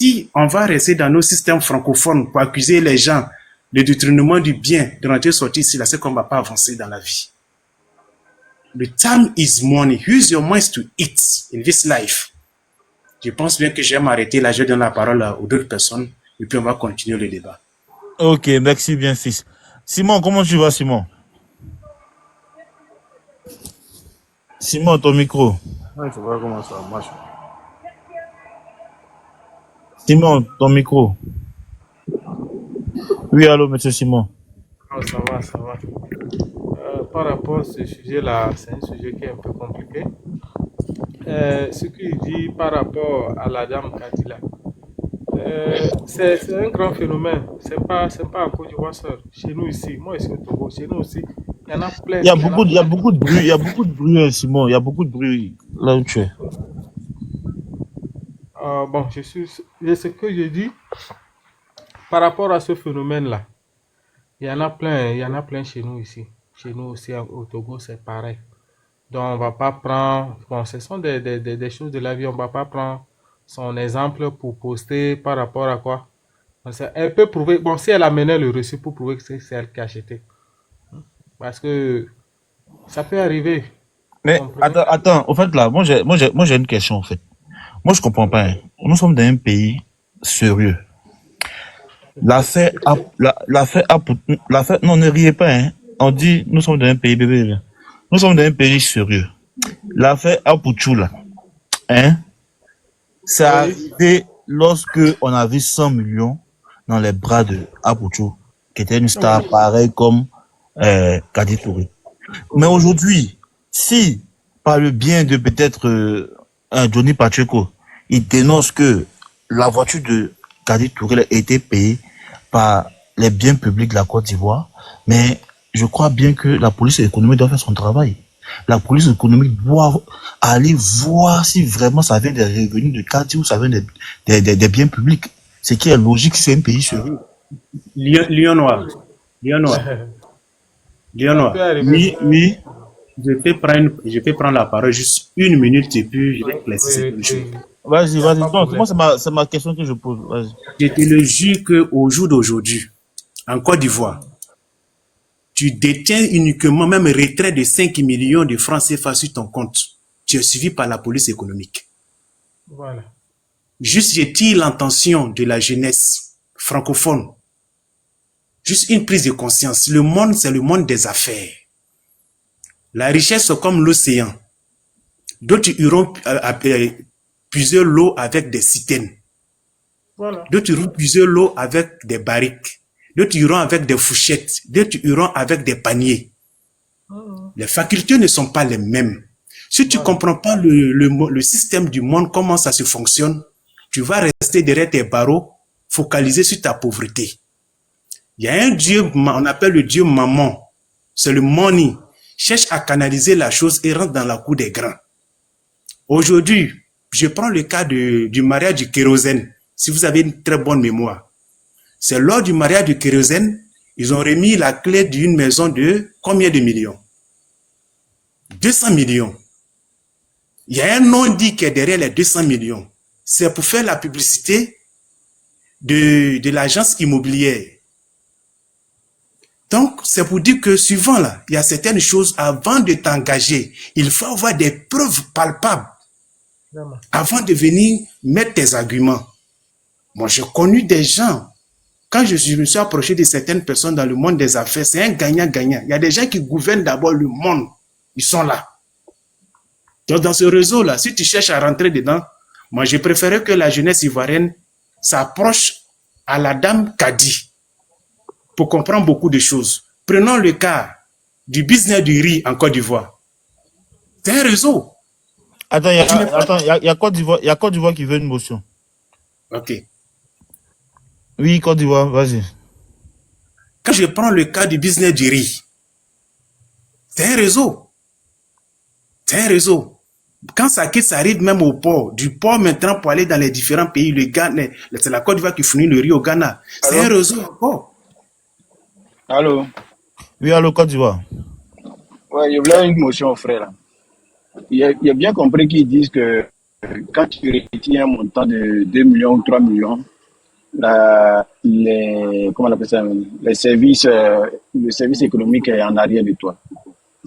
si on va rester dans nos systèmes francophones pour accuser les gens de détournement du bien, de rentrer sortir ici, là, c'est qu'on ne va pas avancer dans la vie. The time is money. Use your minds to eat in this life. Je pense bien que je vais m'arrêter là, je donne la parole aux d'autres personnes et puis on va continuer le débat. Ok, merci bien, fils. Simon, comment tu vas, Simon? Simon, ton micro. Ouais, je vois comment ça marche. Simon, ton micro. Oui, allô, monsieur Simon. Oh, ça va, ça va. Par rapport à ce sujet-là, c'est un sujet qui est un peu compliqué. Ce qu'il dit par rapport à la dame Kadila, c'est un grand phénomène. C'est pas en Côte d'Ivoire seul. Chez nous ici, moi ici au Togo, chez nous aussi, il y en a plein. Il y a beaucoup de bruit, il y a beaucoup de bruit, Simon. Il y a beaucoup de bruit là où tu es. Bon, ce que je dis par rapport à ce phénomène-là. Il y en a plein chez nous ici. Chez nous aussi au Togo, c'est pareil. Donc, on va pas prendre, bon, ce sont des choses de la vie, on va pas prendre son exemple pour poster par rapport à quoi. Elle peut prouver, bon, si elle amenait le reçu pour prouver que c'est elle qui a acheté. Parce que ça peut arriver. Mais attends, au fait là, moi j'ai une question en fait. Moi je comprends pas. Hein. Nous sommes dans un pays sérieux. L'affaire, non ne riez pas. Hein. On dit nous sommes dans un pays bébé. Nous sommes dans un pays sérieux. L'affaire Apuchou là, hein, c'est arrivé lorsque on a vu 100 millions dans les bras de Apuchou, qui était une star pareille comme Kadi Touré. Mais aujourd'hui, si par le bien de peut-être Johnny Pacheco, il dénonce que la voiture de Kadi Touré a été payée par les biens publics de la Côte d'Ivoire, mais je crois bien que la police économique doit faire son travail. La police économique doit aller voir si vraiment ça vient des revenus de Kadi ou ça vient des biens publics. Ce qui est logique, c'est un pays sérieux. Lion Noir. Oui. Je peux prendre la parole juste une minute et puis je vais éclaircir cette chose. Vas-y. Donc, moi, c'est ma question que je pose. Vas-y. Je te le jure qu'au jour d'aujourd'hui, en Côte d'Ivoire, tu détiens uniquement même un retrait de 5 millions de francs CFA sur ton compte. Tu es suivi par la police économique. Voilà. Juste, je tire l'intention de la jeunesse francophone. Juste une prise de conscience. Le monde, c'est le monde des affaires. La richesse, c'est comme l'océan. D'autres iront puiser l'eau avec des citernes. Voilà. D'autres iront puiser l'eau avec des barriques. D'autres iront avec des fourchettes. D'autres iront avec des paniers. Les facultés ne sont pas les mêmes. Si tu comprends pas le système du monde, comment ça se fonctionne, tu vas rester derrière tes barreaux, focalisé sur ta pauvreté. Il y a un dieu, on appelle le dieu maman. C'est le money. Cherche à canaliser la chose et rentre dans la cour des grands. Aujourd'hui, je prends le cas du mariage du kérosène. Si vous avez une très bonne mémoire. C'est lors du mariage du kérosène, ils ont remis la clé d'une maison de combien de millions? 200 millions. Il y a un non-dit qui est derrière les 200 millions. C'est pour faire la publicité de l'agence immobilière. Donc, c'est pour dire que suivant là, il y a certaines choses, avant de t'engager, il faut avoir des preuves palpables avant de venir mettre tes arguments. Moi, j'ai connu des gens, quand je me suis approché de certaines personnes dans le monde des affaires, c'est un gagnant-gagnant. Il y a des gens qui gouvernent d'abord le monde. Ils sont là. Donc, dans ce réseau-là, si tu cherches à rentrer dedans, moi, je préférais que la jeunesse ivoirienne s'approche à la dame Kadi pour comprendre beaucoup de choses. Prenons le cas du business du riz en Côte d'Ivoire. C'est un réseau. Attends, il y a Côte d'Ivoire qui veut une motion. Ok. Oui, Côte d'Ivoire, vas-y. Quand je prends le cas du business du riz, c'est un réseau. C'est un réseau. Quand ça quitte, ça arrive même au port. Du port maintenant pour aller dans les différents pays, le Ghana, c'est la Côte d'Ivoire qui fournit le riz au Ghana. C'est un réseau encore. Allô? Oui, allô, Côte d'Ivoire. Ouais, il y a une motion, frère. Là. Il a bien compris qu'ils disent que quand tu retires un montant de 2 millions ou 3 millions, comment on appelle ça, le service économique est en arrière de toi.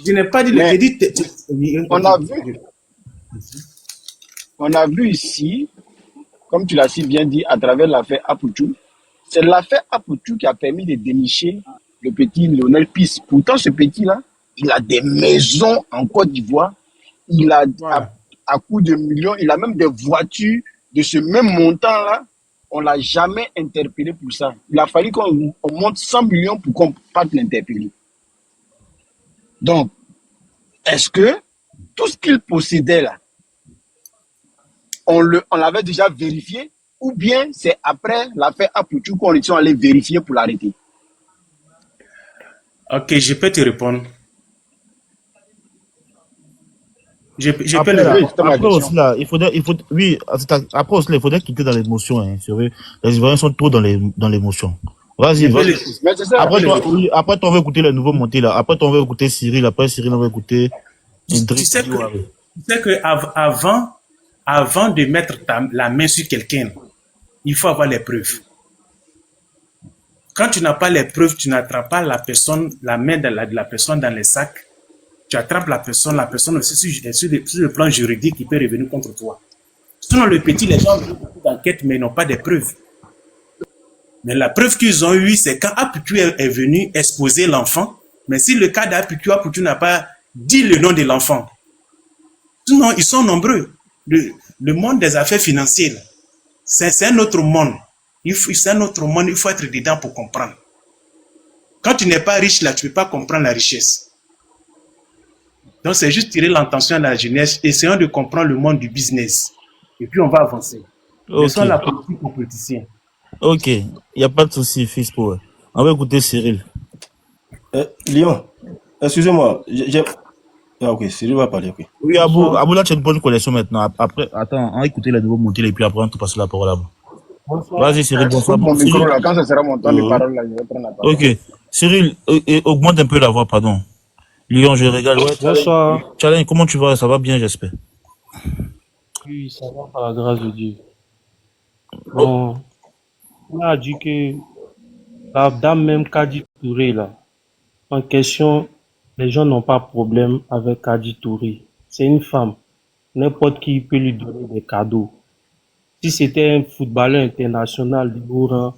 Je n'ai pas dit, j'ai Mais dit, on a vu, on a vu ici, comme tu l'as si bien dit, à travers l'affaire Apouchou, c'est l'affaire Apouchou qui a permis de dénicher le petit Lionel Pisse. Pourtant, ce petit-là, il a des maisons en Côte d'Ivoire. Il a, voilà. à coup de millions, il a même des voitures de ce même montant-là. On l'a jamais interpellé pour ça. Il a fallu qu'on monte 100 millions pour qu'on parte l'interpeller. Donc, est-ce que tout ce qu'il possédait là, on l'avait déjà vérifié, ou bien c'est après l'affaire Apouchou qu'on est allé vérifier pour l'arrêter? Ok, je peux te répondre. Je peux Après, le là, Oui, répondre. c'était ma après aussi, question. là, oui, après aussi, là, il faudrait quitter dans l'émotion, hein, c'est vrai. Les Ivoiriens sont trop dans l'émotion. Vas-y, Je peux vas-y. le, Mais c'est je ça. Après peux le toi, répondre. oui, après toi, on va écouter les nouveaux montés, là. Après toi, on va écouter Cyril. Après Cyril, on va écouter Tu Idriss sais que, Diouaré. avant de mettre la main sur quelqu'un, il faut avoir les preuves. Quand tu n'as pas les preuves, tu n'attrapes pas la main de la personne dans les sacs. Tu attrapes la personne aussi sur le plan juridique, il peut revenir contre toi. Sinon, le petit, les gens ont beaucoup d'enquêtes, mais ils n'ont pas de preuves. Mais la preuve qu'ils ont eue, c'est quand Apouchou est venu exposer l'enfant. Mais si le cas Apouchou n'a pas dit le nom de l'enfant. Sinon, ils sont nombreux. Le monde des affaires financières, c'est un autre monde. C'est un autre monde, il faut être dedans pour comprendre. Quand tu n'es pas riche, là, tu ne peux pas comprendre la richesse. Donc, c'est juste tirer l'attention à la jeunesse, essayons de comprendre le monde du business. Et puis, on va avancer. Laissons Ok. la politique aux politiciens. Ok. Il n'y a pas de souci, fils pour. On va écouter Cyril. Lyon, excusez-moi. Ah, ok, Cyril va parler, ok. Oui, Bonsoir. Abou, là, tu as une bonne connexion maintenant. Après, attends, on va écouter les nouveaux montés et puis après, on te passe la parole à Abou. Bonsoir. Vas-y, Cyril, bonsoir. Coupe mon micro Cyril, là, quand ce sera mon temps de parole là, je vais prendre la parole. ok. Cyril, augmente un peu la voix, pardon. Lyon, je regarde. Ouais, Bonsoir. Challenge, comment tu vas? Ça va bien, j'espère. Oui, ça va par la grâce de Dieu. Oh, Bon, on a dit que la dame même Kadi Touré là, en question, les gens n'ont pas de problème avec Kadi Touré. C'est une femme. N'importe qui peut lui donner des cadeaux. Si c'était un footballeur international de haut rang,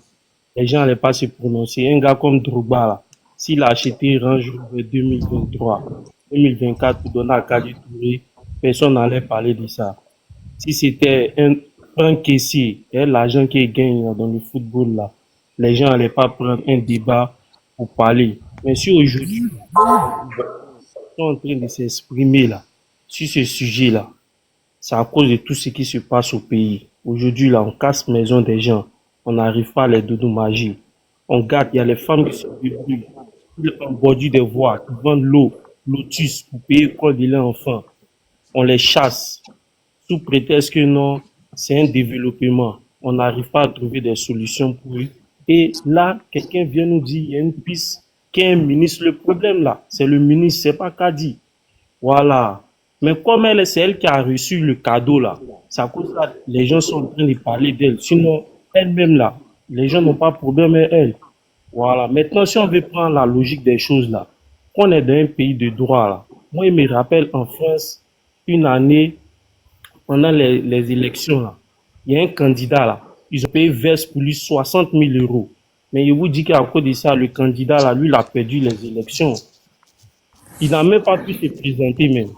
les gens n'allaient pas se prononcer. Un gars comme Drogba, là, s'il a acheté Range Rover 2023, 2024 pour donner à Kadi Touré, personne n'allait parler de ça. Si c'était un caissier, et l'argent qu'il gagne dans le football, là, les gens n'allaient pas prendre un débat pour parler. Mais si aujourd'hui, ils sont en train de s'exprimer là, sur ce sujet-là, c'est à cause de tout ce qui se passe au pays. Aujourd'hui, là, on casse maison des gens. On n'arrive pas à les dédommager. On garde, il y a les femmes qui se débrouillent. On bordure des voies, qui vendent l'eau, lotus pour payer l'école de leurs enfants. On les chasse sous prétexte que non, c'est un développement. On n'arrive pas à trouver des solutions pour eux. Et là, quelqu'un vient nous dire, il y a une piste, qui est un ministre. Le problème là, c'est le ministre, c'est pas Kadi. Voilà. Mais comme c'est elle qui a reçu le cadeau là, c'est à cause de ça les gens sont en train de parler d'elle. Sinon, elle-même là, les gens n'ont pas de problème avec elle. Voilà. Maintenant, si on veut prendre la logique des choses là, on est dans un pays de droit là. Moi, il me rappelle en France, une année, pendant les élections là, il y a un candidat là, ils ont payé veste pour lui 60 000 euros. Mais il vous dit qu'à cause de ça, le candidat là, lui, il a perdu les élections. Il n'a même pas pu se présenter même.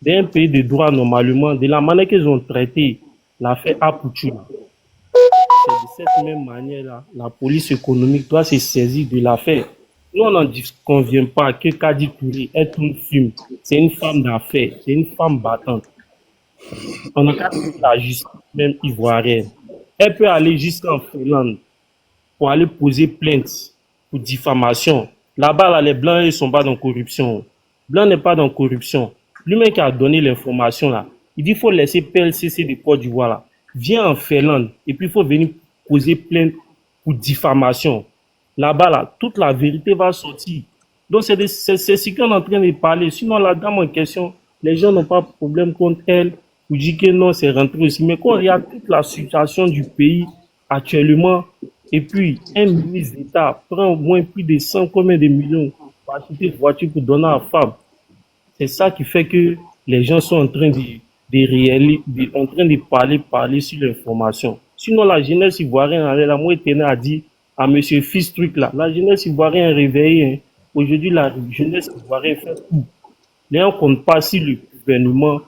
Dans un pays de droit, normalement, de la manière qu'ils ont traité l'affaire Apouchou, c'est de cette même manière-là, la police économique doit se saisir de l'affaire. Nous, on n'en convient pas que Kadi Touré est une fume. C'est une femme d'affaires, c'est une femme battante. On a qu'à trouver la justice, même ivoirienne. Elle peut aller jusqu'en Finlande pour aller poser plainte pour diffamation. Là-bas, là, les Blancs, ils ne sont pas dans la corruption. Blanc n'est pas dans la corruption. Lui-même qui a donné l'information, là, il dit qu'il faut laisser PLCC de Côte d'Ivoire, là. Viens en Finlande et puis il faut venir poser plainte pour diffamation. Là-bas, là, toute la vérité va sortir. Donc, c'est ce qu'on est en train de parler. Sinon, la dame en question, les gens n'ont pas de problème contre elle. pour dire que non, c'est rentré aussi. Mais quand on regarde toute la situation du pays actuellement, et puis un ministre d'État prend au moins plus de 100 combien de millions pour acheter une voiture pour donner à femme. C'est ça qui fait que les gens sont en train en train de parler sur l'information. Sinon, la jeunesse ivoirienne, la moi, a dit à monsieur Fils truc là, la jeunesse ivoirienne est réveillée. Hein. Aujourd'hui, la jeunesse ivoirienne fait tout. Les gens ne comptent pas sur le gouvernement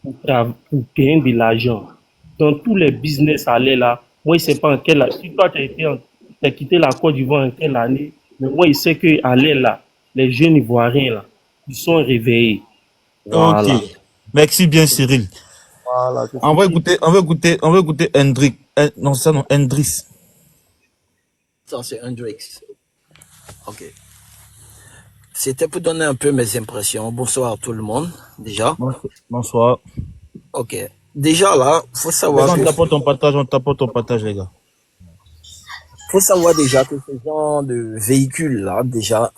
pour gagner de l'argent. Dans tous les business allés là, moi, je ne sais pas en quelle année. Si toi, tu as quitté la Côte d'Ivoire en quelle année, mais moi, je sais que allez là, les jeunes ivoiriens là, ils sont réveillés. Ok. Voilà. Merci bien, Cyril. Voilà. On va écouter Hendrik. Non, ça non, Hendris. Ça, c'est Hendrix. Ok. C'était pour donner un peu mes impressions. Bonsoir tout le monde, déjà. Bonsoir. Ok. Déjà là, faut savoir On t'apporte ton partage, les gars. Faut savoir déjà que ce genre de véhicules là, déjà,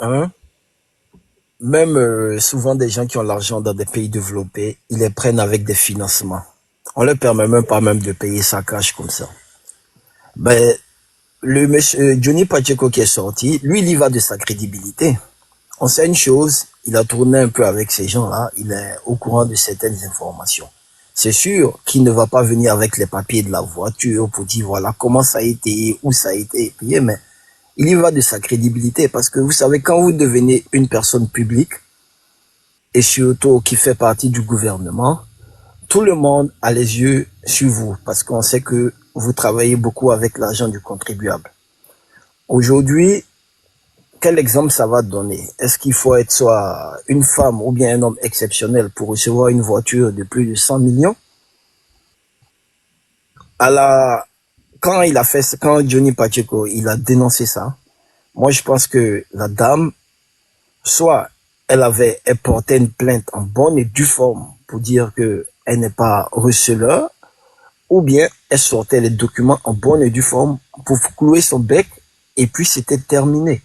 même souvent des gens qui ont l'argent dans des pays développés, ils les prennent avec des financements. On leur permet même pas même de payer sa cash comme ça. Ben, le monsieur Johnny Pacheco qui est sorti, lui, il y va de sa crédibilité. On sait une chose, il a tourné un peu avec ces gens-là, il est au courant de certaines informations. C'est sûr qu'il ne va pas venir avec les papiers de la voiture pour dire voilà comment ça a été, où ça a été payé, mais il y va de sa crédibilité parce que vous savez, quand vous devenez une personne publique et surtout qui fait partie du gouvernement, tout le monde a les yeux sur vous parce qu'on sait que vous travaillez beaucoup avec l'argent du contribuable. Aujourd'hui, quel exemple ça va donner? Est-ce qu'il faut être soit une femme ou bien un homme exceptionnel pour recevoir une voiture de plus de 100 millions? Quand Johnny Pacheco, il a dénoncé ça, moi je pense que la dame, soit elle portait une plainte en bonne et due forme pour dire que elle n'est pas receleur, ou bien elle sortait les documents en bonne et due forme pour clouer son bec et puis c'était terminé.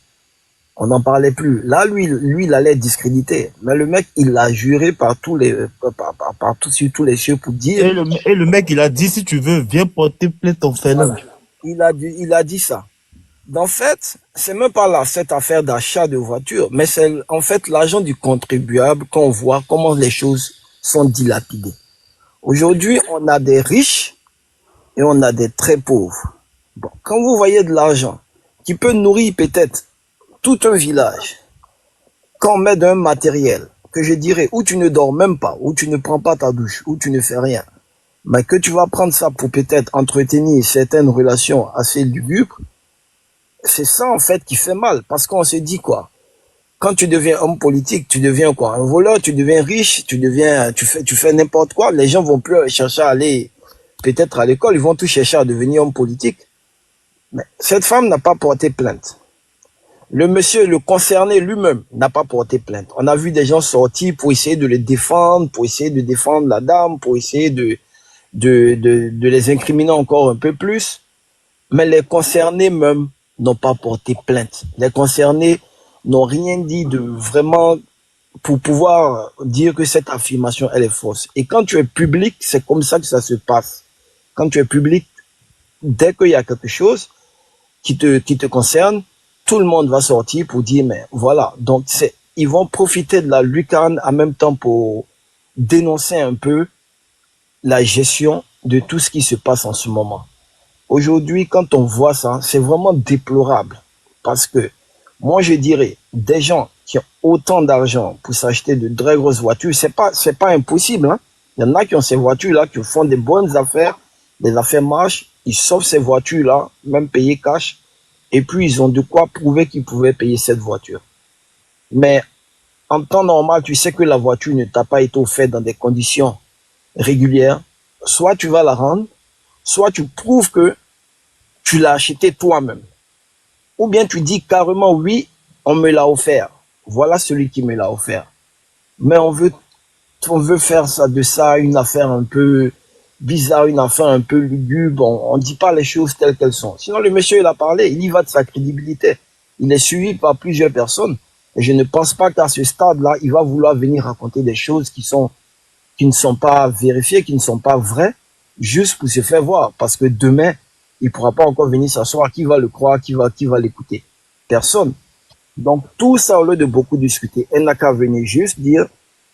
On n'en parlait plus. Là, lui, il allait discréditer. Mais le mec, il a juré sur tous les cieux pour dire. Et le mec, il a dit, si tu veux, viens porter plainte en félin. Voilà. Il a dit ça. En fait, c'est même pas là, cette affaire d'achat de voiture, mais c'est en fait l'argent du contribuable qu'on voit comment les choses sont dilapidées. Aujourd'hui, on a des riches et on a des très pauvres. Bon, quand vous voyez de l'argent qui peut nourrir peut-être tout un village, quand on met d'un matériel, que je dirais, où tu ne dors même pas, où tu ne prends pas ta douche, où tu ne fais rien, mais que tu vas prendre ça pour peut-être entretenir certaines relations assez lugubres, c'est ça en fait qui fait mal, parce qu'on se dit quoi? Quand tu deviens homme politique, tu deviens quoi? Un voleur, tu deviens riche, tu fais n'importe quoi, les gens vont plus chercher à aller peut-être à l'école, ils vont tout chercher à devenir homme politique. Mais cette femme n'a pas porté plainte. Le monsieur, le concerné lui-même, n'a pas porté plainte. On a vu des gens sortir pour essayer de les défendre, pour essayer de défendre la dame, pour essayer de les incriminer encore un peu plus. Mais les concernés même n'ont pas porté plainte. Les concernés n'ont rien dit de vraiment pour pouvoir dire que cette affirmation, elle est fausse. Et quand tu es public, c'est comme ça que ça se passe. Quand tu es public, dès qu'il y a quelque chose qui te concerne, tout le monde va sortir pour dire, mais voilà. Donc, ils vont profiter de la lucarne en même temps pour dénoncer un peu la gestion de tout ce qui se passe en ce moment. Aujourd'hui, quand on voit ça, c'est vraiment déplorable. Parce que, moi, je dirais, des gens qui ont autant d'argent pour s'acheter de très grosses voitures, c'est pas impossible, hein. Il y en a qui ont ces voitures-là, qui font des bonnes affaires, des affaires marchent, ils sauvent ces voitures-là, même payées cash, et puis ils ont de quoi prouver qu'ils pouvaient payer cette voiture. Mais en temps normal, tu sais que la voiture ne t'a pas été offerte dans des conditions régulières. Soit tu vas la rendre, soit tu prouves que tu l'as acheté toi-même. Ou bien tu dis carrément oui, on me l'a offert. Voilà celui qui me l'a offert. Mais on veut faire de ça une affaire un peu bizarre, une affaire un peu lugubre. On dit pas les choses telles qu'elles sont. Sinon, le monsieur, il a parlé, il y va de sa crédibilité. Il est suivi par plusieurs personnes. Et je ne pense pas qu'à ce stade-là, il va vouloir venir raconter des choses qui sont qui ne sont pas vérifiés, qui ne sont pas vrais, juste pour se faire voir. Parce que demain, il ne pourra pas encore venir s'asseoir. Qui va le croire? Qui va l'écouter? Personne. Donc, tout ça, au lieu de beaucoup discuter, elle n'a qu'à venir juste dire,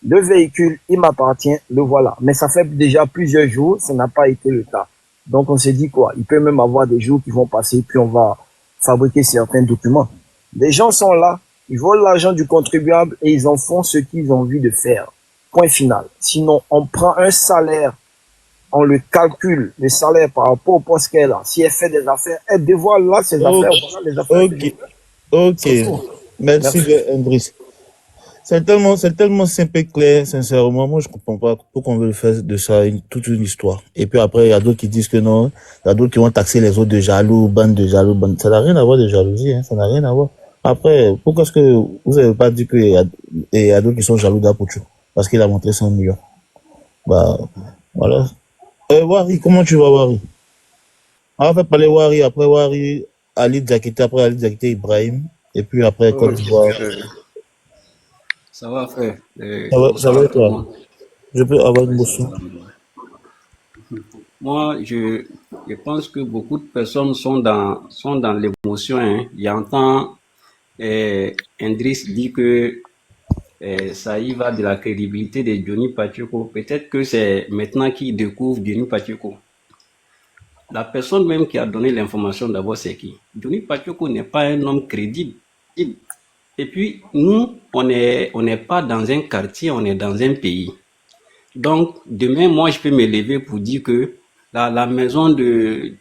le véhicule, il m'appartient, le voilà. Mais ça fait déjà plusieurs jours, ça n'a pas été le cas. Donc, on s'est dit quoi? Il peut même avoir des jours qui vont passer, puis on va fabriquer certains documents. Les gens sont là, ils volent l'argent du contribuable et ils en font ce qu'ils ont envie de faire. Point final. Sinon, on prend un salaire, on le calcule, le salaire par rapport au poste qu'elle a. Si elle fait des affaires, elle dévoile là ses affaires. Voilà les affaires. Ok. C'est tout. Merci, Andris. C'est tellement simple et clair, sincèrement. Moi, je comprends pas pourquoi on veut faire de ça toute une histoire. Et puis après, il y a d'autres qui disent que non. Il y a d'autres qui vont taxer les autres de jaloux, bande de jaloux, bande. Ça n'a rien à voir de jalousie, hein. Ça n'a rien à voir. Après, pourquoi est-ce que vous n'avez pas dit qu'il y a d'autres qui sont jaloux d'Apuchu? Parce qu'il a montré 100 millions. Bah, voilà. Wari, comment tu vas, Wari? On va faire parler Wari, après Wari, Ali Diakité, après Ali Diakité, Ibrahim. Et puis après, Côte d'Ivoire. Ça va, frère. Ça va, toi? Je peux avoir une motion. Moi, je pense que beaucoup de personnes sont dans l'émotion, hein. J'entends Indris dit que ça y va de la crédibilité de Johnny Pacheco. Peut-être que c'est maintenant qu'il découvre Johnny Pacheco. La personne même qui a donné l'information d'abord, c'est qui? Johnny Pacheco n'est pas un homme crédible. Et puis, nous, on n'est pas dans un quartier, on est dans un pays. Donc, demain, moi, je peux me lever pour dire que la maison de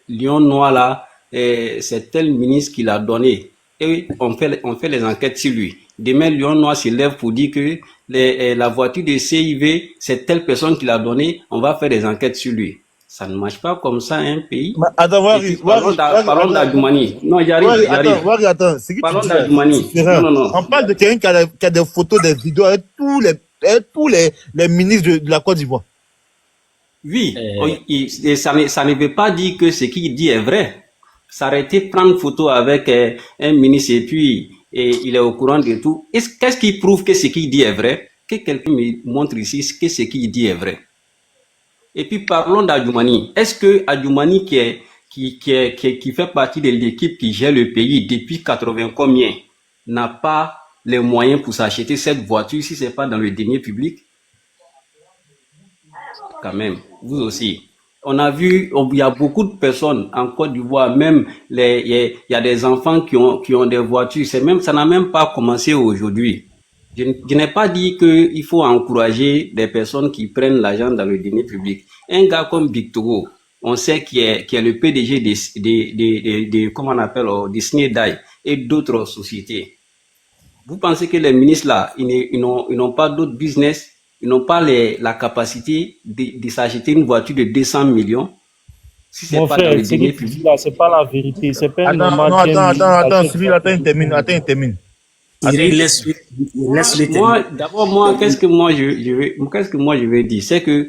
Lion Noir, là, c'est tel ministre qui l'a donné. Et on fait les enquêtes sur lui. Demain, Lion Noir se lève pour dire que la voiture de CIV, c'est telle personne qui l'a donné, on va faire des enquêtes sur lui. Ça ne marche pas comme ça, un pays. Mais attends, Parlons d'Adjoumani. Non, j'arrive. Attends. C'est Parlons d'Adjoumani. Non. On parle de quelqu'un qui a des photos, des vidéos avec tous les ministres de la Côte d'Ivoire. Oui, ça ne veut pas dire que ce qu'il dit est vrai. S'arrêter, prendre photo avec un ministre et puis il est au courant de tout. Qu'est-ce qui prouve que ce qu'il dit est vrai? Que quelqu'un me montre ici que ce qu'il dit est vrai. Et puis parlons d'Adjoumani. Est-ce que Adjoumani qui fait partie de l'équipe qui gère le pays depuis 80 combien n'a pas les moyens pour s'acheter cette voiture si c'est pas dans le denier public? Quand même, vous aussi. On a vu, il y a beaucoup de personnes en Côte d'Ivoire, même il y a des enfants qui ont des voitures. Ça n'a même pas commencé aujourd'hui. Je n'ai pas dit qu'il faut encourager des personnes qui prennent l'argent dans le denier public. Un gars comme Victogo, on sait qu'il est le PDG de comment on appelle, Disney Die et d'autres sociétés. Vous pensez que les ministres là, ils n'ont pas d'autres business, ils n'ont pas la capacité de s'acheter une voiture de 200 millions? Si c'est Mon pas dans frère, le ce denier que tu dis public. là, c'est pas la vérité. C'est pas Attends, Cyril, attends, il termine. D'abord, qu'est-ce que moi je veux dire, c'est que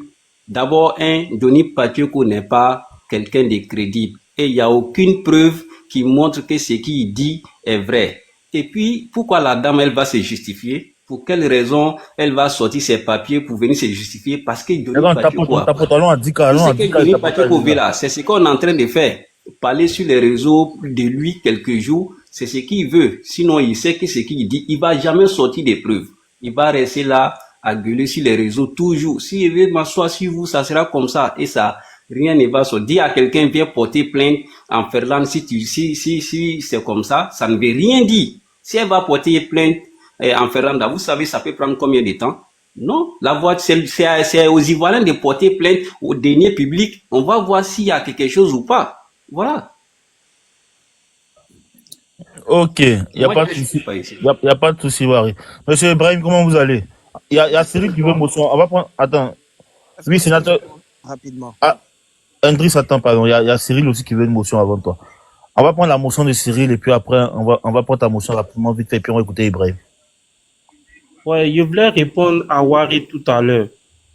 d'abord, Johnny Pacheco n'est pas quelqu'un de crédible et il n'y a aucune preuve qui montre que ce qu'il dit est vrai. Et puis, pourquoi la dame, elle va se justifier? Pour quelle raison elle va sortir ses papiers pour venir se justifier? Parce que Johnny Pacheco veut là, c'est ce qu'on est en train de faire. Parler sur les réseaux de lui quelques jours, c'est ce qu'il veut. Sinon, il sait que ce qu'il dit, il va jamais sortir des preuves. Il va rester là à gueuler sur les réseaux toujours. S'il veut m'asseoir sur vous, ça sera comme ça et ça, rien ne va sortir. Dis à quelqu'un, viens porter plainte en Ferland, si c'est comme ça, ça ne veut rien dire. Si elle va porter plainte en Ferland, vous savez, ça peut prendre combien de temps? Non, la voiture, c'est aux Ivoiriens de porter plainte au denier public. On va voir s'il y a quelque chose ou pas. Voilà. Ok, il n'y a pas de souci. Il n'y a pas de souci, Wari. Monsieur Ibrahim, comment vous allez? Il y a Cyril qui veut motion. On va prendre. Attends. Oui, sénateur. Rapidement. Ah, Andris, attends, pardon. Il y a Cyril aussi qui veut une motion avant toi. On va prendre la motion de Cyril et puis après, on va prendre ta motion rapidement, vite fait, et puis on va écouter Ibrahim. Ouais, je voulais répondre à Wari tout à l'heure.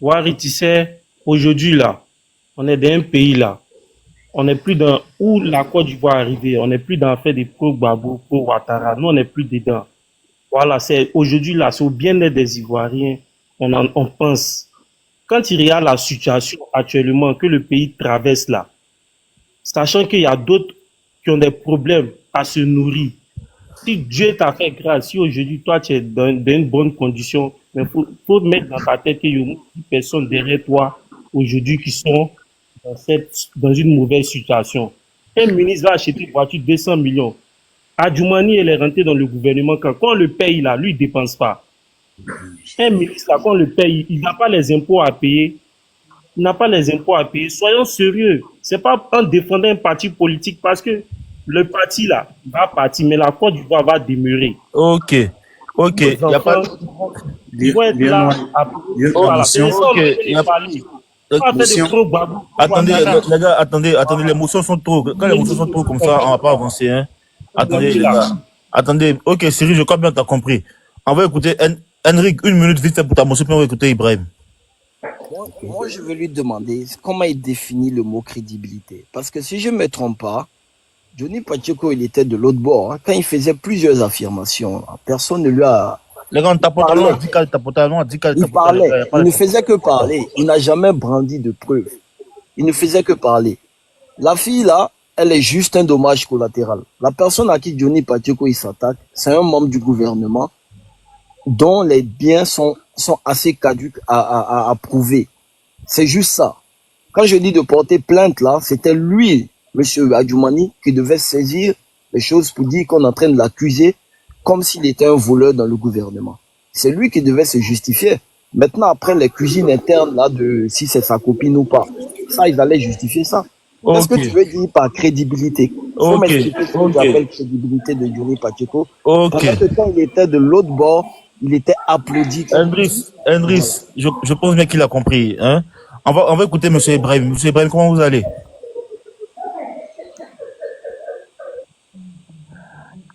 Wari, tu sais, aujourd'hui là, on est dans un pays là. On n'est plus dans où la Côte d'Ivoire est arrivée. On n'est plus dans faire des pro-Gbagbo, pro-Ouattara. Nous, on n'est plus dedans. Voilà, c'est aujourd'hui là, c'est au bien-être des Ivoiriens. On pense. quand il regarde la situation actuellement que le pays traverse là, sachant qu'il y a d'autres qui ont des problèmes à se nourrir, si Dieu t'a fait grâce, si aujourd'hui toi tu es dans une bonne condition, mais faut mettre dans ta tête qu'il y a 10 personnes derrière toi aujourd'hui qui sont dans une mauvaise situation. Un ministre va acheter une voiture de 200 millions. Adjoumani, elle est rentrée dans le gouvernement quand on le paye là, lui, il ne dépense pas. Un ministre là, quand on le paye, il n'a pas les impôts à payer. Il n'a pas les impôts à payer. Soyons sérieux. C'est pas en défendant un parti politique parce que le parti là va partir, mais la Côte d'Ivoire va demeurer. Ok. Ok. Nos Il n'y a pas. enfants, ils vont être là à voilà. C'est ça, on Ok. va parler. On va faire des trop babou. Attendez, les gars, attendez, les émotions sont trop. Quand les émotions sont trop comme ça, on va pas avancer, hein. Attendez, les gars. Attendez. Ok, Cyril, je crois bien que tu as compris. On va écouter Henrik, 1 minute vite fait pour ta motion, puis on va écouter Ibrahim. Moi, je veux lui demander comment il définit le mot crédibilité. Parce que si je ne me trompe pas, Johnny Pacheco, il était de l'autre bord. Hein. Quand il faisait plusieurs affirmations, personne ne lui a... Les gars, on tapote à loin, il parlait, il ne faisait que parler. Il n'a jamais brandi de preuves. Il ne faisait que parler. La fille, là, elle est juste un dommage collatéral. La personne à qui Johnny Pacheco il s'attaque, c'est un membre du gouvernement dont les biens sont assez caducs à prouver. C'est juste ça. Quand je dis de porter plainte, là, c'était lui, monsieur Adjoumani, qui devait saisir les choses pour dire qu'on est en train de l'accuser comme s'il était un voleur dans le gouvernement. C'est lui qui devait se justifier. Maintenant, après les cuisines internes, là, de si c'est sa copine ou pas, ça, ils allaient justifier ça. Qu'est-ce que tu veux dire par crédibilité? Faut m'expliquer ce que tu appelles crédibilité de Johnny Pacheco. Parce que quand il était de l'autre bord, il était applaudi. Andris, je pense bien qu'il a compris, hein. On va écouter monsieur Ibrahim. Monsieur Ibrahim, comment vous allez?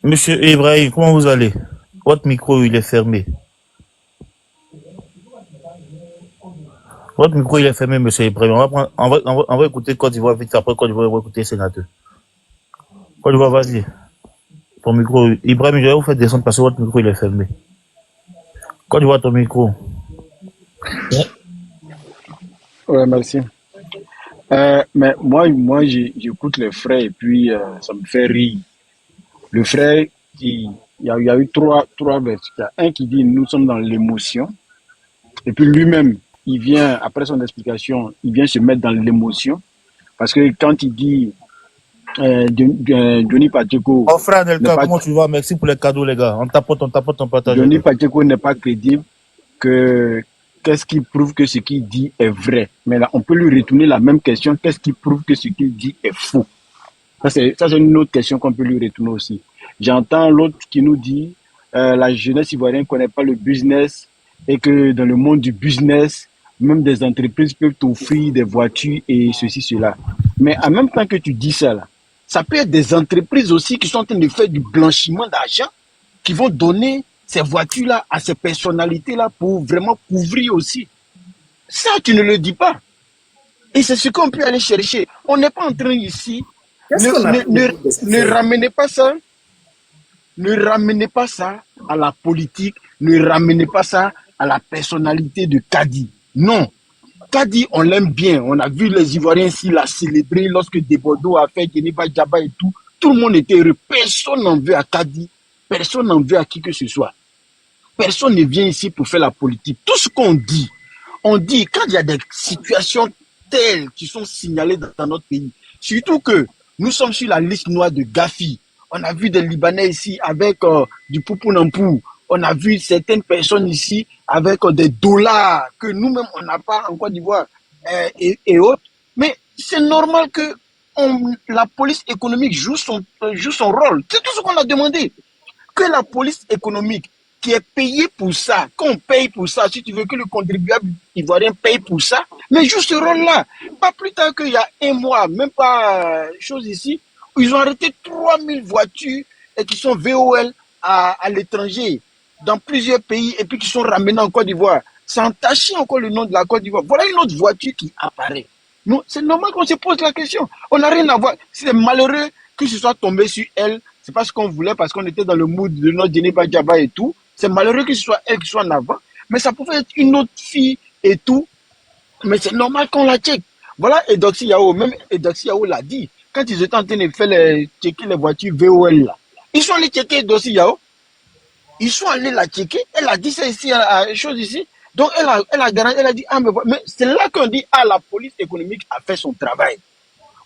Monsieur Ibrahim, comment vous allez? Votre micro, il est fermé. Votre micro, il est fermé, monsieur Ibrahim. On va écouter Côte d'Ivoire vite, après Côte d'Ivoire, on va écouter Sénateur. Côte d'Ivoire, vas-y. Ton micro, Ibrahim, je vais vous faire descendre parce que votre micro, il est fermé. Côte d'Ivoire, ton micro. Ouais, merci. Mais moi j'écoute le frère et puis ça me fait rire. Le frère, il y a eu trois versions. Il y a un qui dit nous sommes dans l'émotion. Et puis lui-même, il vient, après son explication, il vient se mettre dans l'émotion. Parce que quand il dit Johnny Pacheco... Oh frère Nelka, comment tu vas? Merci pour les cadeaux, les gars. On tapote, on partage. Johnny Pacheco n'est pas crédible. Qu'est-ce qui prouve que ce qu'il dit est vrai? Mais là, on peut lui retourner la même question. Qu'est-ce qui prouve que ce qu'il dit est faux? Ça, c'est une autre question qu'on peut lui retourner aussi. J'entends l'autre qui nous dit la jeunesse ivoirienne ne connaît pas le business et que dans le monde du business, même des entreprises peuvent t'offrir des voitures et ceci, cela. Mais en même temps que tu dis ça, là, ça peut être des entreprises aussi qui sont en train de faire du blanchiment d'argent, qui vont donner ces voitures-là à ces personnalités-là pour vraiment couvrir aussi. Ça, tu ne le dis pas. Et c'est ce qu'on peut aller chercher. On n'est pas en train ici... Ne ramenez pas ça. Ne ramenez pas ça à la politique. Ne ramenez pas ça à la personnalité de Kadi. Non. Kadi, on l'aime bien. On a vu les Ivoiriens ici la célébrer lorsque Debodo a fait Geneva Djaba et tout. Tout le monde était heureux. Personne n'en veut à Kadi. Personne n'en veut à qui que ce soit. Personne ne vient ici pour faire la politique. Tout ce qu'on dit, on dit quand il y a des situations telles qui sont signalées dans notre pays, surtout que nous sommes sur la liste noire de Gafi. On a vu des Libanais ici avec du poupounampu. On a vu certaines personnes ici avec des dollars que nous-mêmes, on n'a pas en Côte d'Ivoire et autres. Mais c'est normal que la police économique joue son rôle. C'est tout ce qu'on a demandé. Que la police économique qui est payée pour ça, qu'on paye pour ça, si tu veux que le contribuable ivoirien paye pour ça, mais joue ce rôle-là. Pas plus tard qu'il y a un mois, même pas chose ici, où ils ont arrêté 3000 voitures et qui sont VOL à l'étranger, dans plusieurs pays, et puis qui sont ramenées en Côte d'Ivoire, sans tacher encore le nom de la Côte d'Ivoire. Voilà une autre voiture qui apparaît. C'est normal qu'on se pose la question. On n'a rien à voir. C'est malheureux que ce soit tombé sur elle. C'est pas ce qu'on voulait, parce qu'on était dans le mood de notre Geneva Djaba et tout. C'est malheureux que ce soit elle qui soit en avant, mais ça pouvait être une autre fille et tout. Mais c'est normal qu'on la check. Voilà, Edoxy Yao, même Edoxy Yao l'a dit. Quand ils étaient en train de faire checker les voitures VOL là, ils sont allés checker Edoxy Yao. Ils sont allés la checker. Elle a dit ça ici, chose ici. Donc elle a garanti, elle a dit, ah mais c'est là qu'on dit, ah la police économique a fait son travail.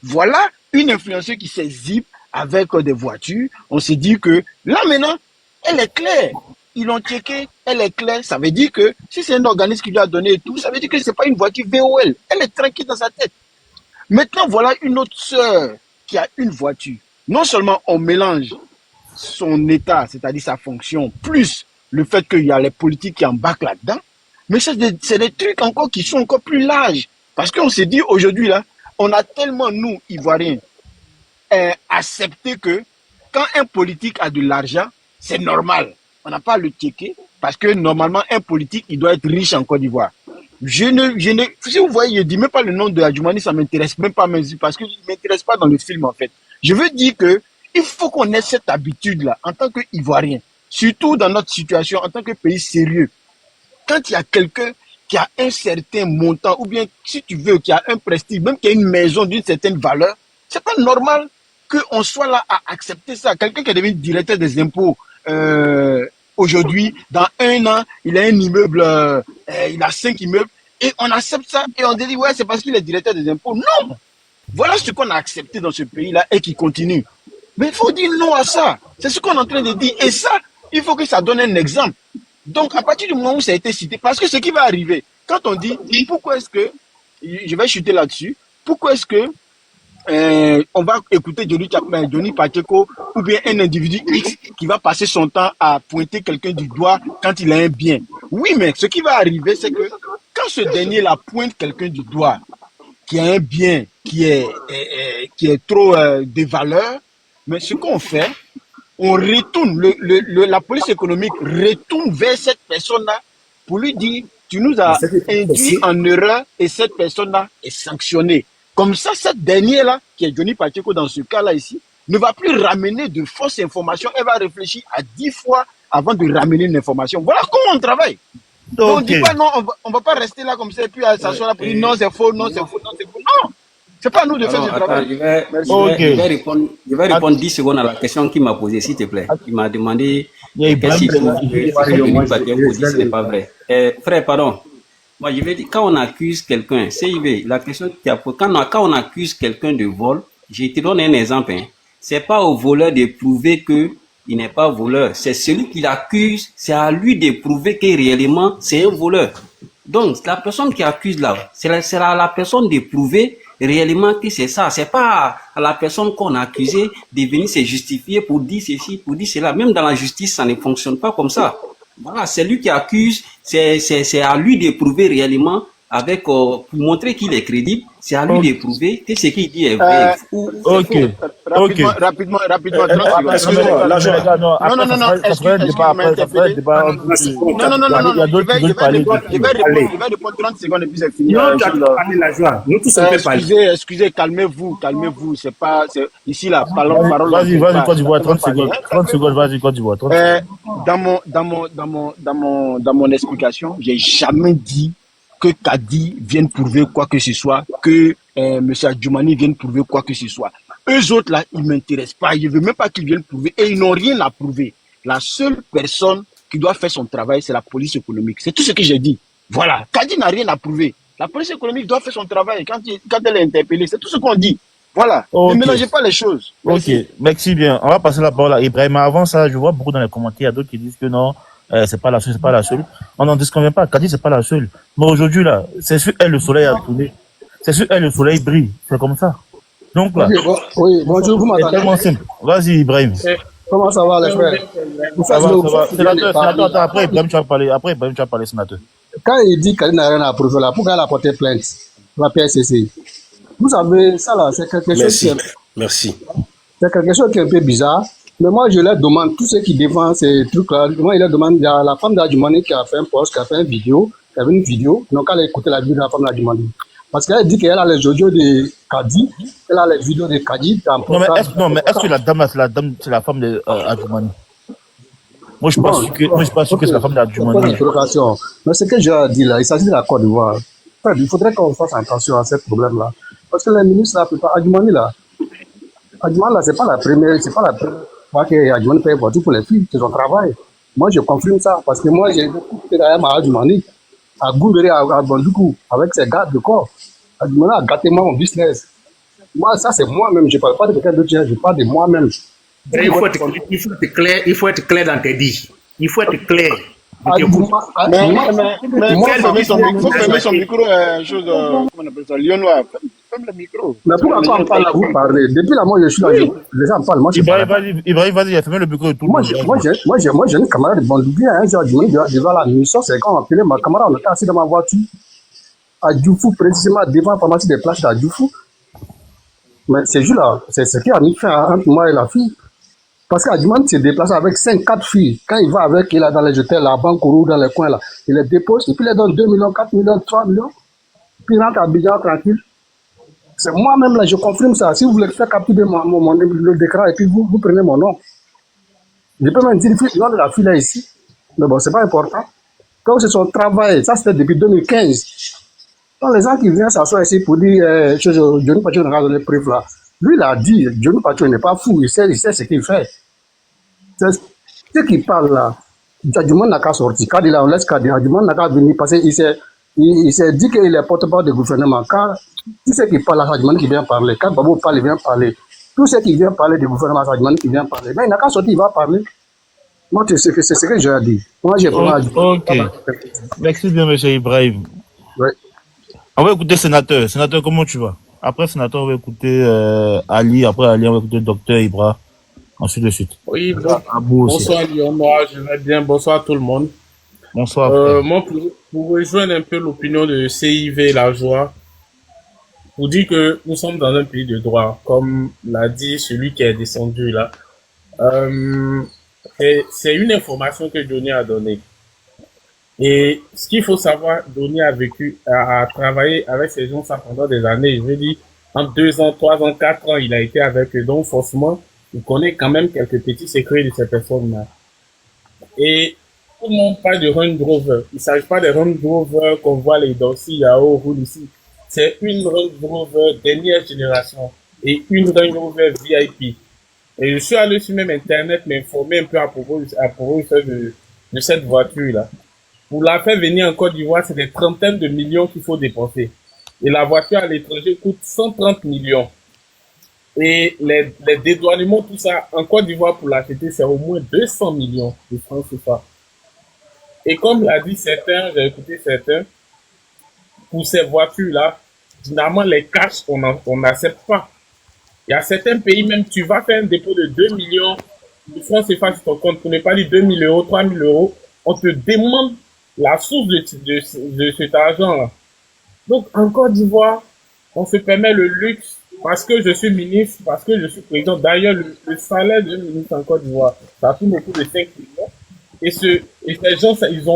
Voilà une influenceuse qui s'est zip avec des voitures. On s'est dit que là maintenant, elle est claire. Ils l'ont checké, elle est claire. Ça veut dire que si c'est un organisme qui lui a donné tout, ça veut dire que ce n'est pas une voiture VOL. Elle est tranquille dans sa tête. Maintenant, voilà une autre sœur qui a une voiture. Non seulement on mélange son état, c'est-à-dire sa fonction, plus le fait qu'il y a les politiques qui embarquent là-dedans, mais c'est des trucs encore qui sont encore plus larges. Parce qu'on s'est dit aujourd'hui, là, on a tellement, nous, Ivoiriens, accepté que quand un politique a de l'argent, c'est normal. On n'a pas à le checker parce que normalement, un politique, il doit être riche en Côte d'Ivoire. Si vous voyez, je ne dis même pas le nom de Adjoumani, ça ne m'intéresse même pas, parce que je ne m'intéresse pas dans le film, en fait. Je veux dire que il faut qu'on ait cette habitude-là, en tant qu'Ivoirien, surtout dans notre situation, en tant que pays sérieux. Quand il y a quelqu'un qui a un certain montant, ou bien, si tu veux, qui a un prestige, même qui a une maison d'une certaine valeur, c'est pas normal qu'on soit là à accepter ça. Quelqu'un qui est devenu directeur des impôts, aujourd'hui, dans 1 an, il a un immeuble, il a 5 immeubles, et on accepte ça, et on dit, ouais, c'est parce qu'il est directeur des impôts. Non! Voilà ce qu'on a accepté dans ce pays-là, et qui continue. Mais il faut dire non à ça. C'est ce qu'on est en train de dire. Et ça, il faut que ça donne un exemple. Donc, à partir du moment où ça a été cité, parce que ce qui va arriver, quand on dit, pourquoi est-ce que, je vais chuter là-dessus, pourquoi est-ce que on va écouter Johnny Pacheco ou bien un individu X qui va passer son temps à pointer quelqu'un du doigt quand il a un bien. Oui, mais ce qui va arriver, c'est que quand ce dernier-là pointe quelqu'un du doigt qui a un bien qui est trop de valeur, mais ce qu'on fait, on retourne, la police économique retourne vers cette personne-là pour lui dire, tu nous as induit en erreur et cette personne-là est sanctionnée. Comme ça, cette dernière-là, qui est Johnny Pacheco dans ce cas-là ici, ne va plus ramener de fausses informations. Elle va réfléchir à 10 fois avant de ramener une information. Voilà comment on travaille. Donc, on ne dit pas non, on ne va pas rester là comme ça et puis s'asseoir là pour dire non, c'est faux, non, c'est faux, non, c'est faux. Non, c'est pas à nous de faire ce travail. Je vais répondre 10 secondes à la question qu'il m'a posée, s'il te plaît. Il m'a demandé qu'est-ce qu'il trouve que Johnny Pacheco dit, ce n'est pas vrai. Frère, pardon. Moi, je vais dire, quand on accuse quelqu'un, CIV, la question qu'il y a, quand on accuse quelqu'un de vol, je te donne un exemple. C'est pas au voleur de prouver qu'il n'est pas voleur. C'est celui qui l'accuse, c'est à lui de prouver que réellement c'est un voleur. Donc, la personne qui accuse là, c'est à la personne de prouver réellement que c'est ça. C'est pas à la personne qu'on a accusé de venir se justifier pour dire ceci, pour dire cela. Même dans la justice, ça ne fonctionne pas comme ça. Voilà, c'est lui qui accuse, c'est à lui de prouver réellement, avec pour montrer qu'il est crédible, c'est à lui de prouver que ce qu'il dit est vrai ou c'est faux. Rapidement, Excusez-moi, là, je vais répondre 30 secondes et puis c'est fini. Non, tu as parlé la joie. Nous tous on peut parler. Excusez, calmez-vous. C'est pas, ici là, parole. Vas-y, quand tu vois 30 secondes. 30 secondes, vas-y, quand tu vois 30 secondes. Dans mon explication, j'ai jamais dit que Kadi vienne prouver quoi que ce soit, que M. Adjoumani vienne prouver quoi que ce soit. Eux autres là, ils ne m'intéressent pas. Je ne veux même pas qu'ils viennent prouver et ils n'ont rien à prouver. La seule personne qui doit faire son travail, c'est la police économique. C'est tout ce que j'ai dit. Voilà. Kadi n'a rien à prouver. La police économique doit faire son travail quand elle est interpellée. C'est tout ce qu'on dit. Voilà. Okay. Ne mélangez pas les choses. Merci. Ok, merci bien. On va passer la parole à Ibrahim. Avant ça, je vois beaucoup dans les commentaires, il y a d'autres qui disent que non, c'est pas la seule. On n'en disconvient pas. Kadi, c'est pas la seule. Mais aujourd'hui, là, c'est sur elle le soleil a tourné. C'est sur elle le soleil brille. C'est comme ça. Donc là. Oui, bonjour, vous m'entendez? C'est tellement simple. Vas-y, Ibrahim. Comment ça va, les frères? Ça va. Sénateur, après Ibrahim, tu vas parler, sénateur. Quand il dit qu'elle n'a rien à prouver là, pourquoi elle a porté plainte? La PSCC. Vous savez, ça là, c'est quelque chose Merci. C'est quelque chose qui est un peu bizarre. Mais moi, je leur demande, tous ceux qui défendent ces trucs-là, moi, il leur demande, il y a la femme d'Adjoumani qui a fait un post, qui a fait une vidéo, donc elle a écouté la vidéo de la femme d'Adjoumani. Parce qu'elle dit qu'elle a les audios de Kadi, elle a les vidéos de Kadi. Non, mais est-ce que la dame là, c'est la femme d'Adjoumani? Moi, je suis pas sûr que c'est la femme d'Adjoumani. Mais ce que j'ai dit là, il s'agit de la Côte d'Ivoire. Il faudrait qu'on fasse attention à ce problème-là. Parce que les ministres, là, Adjumani, là, c'est pas la première fois que Adjumani paye voiture pour les filles, c'est son travail. Moi, je confirme ça, parce que moi, j'ai été derrière Adjumani, à Goumbéré, à Bandoukou, avec ses gardes de corps. Adjumani a gâté mon business. Moi, ça, c'est moi-même, je ne parle pas de quelqu'un d'autre, je parle de moi-même. Il faut être clair dans tes dits. Il faut être clair. Mais faut fermer son micro, chose, comment on appelle ça, Lion Noir. Ferme le micro. Mais pourquoi quand on parle là, vous parlez? Depuis là, moi, je suis là, les gens parlent, moi, je parle. Ibrahim, vas-y, il a fermé le micro de tout le monde. Moi, j'ai une camarade de Bandoubi, devant la mission, c'est quand on appelait ma camarade, on était assis dans ma voiture, à Djoufou, précisément devant la pharmacie des places à Djoufou. Mais c'est juste là, c'est ce qui a mis fin entre moi et la fille. Parce qu'Adjumani s'est déplacé avec 5-4 filles. Quand il va avec, il est dans les hôtels, la banque ou dans les coins là, il les dépose, et puis il les donne 2 millions, 4 millions, 3 millions, puis il rentre à Abidjan tranquille. C'est moi-même là, je confirme ça. Si vous voulez faire capturer le décret, et puis vous prenez mon nom. Je peux même dire, le nom de la fille là ici, mais bon, c'est pas important. Comme c'est son travail, ça c'était depuis 2015. Donc les gens qui viennent s'asseoir ici pour dire, Johnny Pacho n'a pas donné preuve là. Lui, il a dit, Johnny Pacho n'est pas fou, il sait ce qu'il fait. Ce qu'il parle là, Adjumani n'a qu'à sortir. Quand il a on laisse Adjumani n'a qu'à venir parce qu'il s'est dit qu'il est porte-parole du gouvernement. Car tout ce qui parle là, c'est Adjumani qui vient parler. Quand Babou parle, il vient parler. Tout ce qui vient parler du gouvernement, c'est Adjumani qui vient parler. Mais il n'a qu'à sortir, il va parler. Moi, c'est ce que j'ai dit. Moi, j'ai pas dit. Ok. Merci bien, monsieur Ibrahim. Ouais. On va écouter Sénateur. Sénateur, comment tu vas? Après Sénateur, on va écouter Ali. Après Ali, on va écouter Docteur Ibra. Ensuite de suite. Oui, bonsoir Lyon Noir, je vais bien. Bonsoir à tout le monde. Bonsoir. Moi, pour rejoindre un peu l'opinion de CIV La Joie, pour dire que nous sommes dans un pays de droit, comme l'a dit celui qui est descendu là. C'est une information que Johnny a donnée. Et ce qu'il faut savoir, Johnny a travaillé avec ces gens ça pendant des années. Je veux dire, en 2 ans, 3 ans, 4 ans, il a été avec eux. Donc, forcément, il connaît quand même quelques petits secrets de ces personnes-là. Et tout le monde parle de Range Rover. Il ne s'agit pas de Range Rover qu'on voit les Dorsey, Yao, roule ici. C'est une Range Rover dernière génération et une Range Rover VIP. Et je suis allé sur même Internet m'informer un peu à propos de cette voiture-là. Pour la faire venir en Côte d'Ivoire, c'est des trentaines de millions qu'il faut dépenser. Et la voiture à l'étranger coûte 130 millions. Et les dédouanements, tout ça, en Côte d'Ivoire, pour l'acheter, c'est au moins 200 millions de francs CFA. Et comme l'a dit certains, j'ai écouté certains, pour ces voitures-là, généralement, les cash, on n'accepte pas. Il y a certains pays, même, tu vas faire un dépôt de 2 millions de francs CFA sur ton compte, pour ne pas dire 2 000 euros, 3 000 euros, on te demande la source de cet argent-là. Donc, en Côte d'Ivoire, on se permet le luxe parce que je suis ministre, parce que je suis président. D'ailleurs, le salaire d'un ministre en Côte d'Ivoire, ça tourne autour de 5 millions. Et ces gens, ils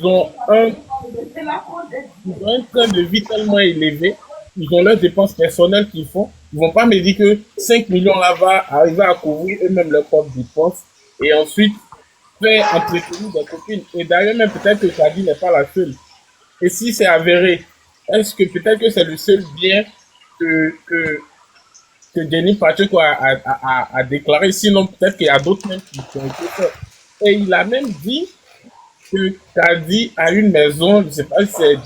ont un train de vie tellement élevé. Ils ont leurs dépenses personnelles qu'ils font. Ils vont pas me dire que 5 millions là va arriver à couvrir eux-mêmes leurs propres dépenses. Et ensuite, faire entretenir des copines. Et d'ailleurs, même peut-être que Kadi n'est pas la seule. Et si c'est avéré, est-ce que peut-être que c'est le seul bien que Denis Pacheco a déclaré? Sinon, peut-être qu'il y a d'autres même qui ont été faits. Et il a même dit que Kadi a une maison, je ne sais pas si c'est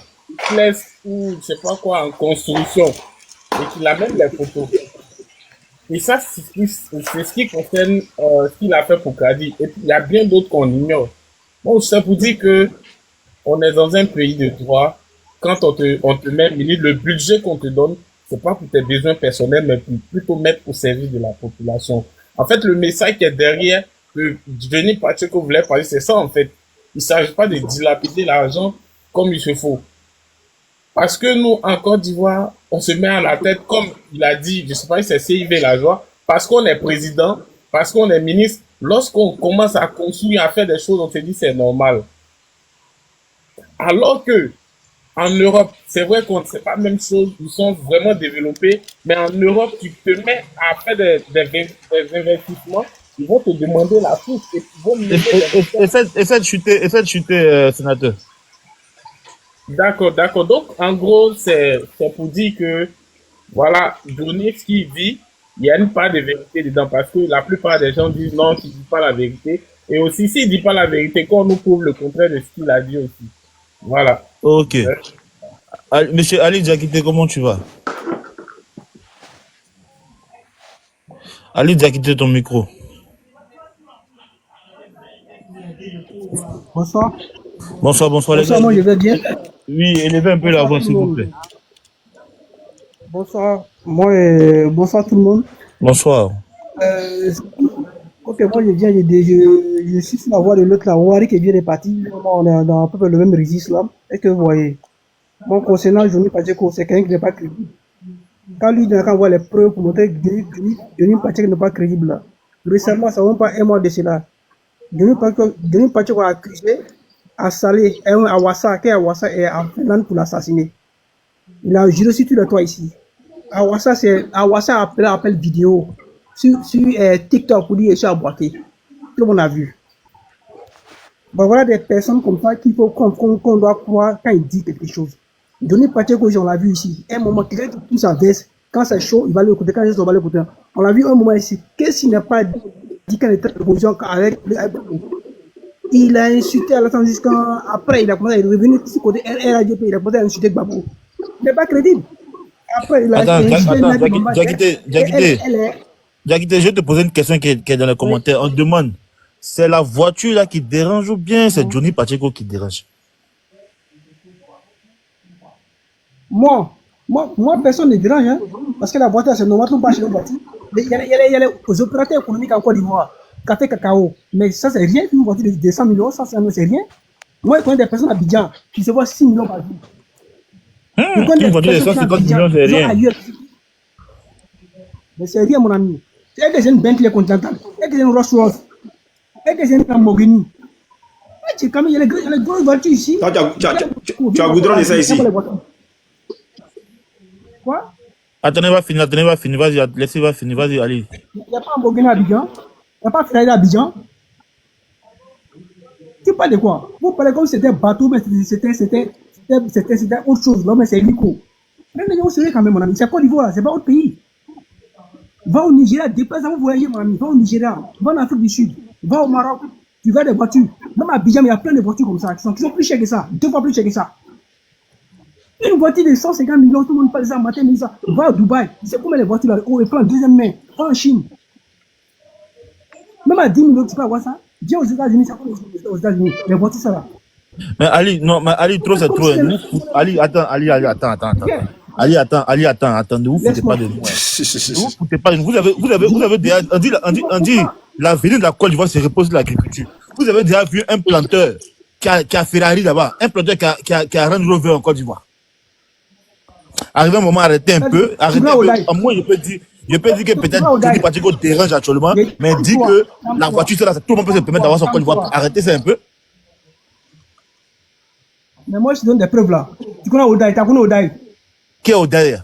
Classe ou je ne sais pas quoi, en construction. Et qu'il a même les photos. Et ça, c'est ce qui concerne ce qu'il a fait pour Kadi. Et puis, il y a bien d'autres qu'on ignore. Bon, ça vous dit que on est dans un pays de droit. Quand on te met le budget qu'on te donne, c'est pas pour tes besoins personnels, mais pour plutôt mettre au service de la population. En fait, le message qui est derrière que Denis Pacheco voulait parler, c'est ça, en fait. Il s'agit pas de dilapider l'argent comme il se faut. Parce que nous, en Côte d'Ivoire, on se met à la tête, comme il a dit, je sais pas si c'est CIV La Joie, parce qu'on est président, parce qu'on est ministre, lorsqu'on commence à construire, à faire des choses, on se dit c'est normal. Alors que, en Europe, c'est vrai qu'on ne sait pas la même chose, ils sont vraiment développés, mais en Europe, tu te mets à faire des investissements, ils vont te demander la source et ils vont faites chuter, sénateur. D'accord, d'accord. Donc, en gros, c'est pour dire que, voilà, donner ce qu'il dit, il y a une part de vérité dedans parce que la plupart des gens disent non, tu ne dis pas la vérité. Et aussi, s'il ne dit pas la vérité, qu'on nous prouve le contraire de ce qu'il a dit aussi. Voilà. Ok. Monsieur Ali Diakité, comment tu vas? Ali Diakité, ton micro. Bonsoir. Bonsoir, bonsoir les gars. Bonsoir, moi je vais bien. Oui, élevez un peu la voix, s'il vous plaît. Bonsoir, bonsoir tout le monde. Bonsoir. Ok, moi je viens, je suis sur la voie de l'autre là, Wari qui vient de partir. On est dans à peu près le même registre là. Et que vous voyez, moi concernant Johnny Pacheco, c'est quelqu'un qui n'est pas crédible. Quand lui, quand on voit les preuves pour montrer que Johnny Pacheco n'est pas crédible là. Récemment, ça ne va pas un mois de cela. Johnny Pacheco a accusé à Salé, à Wassa, qui est à Wassa et à Finlande pour l'assassiner. Il a juré sur tous les toits ici. Awassa a appelé appel vidéo sur TikTok pour dire je suis aborté. Tout le monde a vu. Bon, voilà des personnes comme ça qu'on doit croire quand il dit quelque chose. Johnny Pacheco, on l'a vu ici. Un moment, quelqu'un qui pousse sa veste, quand c'est chaud, il va l'écouter. Quand c'est chaud, il va l'écouter. On l'a vu un moment ici. Qu'est-ce qu'il n'a pas dit quand il était en opposition avec il a insulté à l'Assemblée jusqu'après, il a commencé à revenir sur le côté RADP, il a commencé à insulter Gbagbo. Il n'est pas crédible. Après, il a Diakité, je vais te poser une question qui est dans les commentaires. On demande, c'est la voiture là qui dérange ou bien c'est Johnny Pacheco qui dérange? Moi, personne ne dérange, hein, parce que la voiture, c'est normal, on passe la voiture. Il y a les opérateurs économiques en Côte d'Ivoire, Café Cacao, mais ça, c'est rien, une voiture de 100 millions, ça, c'est rien. Moi, je connais des personnes à Abidjan qui se voient 6 millions par jour. Une voiture de 150 millions, c'est rien. Mais c'est rien, mon ami. C'est que j'ai une Bentley Continental, c'est que j'ai une Rolls Royce, c'est que j'ai une Lamborghini. Il y a les grosses voitures ici. Tu as goudronné ça ici. Quoi? Attendez, va finir, vas-y, laissez, va finir, vas-y, allez. Il n'y a pas un Lamborghini à Abidjan, il n'y a pas Ferrari à Abidjan. Tu parles de quoi? Vous parlez comme si c'était un bateau, mais c'était autre chose. Non, mais c'est l'ICO. Mais on sérieux quand même, mon ami. C'est Côte d'Ivoire, c'est pas autre pays. Va au Nigeria, déplace-vous, voyager, mon ami. Va au Nigeria, va en Afrique du Sud, va au Maroc, tu vas des voitures. Même à Abidjan, il y a plein de voitures comme ça qui sont plus chères que ça, 2 fois plus chères que ça. Une voiture de 150 millions, tout le monde parle de ça matin, mais ça. Va à Dubaï, c'est combien les voitures là? Oh, et prends deuxième main, va en Chine. Même à 10 millions, tu peux avoir ça. Viens aux États-Unis, ça coûte aux États-Unis. Les voitures, ça va. Mais Ali, non, mais Ali, trop, c'est trop. Ali, attends. Ali, attends, ne vous foutez pas de nous. Ne vous foutez pas de nous. Vous avez déjà, on dit, l'avenir de la Côte d'Ivoire se repose sur l'agriculture. Vous avez déjà vu un planteur qui a Ferrari là-bas, un planteur qui a Range Rover en Côte d'Ivoire. Arrivé un moment, arrêtez un peu. Moi, je peux dire que peut-être Johnny Pacheco dérange actuellement, mais dit que la voiture, c'est là, tout le monde peut se permettre d'avoir son Côte d'Ivoire. Arrêtez ça un peu. Mais moi, je te donne des preuves là. Tu connais Odaï, tu connais Odaï. Qui est Odaï?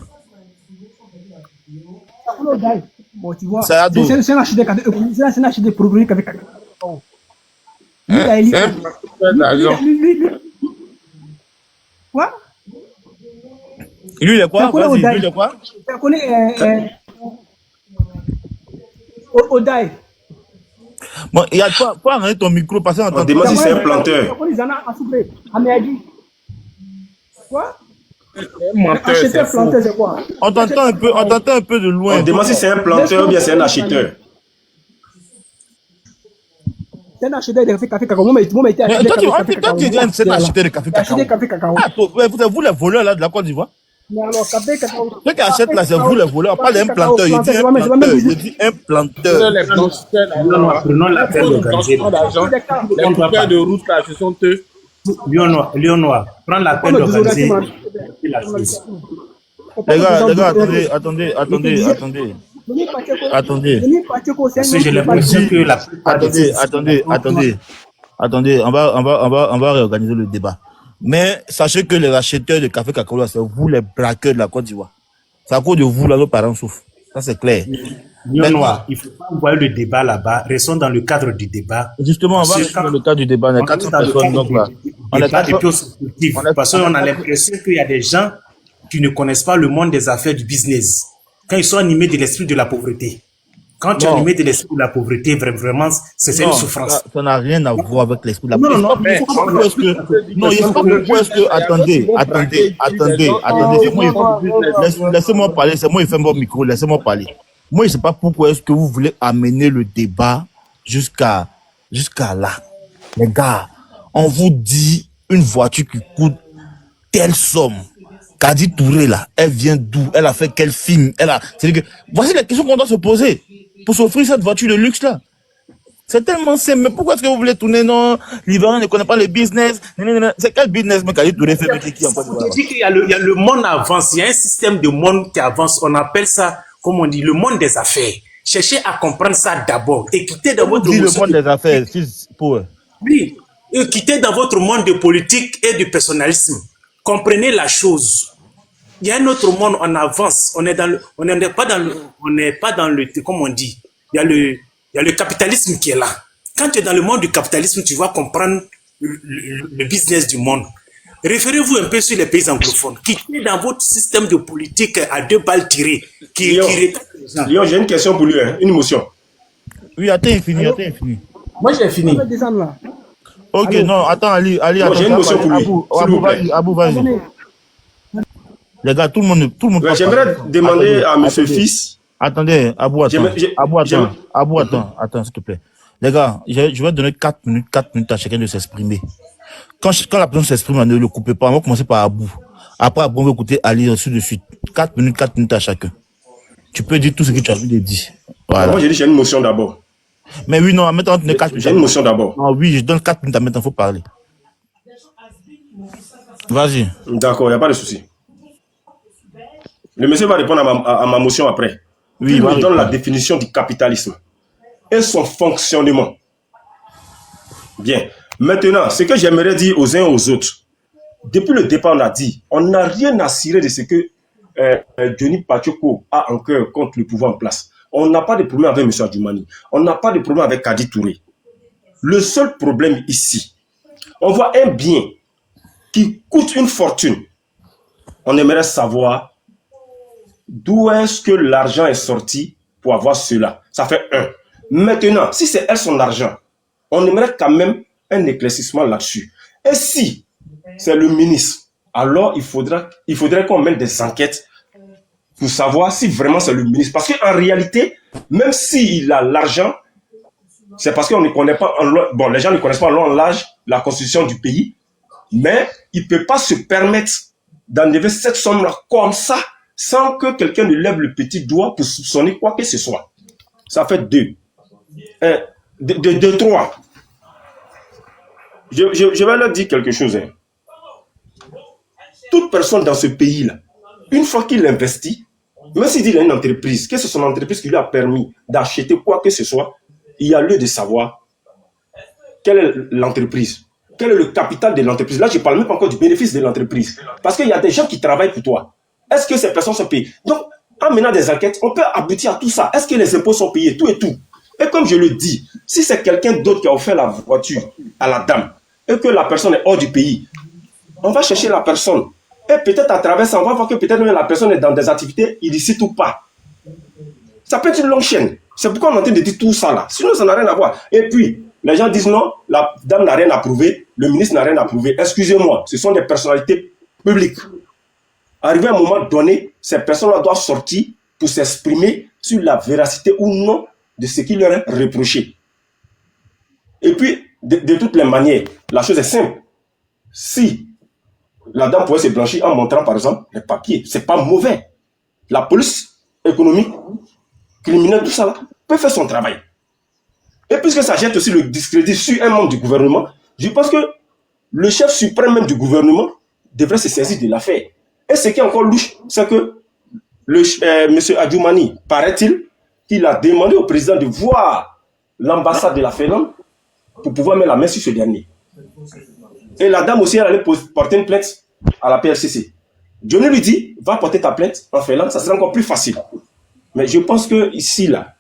Tu connais Odaï. Bon, tu vois, c'est un architecte progrès avec Quoi? Lui, il est quoi? Vas-y, lui, il est quoi? Tu connais Odaï. Bon, il y a pas arrêter ton micro, parce qu'on entend. Dis-moi si c'est un planteur. Tu connais Zana Asoublé, Améadi. Quoi? Acheter planteur, c'est quoi? On t'entend un peu de loin. Dis-moi si c'est un planteur ou bien c'est un acheteur. C'est un acheteur de café cacao. Moi, été acheté toi, tu dis c'est un acheteur de café cacao. Vous les voleurs là de la Côte d'Ivoire? Mais alors, café cacao. Ceux qui achètent là, c'est vous les voleurs. Pas d'un planteur. Il dit un planteur. Prenons l'appel d'organiser. Les coupeurs de route là, ce sont eux. Lion Noir, prends l'appel d'organiser la chose. Les gars, attendez. Parce que j'ai l'impression que la Attendez, on va réorganiser le débat. Mais sachez que les acheteurs de café cacao, c'est vous les braqueurs de la Côte d'Ivoire. C'est à cause de vous là, nos parents souffrent. Ça c'est clair. Lion Maintenant, Noir, il ne faut pas envoyer le débat là-bas. Restons dans le cadre du débat. justement, on va Parce que rester dans quand le cadre du débat. On est on est 400 dans le personnes, cadre donc là. du On est débat des 400. choses sportives, parce qu'on a l'impression qu'il y a des gens qui ne connaissent pas le monde des affaires du business. Quand ils sont animés de l'esprit de la pauvreté. Quand tu es Non, animé de l'esprit de la pauvreté, vraiment, c'est une non, souffrance. ça n'a rien à voir avec l'esprit de la Non, non, non, pauvreté. il faut pas Pourquoi est-ce que, non, il n'y a pas pourquoi est-ce que, attendez, laissez-moi parler, c'est moi qui fais mon micro, laissez-moi parler. Moi, je ne sais pas pourquoi est-ce que vous voulez amener le débat jusqu'à là. Les gars, on vous dit une voiture qui coûte telle somme. Kadi Touré, là, elle vient d'où? Elle a fait quel film? C'est-à-dire que, voici la question qu'on doit se poser pour s'offrir cette voiture de luxe-là. C'est tellement simple. Mais pourquoi est-ce que vous voulez tourner? Non, l'Ivoirien ne connaît pas le business. C'est quel business, mais Kadi Touré fait mettre qui en Côte d'Ivoire? Je dis qu'il y a le monde avance. Il y a un système de monde qui avance. On appelle ça, comme on dit, le monde des affaires. Cherchez à comprendre ça d'abord. Et quittez dans votre le monde des affaires, oui. Et quittez dans votre monde de politique et de personnalisme. Comprenez la chose. Il y a un autre monde, on avance. On n'est pas dans le, comme on dit, il y a le capitalisme qui est là. Quand tu es dans le monde du capitalisme, tu vas comprendre le business du monde. Référez-vous un peu sur les pays anglophones. Quittez dans votre système de politique à 2 balles tirées. Lyon, j'ai une question pour lui, hein, une motion. Oui, attends, fini. Moi, j'ai fini. Ok, Allô? non, attends, Ali, J'ai une motion pour lui. Abou, vas-y. Les gars, tout le monde. Ouais, j'aimerais demander à monsieur Fils. Attendez, Abou, attends, s'il te plaît. Les gars, je vais donner 4 minutes à chacun de s'exprimer. Quand la personne s'exprime, ne le coupez pas. On va commencer par Abou. Après, on va écouter Ali ensuite de suite. 4 minutes à chacun. Tu peux dire tout ce que tu as envie de dire. Voilà. Moi, j'ai dit j'ai une motion d'abord. Mais oui, non, maintenant, on donne 4 minutes. J'ai une motion d'abord. Non, oui, je donne 4 minutes à maintenant, il faut parler. Vas-y. D'accord, il n'y a pas de souci. Le monsieur va répondre à ma motion après. Oui, il me donne la définition du capitalisme et son fonctionnement. Bien. Maintenant, ce que j'aimerais dire aux uns et aux autres, depuis le départ, on a dit, on n'a rien à cirer de ce que Johnny Pachoko a en cœur contre le pouvoir en place. On n'a pas de problème avec M. Adjoumani. On n'a pas de problème avec Kadi Touré. Le seul problème ici, on voit un bien qui coûte une fortune. On aimerait savoir d'où est-ce que l'argent est sorti pour avoir cela. Ça fait 1. Maintenant, si c'est elle son argent, on aimerait quand même un éclaircissement là-dessus. Et si c'est le ministre, alors il faudrait qu'on mette des enquêtes pour savoir si vraiment c'est le ministre. Parce qu'en réalité, même s'il a l'argent, c'est parce qu'on ne connaît pas, bon, les gens ne connaissent pas en long l'âge la constitution du pays, mais il ne peut pas se permettre d'enlever cette somme-là comme ça, sans que quelqu'un ne lève le petit doigt pour soupçonner quoi que ce soit. Ça fait 2. 3. Je vais leur dire quelque chose. Hein. Toute personne dans ce pays-là, une fois qu'il investit, même s'il dit qu'il a une entreprise, que c'est son entreprise qui lui a permis d'acheter quoi que ce soit, il y a lieu de savoir quelle est l'entreprise, quel est le capital de l'entreprise. Là, je ne parle même pas encore du bénéfice de l'entreprise. Parce qu'il y a des gens qui travaillent pour toi. Est-ce que ces personnes sont payées? Donc, en menant des enquêtes, on peut aboutir à tout ça. Est-ce que les impôts sont payés? Tout et tout. Et comme je le dis, si c'est quelqu'un d'autre qui a offert la voiture à la dame et que la personne est hors du pays, on va chercher la personne. Et peut-être à travers ça, on va voir que peut-être même la personne est dans des activités illicites ou pas. Ça peut être une longue chaîne. C'est pourquoi on est en train de dire tout ça là. Sinon, ça n'a rien à voir. Et puis, les gens disent non, la dame n'a rien à prouver, le ministre n'a rien à prouver. Excusez-moi, ce sont des personnalités publiques. Arrivé à un moment donné, ces personnes-là doivent sortir pour s'exprimer sur la véracité ou non de ce qui leur est reproché. Et puis, de toutes les manières, la chose est simple. Si la dame pouvait se blanchir en montrant, par exemple, les papiers, c'est pas mauvais. La police économique, criminelle, tout ça là, peut faire son travail. Et puisque ça jette aussi le discrédit sur un membre du gouvernement, je pense que le chef suprême même du gouvernement devrait se saisir de l'affaire. Et ce qui est encore louche, c'est que M. Adjoumani, paraît-il, qu'il a demandé au président de voir l'ambassade de la Finlande pour pouvoir mettre la main sur ce dernier. Et la dame aussi, elle allait porter une plainte à la PRCC. Johnny lui dit, va porter ta plainte en Finlande, ça sera encore plus facile. Mais je pense que ici, là,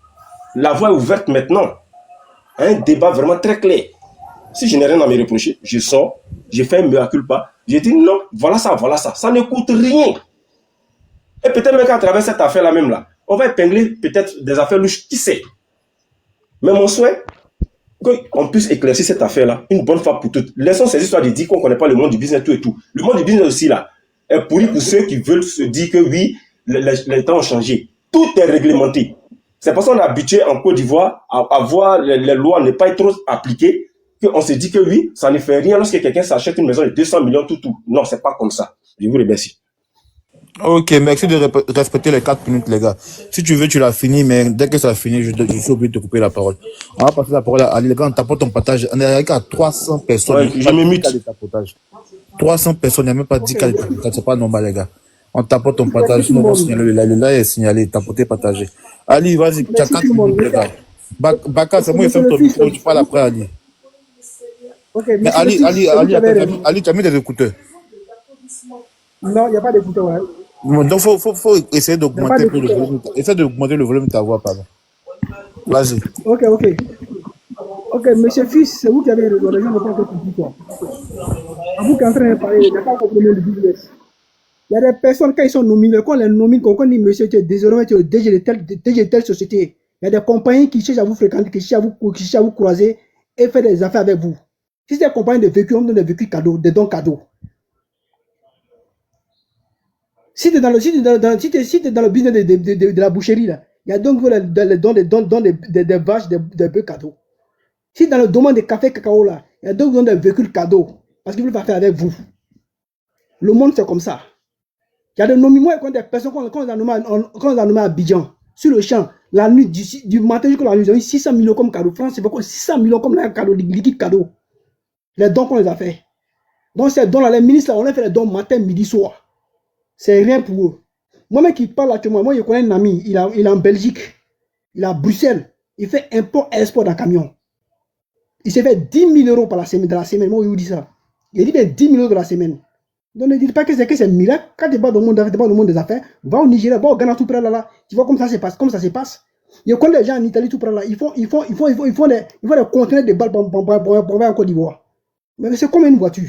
la voie est ouverte maintenant à un débat vraiment très clair. Si je n'ai rien à me reprocher, je sors, j'ai fait un mea culpa, j'ai dit non, voilà ça, ça ne coûte rien. Et peut-être même qu'à travers cette affaire-là même là, on va épingler peut-être des affaires louches, qui sait. Mais mon souhait, qu'on puisse éclaircir cette affaire-là une bonne fois pour toutes. Laissons ces histoires de dire qu'on ne connaît pas le monde du business, tout et tout. Le monde du business aussi là est pourri pour ceux qui veulent se dire que oui, les temps ont changé. Tout est réglementé. C'est parce qu'on est habitué en Côte d'Ivoire à voir les lois ne pas être trop appliquées qu'on se dit que oui, ça ne fait rien lorsque quelqu'un s'achète une maison de 200 millions, tout. Non, c'est pas comme ça. Je vous remercie. Ok, merci de respecter les 4 minutes, les gars. Si tu veux, tu l'as fini, mais dès que ça a fini, je suis obligé de te couper la parole. On va passer la parole à Ali. Les gars, on tapote ton partage. On est avec à 300 personnes. Ouais, je me mute. 300 personnes, il n'y a même pas 10 cas de tapotage. C'est pas normal, les gars. On tapote ton partage. Sinon, on va signaler le live est signalé. Tapoter, partager. Ali, vas-y, tu as 4 minutes, les gars. Baka, c'est moi qui ferme ton micro. Tu parles après, Ali. Mais Ali, tu as mis des écouteurs. Non, il n'y a pas d'écouteur, ouais. Donc, faut essayer d'augmenter le volume. Essaye d'augmenter le volume de ta voix, pardon. Vas-y. Ok. Ok, monsieur Fils, c'est vous qui avez raison. Les gens n'ont pas encore compris, quoi. À vous qui êtes en train de parler, il n'y a pas compris le business. Il y a des personnes, quand ils sont nominés, quand on les nomine, quand on dit, monsieur, tu es désormais tu es le DG de telle société. Il y a des compagnies qui cherchent à vous fréquenter, qui cherchent à vous croiser et faire des affaires avec vous. Si c'est des compagnies de véhicules, on donne des véhicules cadeaux, des dons cadeaux. Si tu es dans le business de la boucherie, là, il y a donc des dons des vaches, des bœufs cadeaux. Si dans le domaine des cafés cacao, là, il y a donc des véhicules cadeaux parce qu'ils veulent pas faire avec vous. Le monde, c'est comme ça. Il y a des nommements quand des personnes, quand on les a nommés à Abidjan, sur le champ, la nuit, du matin jusqu'à la nuit, ils ont eu 600 millions comme cadeau. France, c'est beaucoup, 600 millions comme cadeau, liquide cadeau. Les dons qu'on les a fait. Donc, ces dons-là, les ministres, on les fait les dons matin, midi, soir. C'est rien pour eux. Moi-même qui parle actuellement, moi je connais un ami, il est en Belgique, il est à Bruxelles, il fait import-export d'un camion. Il s'est fait 10 000 euros par la semaine, de la semaine. Moi, je vous dis ça. Il dit bien 10 000 euros de la semaine. Donc ne dites pas que c'est un miracle. Quand tu vas dans le monde des affaires, va au Nigeria, va au Ghana, tout près là. Tu vois comment ça se passe. Je connais les gens en Italie, tout près là. Ils font des conteneurs de balles pour en Côte d'Ivoire. Mais c'est comme une voiture.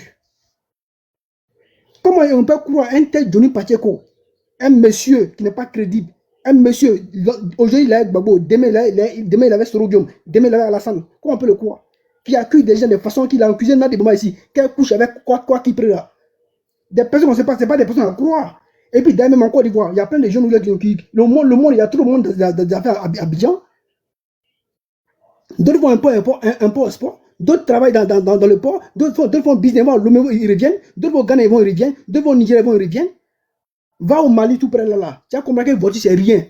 Comment on peut croire un tel Johnny Pacheco, un monsieur qui n'est pas crédible, un monsieur, aujourd'hui il est avec Babo, demain il est avec Sorodium, demain il est avec Alassane, comment on peut le croire? Qui accuse des gens de façon qu'il a en cuisine, là, des moments ici, qu'elle couche avec quoi qui prend là. Des personnes, on ne sait pas, c'est pas des personnes à croire. Et puis d'ailleurs, même en Côte d'Ivoire, il y a plein de jeunes qui le monde, il y a tout le monde des affaires à Abidjan. D'autres font un peu au sport. D'autres travaillent dans le port, d'autres font business, ils reviennent, d'autres vont Ghana, ils reviennent, d'autres vont Nigeria, ils reviennent. Va au Mali tout près là. Tu as compris que voiture, c'est rien.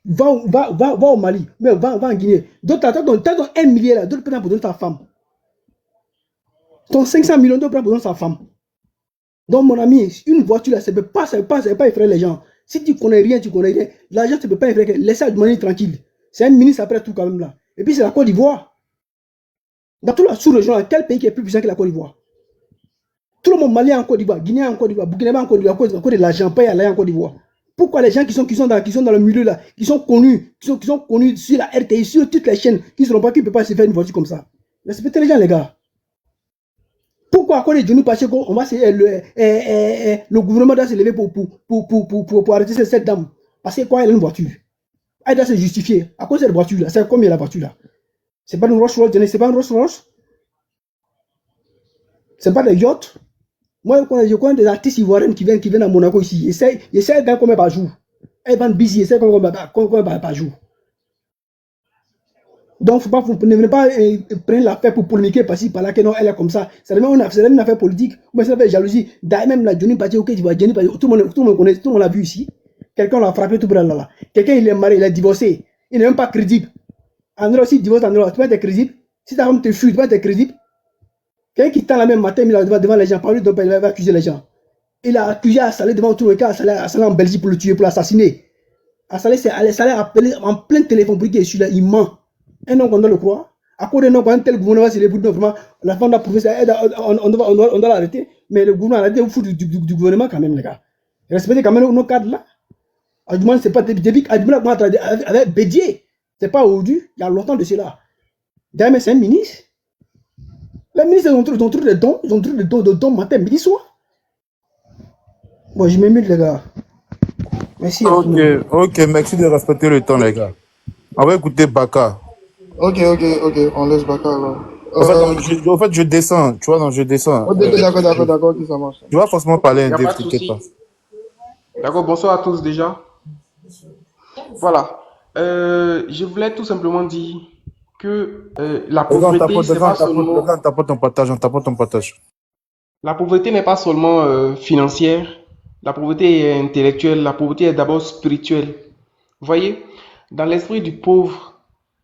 Va au Mali, mais va en Guinée. D'autres, t'as ton 1 milliard là, d'autres prennent pour donner ta femme. Ton 500 millions, d'autres prennent pour donner ta femme. Donc, mon ami, une voiture là, ça ne peut pas effrayer les gens. Si tu connais rien, l'argent, ça ne peut pas effrayer. Laissez la demander tranquille. C'est un ministre après tout, quand même là. Et puis, c'est la Côte d'Ivoire. Dans toute la sous-région, quel pays qui est plus puissant que la Côte d'Ivoire? Tout le monde malien en Côte d'Ivoire, Guinéen en Côte d'Ivoire, Burkinabé en Côte d'Ivoire, à cause de l'argent payé à en Côte d'Ivoire. Pourquoi les gens qui sont dans le milieu là, qui sont connus sur la RTI, sur toutes les chaînes, qui ne peuvent pas se faire une voiture comme ça? Respectez les gens, les gars. Pourquoi à cause de Johnny Pacheco, le gouvernement doit se lever pour arrêter cette dame? Parce que quoi, elle a une voiture. Elle doit se justifier. À cause de cette voiture là, c'est combien la voiture là? C'est pas une Rolls-Royce, c'est pas une Rolls-Royce. C'est pas des yachts. Moi, je connais des artistes ivoiriens qui viennent à Monaco ici. Ils essaient de gagner combien par jour. Elles vendent busy, ils essaient de gagner combien par jour. Donc, vous ne venez pas prendre l'affaire pour polémiquer par-ci, par-là, que non, elle est comme ça. C'est même une affaire politique. Mais c'est une affaire de jalousie. D'ailleurs, même la Johnny Pacheco, tout le monde connaît, tout le monde l'a vu ici. Quelqu'un l'a frappé tout près là. Quelqu'un, il est marié, il est divorcé. Il n'est même pas crédible. En Europe, si tu divorces en Europe, tu peux être crédible. Si ta femme te fuit, tu peux être crédible. Quelqu'un qui tend la même matin, il va devant les gens, par lui, il va accuser les gens. Il a accusé Assalé devant tout le cas, Assalé en Belgique pour le tuer, pour l'assassiner. Assalé a appelé en plein téléphone pour qu'il est celui-là, il ment. Un homme qu'on doit le croire. À cause d'un homme, quand un tel gouvernement, c'est les bouts de vraiment, la femme doit prouver ça, on doit l'arrêter. Mais le gouvernement a dit, vous foutez du gouvernement quand même, les gars. Respectez quand même nos cadres là. Adjumani, c'est pas depuis qu'Adjumani a travaillé avec Bédier. C'est pas aujourd'hui, il y a longtemps de cela. D'ailleurs, c'est un ministre. Les ministres, ils ont trouvé des dons. Ils ont trouvé des dons matin, midi, soir. Bon, je m'émute, les gars. Merci. Ok, merci de respecter le temps, les gars. On va écouter Baka. Ok, on laisse Baka alors. En fait, je descends, tu vois, non, je descends. D'accord, ok, ça marche. Tu vas forcément parler Il un n'y a peu, pas de t'inquiète souci. pas. D'accord, bonsoir à tous déjà. Voilà. Je voulais tout simplement dire que la pauvreté, c'est pas seulement... On tapote ton partage. La pauvreté n'est pas seulement financière, la pauvreté est intellectuelle, la pauvreté est d'abord spirituelle. Vous voyez, dans l'esprit du pauvre,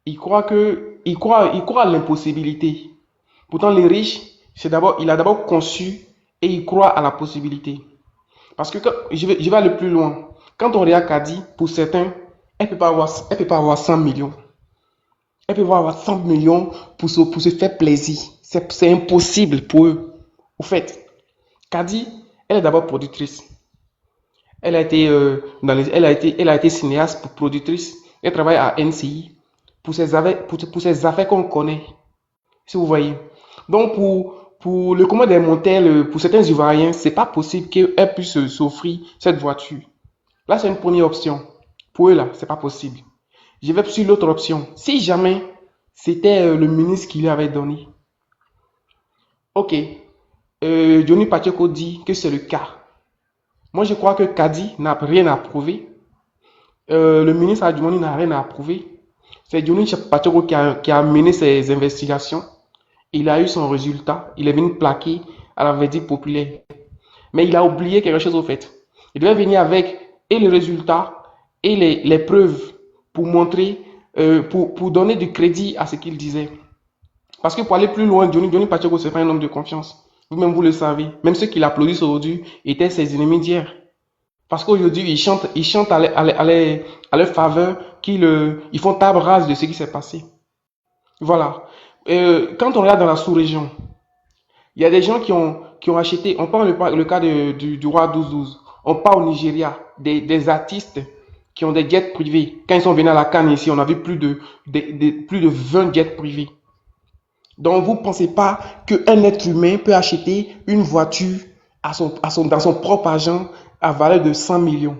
il croit à l'impossibilité. Pourtant, les riches, il a d'abord conçu et il croit à la possibilité. Parce que je vais aller plus loin. Quand on regarde Kadi, pour certains, elle peut pas avoir 100 millions. Elle peut pas avoir 100 millions pour se faire plaisir. C'est impossible pour eux. Au fait, Kadi, elle est d'abord productrice. Elle a été cinéaste, productrice. Elle travaille à NCI pour ses affaires qu'on connaît. Si vous voyez. Donc, pour le commun des mortels, pour certains Ivoiriens, c'est pas possible qu'elle puisse s'offrir cette voiture. Là, c'est une première option. Pour eux, là, c'est pas possible. Je vais sur l'autre option. Si jamais c'était le ministre qui lui avait donné. Ok. Johnny Pacheco dit que c'est le cas. Moi, je crois que Kadi n'a rien à prouver. Le ministre Adjumani n'a rien à prouver. C'est Johnny Pacheco qui a mené ses investigations. Il a eu son résultat. Il est venu plaquer à la verdict populaire. Mais il a oublié quelque chose au fait. Il devait venir avec et le résultat et les preuves pour montrer, pour donner du crédit à ce qu'il disait. Parce que pour aller plus loin, Johnny Pacheco, c'est pas un homme de confiance. Vous-même, vous le savez. Même ceux qui l'applaudissent aujourd'hui étaient ses ennemis d'hier. Parce qu'aujourd'hui, ils chantent à leur faveur, ils font table rase de ce qui s'est passé. Voilà. Quand on regarde dans la sous-région, il y a des gens qui ont acheté, on prend le cas du roi 12-12, on part au Nigeria, des artistes qui ont des jets privés. Quand ils sont venus à la Cannes ici, on a vu plus de 20 jets privés. Donc, vous ne pensez pas qu'un être humain peut acheter une voiture dans son propre argent à valeur de 100 millions.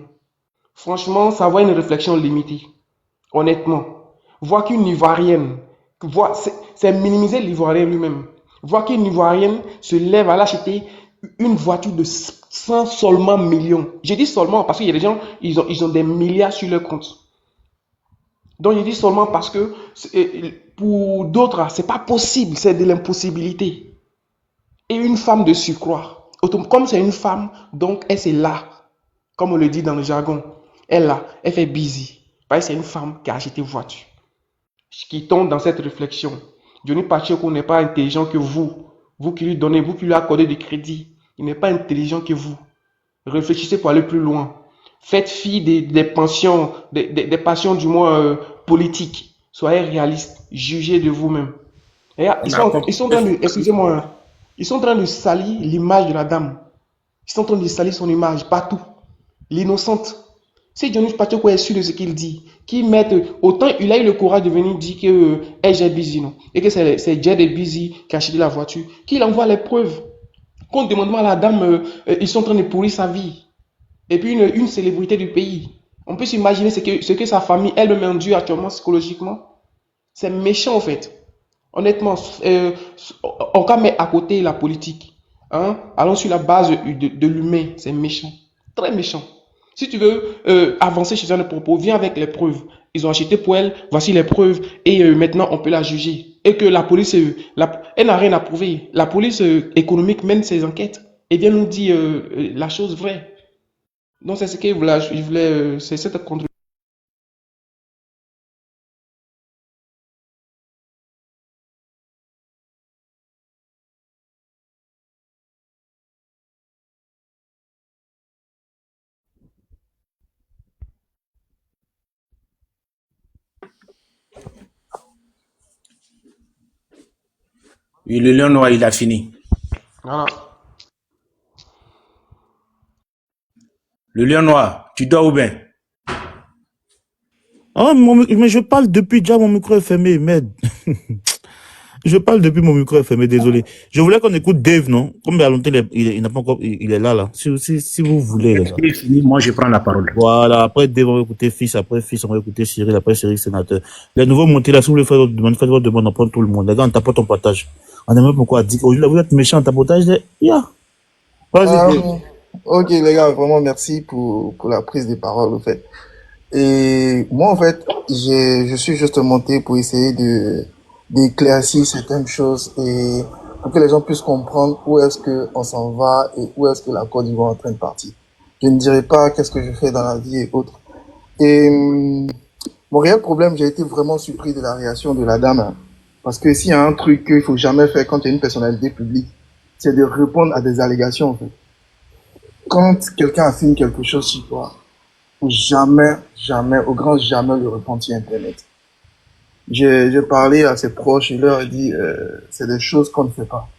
Franchement, ça vaut une réflexion limitée. Honnêtement. Voir qu'une Ivoirienne, c'est minimiser l'Ivoirien lui-même. Voir qu'une Ivoirienne se lève à l'acheter une voiture de 100 seulement millions. Je dis seulement parce qu'il y a des gens, ils ont des milliards sur leur compte. Donc, je dis seulement parce que pour d'autres, c'est pas possible, c'est de l'impossibilité. Et une femme de surcroît, comme c'est une femme, donc elle c'est là, comme on le dit dans le jargon. Elle fait busy. Parce que c'est une femme qui a acheté voiture. Qui tombe dans cette réflexion. Johnny Pacheco n'est pas intelligent que vous. Vous qui lui accordez du crédit. Il n'est pas intelligent que vous. Réfléchissez pour aller plus loin. Faites fi des pensions, des passions du moins politiques. Soyez réaliste. Jugez de vous-même. Ils sont en train de, excusez-moi, ils sont en train de salir l'image de la dame. Ils sont en train de salir son image partout. L'innocente. Si Johnny Pacheco est sûr de ce qu'il dit, autant il a eu le courage de venir dire que Jet Busy, non, et que c'est Jet Busy qui a acheté la voiture, qu'il envoie les preuves. Qu'on demande à la dame, ils sont en train de pourrir sa vie. Et puis une célébrité du pays. On peut s'imaginer ce que sa famille elle-même endure actuellement psychologiquement. C'est méchant en fait. Honnêtement, on va mettre à côté la politique. Hein? Allons sur la base de l'humain. C'est méchant. Très méchant. Si tu veux avancer chez un propos, viens avec les preuves. Ils ont acheté pour elle, voici les preuves, et maintenant on peut la juger. Et que la police, elle n'a rien à prouver. La police économique mène ses enquêtes et vient nous dire la chose vraie. Donc c'est ce que je voulais, c'est cette contribution. Oui, le lion noir, il a fini. Voilà. Le lion noir, tu dors ou bien? Oh, mais je parle depuis déjà, mon micro est fermé, merde. Je parle depuis mon micro est fermé, désolé. Je voulais qu'on écoute Dave, non? Comme il y a longtemps, il n'a pas encore, il est là. Si vous voulez, les gars. C'est fini, moi je prends la parole. Voilà, après Dave, on va écouter Fils, après Fils, on va écouter Cyril, après Cyril, sénateur. Les nouveaux montés là, si vous voulez faire votre demande, faites votre demande, on prend tout le monde. Les gars, on tapote, on partage. On aimerait pourquoi dire qu'aujourd'hui, vous êtes méchants en tapotage, yeah. Vas-y, Dave. Ok, les gars, vraiment merci pour la prise de parole, en fait. Et moi, en fait, je suis juste monté pour essayer d'éclaircir certaines choses et pour que les gens puissent comprendre où est-ce que on s'en va et où est-ce que la Côte d'Ivoire est en train de partir. Je ne dirai pas qu'est-ce que je fais dans la vie et autres. Et mon réel problème, j'ai été vraiment surpris de la réaction de la dame, hein. Parce que s'il y a un truc qu'il faut jamais faire quand tu es une personnalité publique, c'est de répondre à des allégations, en fait. Quand quelqu'un affirme quelque chose sur toi, faut jamais, jamais, au grand jamais le répondre sur Internet. J'ai parlé à ses proches, je leur ai dit, c'est des choses qu'on ne fait pas.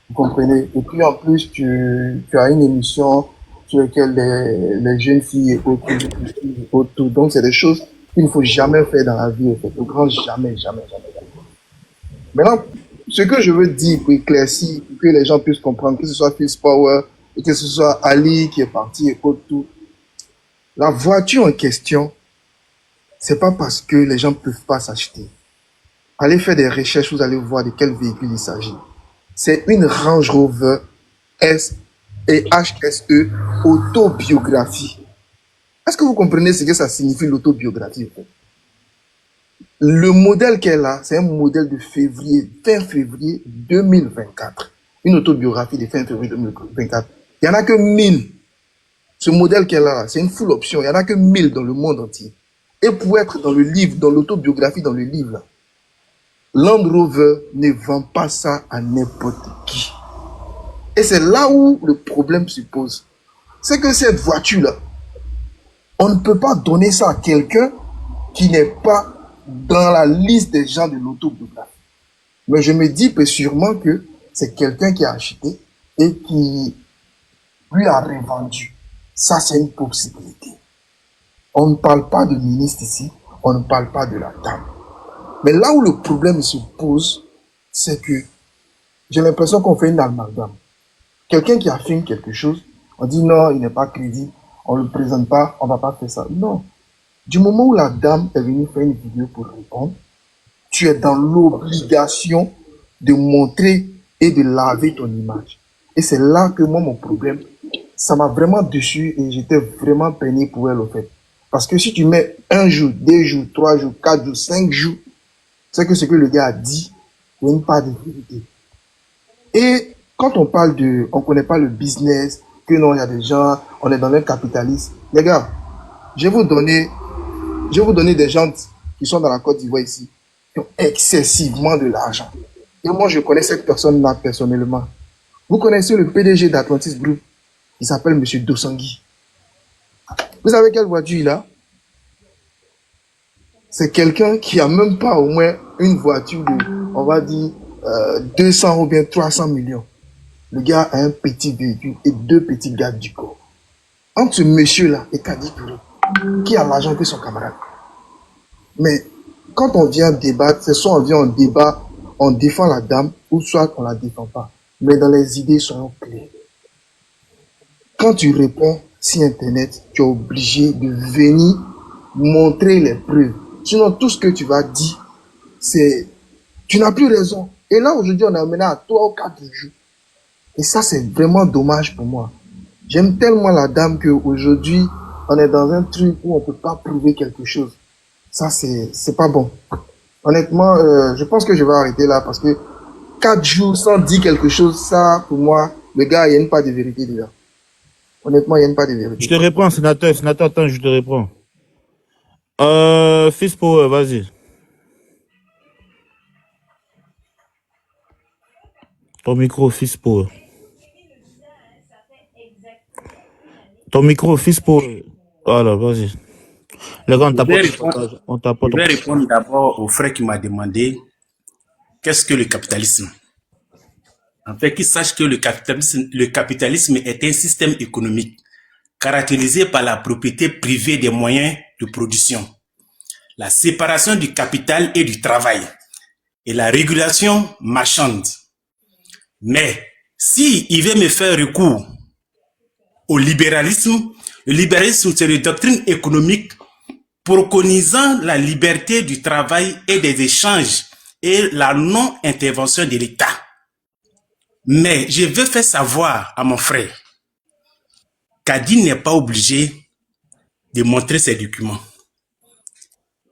Vous comprenez? Et puis en plus, tu as une émission sur laquelle les jeunes filles et autres, donc c'est des choses qu'il ne faut jamais faire dans la vie, en fait. Au grand jamais, jamais, jamais. Maintenant, ce que je veux dire pour éclaircir, pour que les gens puissent comprendre, que ce soit Fils Power, et que ce soit Ali qui est parti et autres, la voiture en question, c'est pas parce que les gens peuvent pas s'acheter. Allez faire des recherches, vous allez voir de quel véhicule il s'agit. C'est une Range Rover S et HSE autobiographie. Est-ce que vous comprenez ce que ça signifie l'autobiographie, en fait? Le modèle qu'elle a, c'est un modèle de fin février 2024. Une autobiographie de fin février 2024. Il n'y en a que 1000. Ce modèle qu'elle a, c'est une full option. Il n'y en a que 1000 dans le monde entier. Et pour être dans le livre, dans l'autobiographie, dans le livre, là, Land Rover ne vend pas ça à n'importe qui. Et c'est là où le problème se pose. C'est que cette voiture-là, on ne peut pas donner ça à quelqu'un qui n'est pas dans la liste des gens de l'autobiographie. Mais je me dis que sûrement que c'est quelqu'un qui a acheté et qui lui a revendu. Ça, c'est une possibilité. On ne parle pas de ministre ici, on ne parle pas de la dame. Mais là où le problème se pose, c'est que j'ai l'impression qu'on fait une amalgame. Quelqu'un qui affirme quelque chose, on dit non, il n'est pas crédible, on ne le présente pas, on ne va pas faire ça. Non. Du moment où la dame est venue faire une vidéo pour répondre, tu es dans l'obligation de montrer et de laver ton image. Et c'est là que moi, mon problème, ça m'a vraiment déçu et j'étais vraiment peiné pour elle, au fait. Parce que si tu mets 1 jour, 2 jours, 3 jours, 4 jours, 5 jours, c'est que ce que le gars a dit, il n'y a une part de vérité. Et quand on parle on connaît pas le business, que non, il y a des gens, on est dans un capitalisme. Les gars, je vais vous donner des gens qui sont dans la Côte d'Ivoire ici, qui ont excessivement de l'argent. Et moi, je connais cette personne-là personnellement. Vous connaissez le PDG d'Atlantis Group, il s'appelle Monsieur Dosangui. Vous savez quelle voiture il a? C'est quelqu'un qui a même pas au moins une voiture de, on va dire, 200 ou bien 300 millions. Le gars a un petit véhicule et 2 petits gars du corps. Entre ce monsieur-là et Kadi Touré, qui a l'argent que son camarade. Mais quand on vient débattre, c'est soit on vient en débat, on défend la dame, ou soit on la défend pas. Mais dans les idées, soyons clairs. Quand tu réponds sur Internet, tu es obligé de venir montrer les preuves. Sinon, tout ce que tu vas dire, c'est... Tu n'as plus raison. Et là, aujourd'hui, on est amené à 3 ou 4 jours. Et ça, c'est vraiment dommage pour moi. J'aime tellement la dame qu'aujourd'hui, on est dans un truc où on ne peut pas prouver quelque chose. Ça, c'est pas bon. Honnêtement, je pense que je vais arrêter là parce que 4 jours sans dire quelque chose, ça, pour moi, le gars, il n'y a une part de vérité déjà. Honnêtement, il n'y a une part de vérité. Je te réponds, sénateur. Sénateur, attends, je te réponds. Fils Power, vas-y. Ton micro, Fils Power. Ton micro, Fils Power. Voilà, vas-y. Les gars, on t'apporte. Je vais répondre d'abord au frère qui m'a demandé qu'est-ce que le capitalisme. En fait, qu'il sache que le capitalisme est un système économique caractérisé par la propriété privée des moyens de production. la séparation du capital et du travail et la régulation marchande. Mais si il veut me faire recours au libéralisme, le libéralisme, c'est une doctrine économique préconisant la liberté du travail et des échanges et la non-intervention de l'État. Mais je veux faire savoir à mon frère qu'Adi n'est pas obligé de montrer ses documents.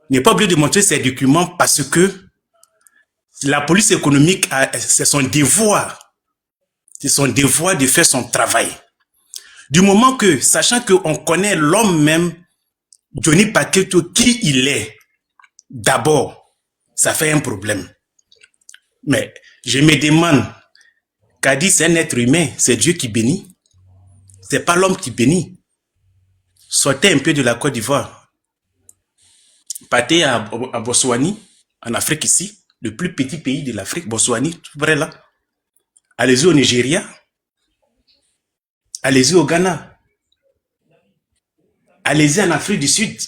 Il n'est pas obligé de montrer ses documents parce que la police économique, c'est son devoir. C'est son devoir de faire son travail. Du moment que, sachant qu'on connaît l'homme même, Johnny Paqueto, qui il est, d'abord, ça fait un problème. Mais je me demande, Kadi, c'est un être humain, c'est Dieu qui bénit. C'est pas l'homme qui bénit. Sortez un peu de la Côte d'Ivoire. Partez à Botswana, en Afrique ici, le plus petit pays de l'Afrique, Botswana, tout près là. Allez-y au Nigeria. Allez-y au Ghana. Allez-y en Afrique du Sud.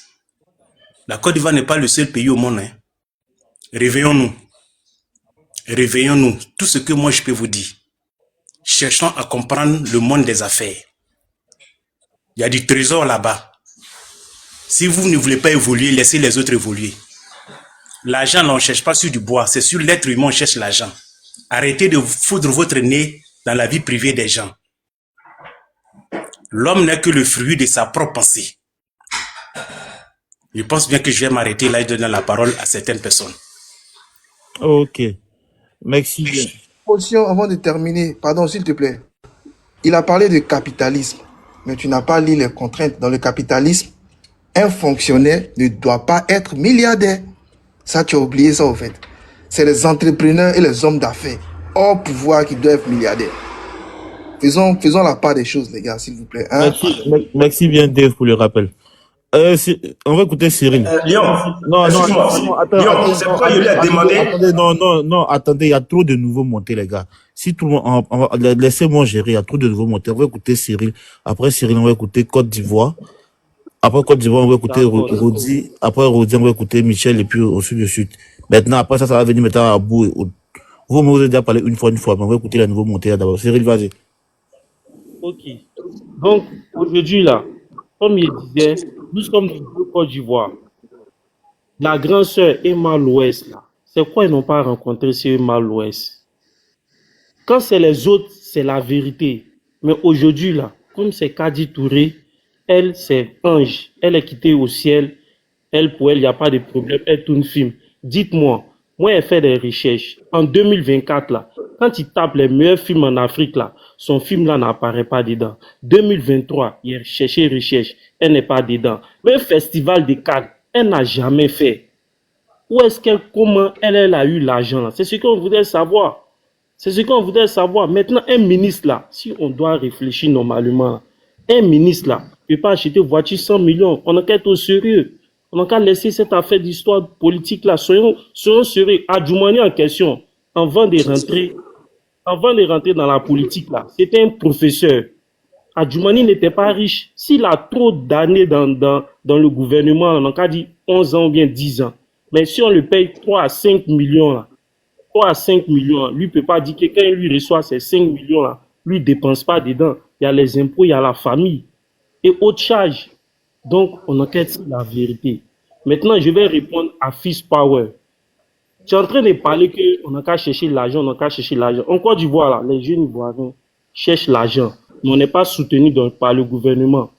La Côte d'Ivoire n'est pas le seul pays au monde. Hein. Réveillons-nous. Réveillons-nous. Tout ce que moi je peux vous dire. Cherchons à comprendre le monde des affaires. Il y a du trésor là-bas. Si vous ne voulez pas évoluer, laissez les autres évoluer. L'argent, on ne cherche pas sur du bois, c'est sur l'être humain, on cherche l'argent. Arrêtez de foudre votre nez dans la vie privée des gens. L'homme n'est que le fruit de sa propre pensée. Je pense bien que je vais m'arrêter là et donner la parole à certaines personnes. Ok. Merci. Position avant de terminer, pardon, s'il te plaît. Il a parlé de capitalisme, mais tu n'as pas lu les contraintes. Dans le capitalisme, un fonctionnaire ne doit pas être milliardaire. Ça, tu as oublié ça, au fait. C'est les entrepreneurs et les hommes d'affaires hors pouvoir qui doivent être milliardaires. Faisons la part des choses, les gars, s'il vous plaît. Hein? Merci bien, Dave, pour le rappel. On va écouter Cyril. Non, attends, c'est pourquoi je lui ai demandé. Attendez, il y a trop de nouveaux montés, les gars. Si tout le monde, laissez-moi gérer, il y a trop de nouveaux montés. On va écouter Cyril. Après Cyril, on va écouter Côte d'Ivoire. Après Côte d'Ivoire, on va écouter Rodi. Après Rodi, on va écouter Michel et puis ensuite de suite. Maintenant, après ça va venir maintenant à bout. Vous avez déjà parlé une fois, mais on va écouter la nouveau montée d'abord. Cyril, vas-y. Ok. Donc, aujourd'hui, là, comme il disait, nous sommes du Côte d'Ivoire. La grande sœur Emma l'Ouest, là, c'est quoi ils n'ont pas rencontré sur Emma l'Ouest? Quand c'est les autres, c'est la vérité. Mais aujourd'hui, là, comme c'est Kadi Touré, elle, c'est ange. Elle est quittée au ciel. Elle, pour elle, il n'y a pas de problème. Elle tourne film. Dites-moi, moi, elle fait des recherches. En 2024, là, quand il tape les meilleurs films en Afrique, là, son film, là, n'apparaît pas dedans. 2023, il recherche. Elle n'est pas dedans. Même Festival de Cannes, elle n'a jamais fait. Où est-ce qu'elle, comment elle a eu l'argent, là? C'est ce qu'on voudrait savoir. C'est ce qu'on voudrait savoir. Maintenant, un ministre, là, si on doit réfléchir normalement, un ministre, là, ne peut pas acheter une voiture 100 millions. On n'a qu'à être au sérieux. On n'a qu'à laisser cette affaire d'histoire politique là. Soyons sérieux. Adjoumani en question, avant de rentrer dans la politique là, c'était un professeur. Adjoumani n'était pas riche. S'il a trop d'années dans le gouvernement, on n'a qu'à dire 11 ans ou bien 10 ans. Mais si on le paye 3 à 5 millions là, 3 à 5 millions, lui ne peut pas dire que quand il lui reçoit ces 5 millions là, lui ne dépense pas dedans. Il y a les impôts, il y a la famille et autres charges. Donc, on enquête la vérité. Maintenant, je vais répondre à Fils Power. Tu es en train de parler qu'on n'a qu'à chercher l'argent, on n'a qu'à chercher l'argent. En Côte d'Ivoire, là, les jeunes Ivoiriens cherchent l'argent, mais on n'est pas soutenu par le gouvernement.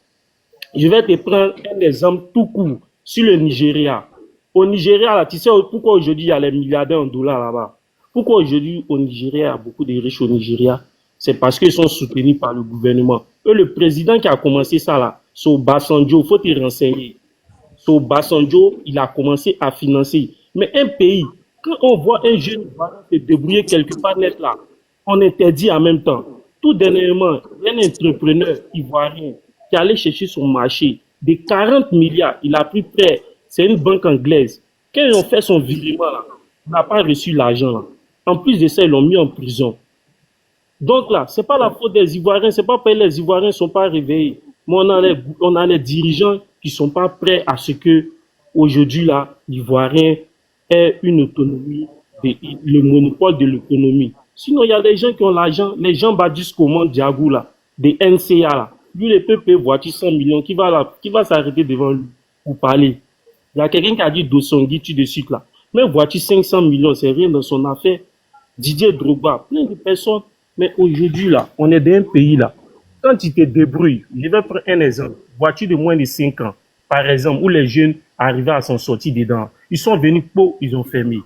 Je vais te prendre un exemple tout court sur le Nigeria. Au Nigeria, là, tu sais pourquoi aujourd'hui il y a les milliardaires en dollars là-bas? Pourquoi aujourd'hui au Nigeria, il y a beaucoup de riches au Nigeria? C'est parce qu'ils sont soutenus par le gouvernement. Et le président qui a commencé ça là, c'est Obasanjo, il faut te renseigner. C'est Obasanjo, il a commencé à financer. Mais un pays, quand on voit un jeune se débrouiller quelque part net là, on interdit en même temps. Tout dernièrement, un entrepreneur ivoirien qui allait chercher son marché de 40 milliards, il a pris prêt, c'est une banque anglaise. Quand ils ont fait son virement là, il n'a pas reçu l'argent là. En plus de ça, ils l'ont mis en prison. Donc là, c'est pas la faute des Ivoiriens, c'est pas parce que les Ivoiriens ne sont pas réveillés. Mais on a les dirigeants qui sont pas prêts à ce que Aujourd'hui, là, l'Ivoirien est une autonomie, le monopole de l'économie. Sinon, il y a des gens qui ont l'argent, les gens Baptiste Commande Diagou, là, des NCA, là. Lui, il peut payer voiture 100 millions, qui va s'arrêter devant lui pour parler. Il y a quelqu'un qui a dit Dossongui, tu de suite, là. Mais voiture 500 millions, c'est rien dans son affaire. Didier Drogba, plein de personnes. Mais aujourd'hui, là, on est dans un pays, là. Quand tu te débrouilles, je vais prendre un exemple. Voiture de moins de 5 ans, par exemple, où les jeunes arrivaient à s'en sortir dedans. Ils sont venus pour, ils ont fermé.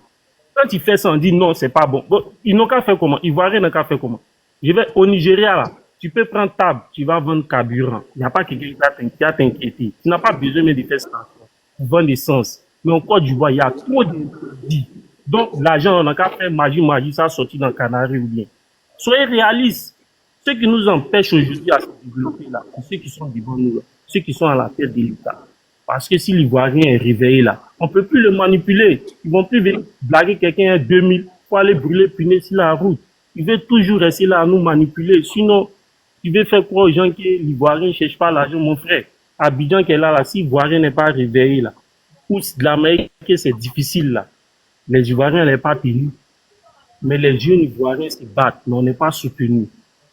Quand ils font ça, on dit non, c'est pas bon. Bon, ils n'ont qu'à faire comment? Ivoiriens n'ont qu'à faire comment? Je vais au Nigeria, là. Tu peux prendre table, tu vas vendre carburant. Il n'y a pas quelqu'un qui va t'inquiéter. Tu n'as pas besoin même de faire ça pour vendre essence. Mais en Côte d'Ivoire, il y a trop de produits. Donc, l'argent, on n'a qu'à faire magie, ça sortit dans le Canari ou bien. Soyez réalistes. Ceux qui nous empêchent aujourd'hui à se développer là, c'est ceux qui sont devant nous là, ceux qui sont à la tête de l'État. Parce que si l'Ivoirien est réveillé là, on ne peut plus le manipuler. Ils vont plus venir blaguer quelqu'un à 2000 pour aller brûler punaise sur la route. Ils veulent toujours rester là à nous manipuler. Sinon, tu veux faire croire aux gens que l'Ivoirien ne cherche pas l'argent, mon frère. Abidjan qui est là, si l'Ivoirien n'est pas réveillé là, ou de l'Amérique c'est difficile là, les Ivoiriens ne sont pas tenus. Mais les jeunes Ivoiriens se battent, mais on n'est pas soutenus.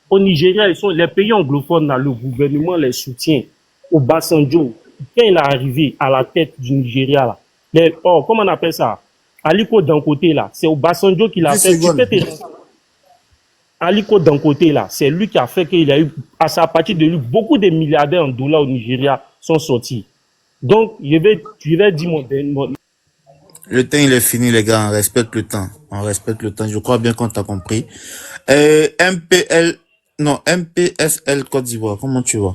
Au Nigeria, les pays anglophones, là, le gouvernement les soutient. Obasanjo, quand il est arrivé à la tête du Nigeria, là, comment on appelle ça? Aliko Dangote, là, c'est Obasanjo qui l'a fait. Aliko Dangote, là, c'est lui qui a fait qu'il a eu, à sa partie de lui, beaucoup de milliardaires en dollars au Nigeria sont sortis. Donc, je vais dire mon. Le temps, il est fini, les gars. On respecte le temps. On respecte le temps. Je crois bien qu'on t'a compris. MPSL Côte d'Ivoire. Comment tu vas?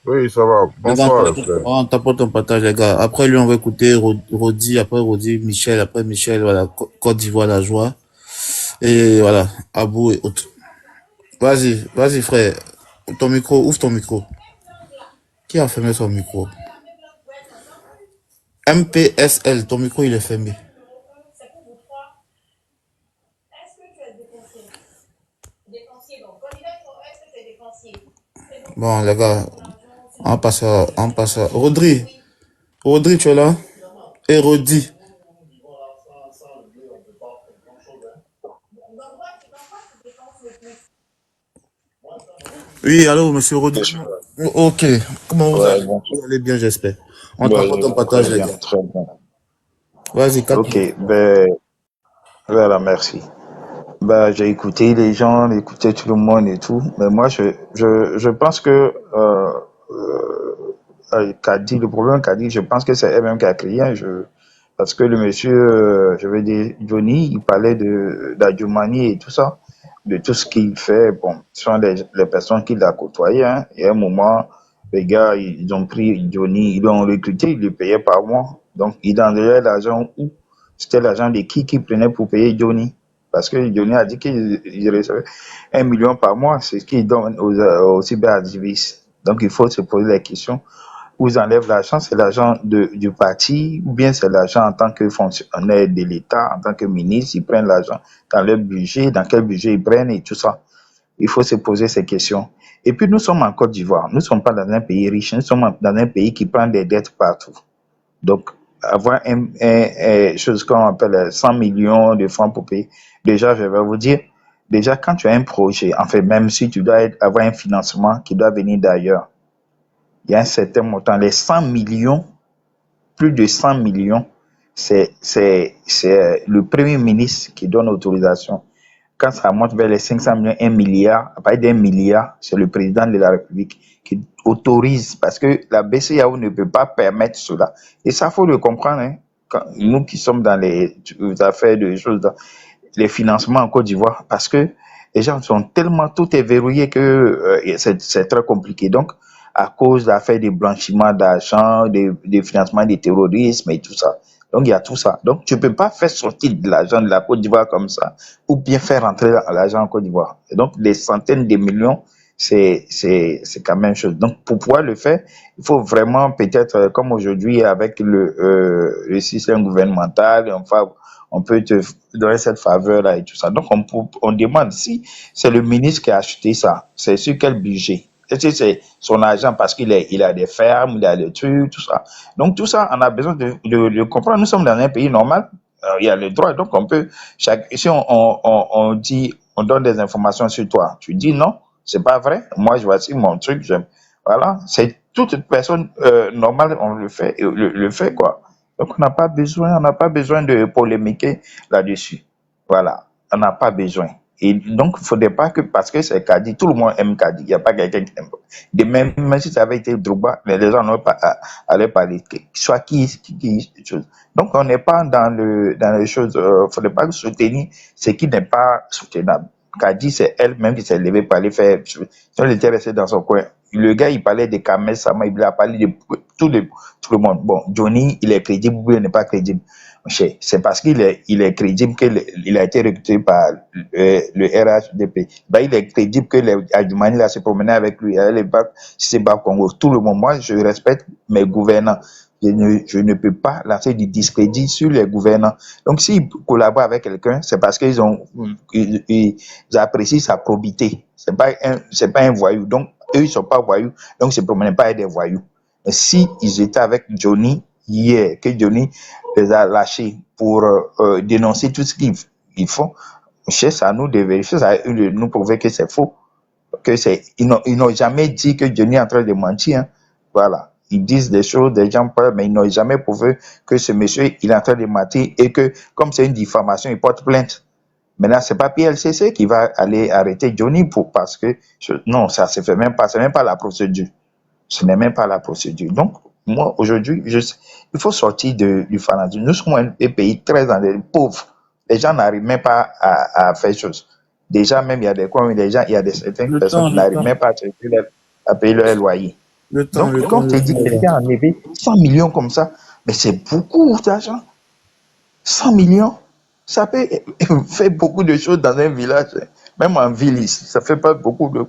Oui, ça va. Bonsoir, frère. On t'apporte ton partage, les gars. Après, lui, on va écouter Rodi. Après Rodi, Michel. Après Michel, voilà. Côte d'Ivoire, la joie. Et voilà. Abou et autres. Vas-y, frère. Ton micro, ouvre ton micro. Qui a fermé son micro? MPSL, ton micro, il est fermé. Bon, les gars, on passe à. Rodri, tu es là? Et Rodi. Oui, allô, monsieur Rodi. Ok. Comment vous allez? Vous allez bien, j'espère. On t'apporte ton partage, les gars. Très bien. Vas-y, 4 Ok, voilà, merci. J'ai écouté les gens, écouté tout le monde et tout, mais moi, je pense que Kadi, le problème Kadi, je pense que c'est elle-même qui a créé un jeu. Parce que le monsieur, je veux dire, Johnny, il parlait d'Adjoumani et tout ça, de tout ce qu'il fait. Bon, ce sont les personnes qu'il a côtoyées. Hein. Et à un moment, les gars, ils ont pris Johnny, ils l'ont recruté, ils le payaient par mois. Donc, ils enlevaient l'argent où? C'était l'argent de qui prenait pour payer Johnny. Parce que Johnny a dit qu'il recevait 1 million par mois, c'est ce qu'il donne aux cyberactivistes. Donc, il faut se poser la question. Où ils enlèvent l'argent, c'est l'argent du parti, ou bien c'est l'argent en tant que fonctionnaire de l'État, en tant que ministre, ils prennent l'argent dans leur budget, dans quel budget ils prennent et tout ça. Il faut se poser ces questions. Et puis, nous sommes en Côte d'Ivoire. Nous ne sommes pas dans un pays riche, nous sommes dans un pays qui prend des dettes partout. Donc, avoir chose qu'on appelle 100 millions de francs pour payer, déjà, je vais vous dire, déjà, quand tu as un projet, en fait, même si tu dois avoir un financement qui doit venir d'ailleurs, il y a un certain montant, les 100 millions, plus de 100 millions, c'est le Premier ministre qui donne l'autorisation. Quand ça monte vers les 500 millions, 1 milliard, à partir d'1 milliard, c'est le président de la République qui autorise, parce que la BCEAO ne peut pas permettre cela. Et ça, il faut le comprendre. Hein. Nous qui sommes dans les affaires de choses, dans les financements en Côte d'Ivoire, parce que les gens sont tellement, tout est verrouillé que c'est très compliqué. Donc, à cause de l'affaire de blanchiment d'argent, de financement du terrorisme et tout ça. Donc, il y a tout ça. Donc, tu ne peux pas faire sortir de l'argent de la Côte d'Ivoire comme ça, ou bien faire rentrer l'argent en Côte d'Ivoire. Et donc, des centaines de millions, c'est quand même chose. Donc, pour pouvoir le faire, il faut vraiment peut-être, comme aujourd'hui, avec le système gouvernemental, on peut te donner cette faveur-là et tout ça. Donc, on demande si c'est le ministre qui a acheté ça, c'est sur quel budget? Est-ce que c'est son argent parce il a des fermes, il a des trucs, tout ça. Donc tout ça, on a besoin de comprendre. Nous sommes dans un pays normal, il y a le droit, donc on peut, si on dit, on donne des informations sur toi, tu dis non, c'est pas vrai, moi je voici mon truc, voilà, c'est toute personne normale, on le fait quoi. Donc on n'a pas besoin de polémiquer là-dessus. Voilà, on n'a pas besoin. Et donc, il ne faudrait pas que, parce que c'est Kadi, tout le monde aime Kadi, il n'y a pas quelqu'un qui n'aime pas. De même si ça avait été Drogba, les gens n'auraient pas allé parler, soit chose. Donc, on n'est pas dans les choses, il ne faudrait pas soutenir ce qui n'est pas soutenable. Kadi, c'est elle-même qui s'est levée pour aller faire, si elle était restée dans son coin. Le gars, il parlait de Kamel Sama, il a parlé de tout le monde. Bon, Johnny, il est crédible ou il n'est pas crédible. C'est parce qu'il est crédible qu'il a été recruté par le RHDP. Ben, il est crédible que Adjumani là se promenait avec lui. Elle est pas, c'est pas Congo. Tout le monde, moi, je respecte mes gouvernants. Je ne peux pas lancer du discrédit sur les gouvernants. Donc, s'ils collaborent avec quelqu'un, c'est parce ils apprécient sa probité. C'est pas un voyou. Donc, eux, ils sont pas voyous. Donc, ils se promenaient pas avec des voyous. Mais si ils étaient avec Johnny hier, que Johnny les a lâchés pour dénoncer tout ce qu'ils font, c'est à nous de vérifier, ça de nous prouver que c'est faux. Ils n'ont jamais dit que Johnny est en train de mentir. Hein. Voilà. Ils disent des choses, des gens parlent, mais ils n'ont jamais prouvé que ce monsieur, il est en train de mentir et que, comme c'est une diffamation, il porte plainte. Maintenant, c'est pas PLCC qui va aller arrêter Johnny parce que, non, ça se fait même pas, c'est même pas la procédure. Ce n'est même pas la procédure. Donc, moi, aujourd'hui, il faut sortir du fanatisme. Nous sommes un pays très pauvre. Les gens n'arrivent même pas à faire des choses. Déjà, même, il y a des coins, il y a certaines personnes qui n'arrivent même pas à payer leur loyer. Donc, quand tu dis que quelqu'un a enlevé 100 millions comme ça, mais c'est beaucoup d'argent. 100 millions, ça peut faire beaucoup de choses dans un village. Même en ville ici, ça fait pas beaucoup de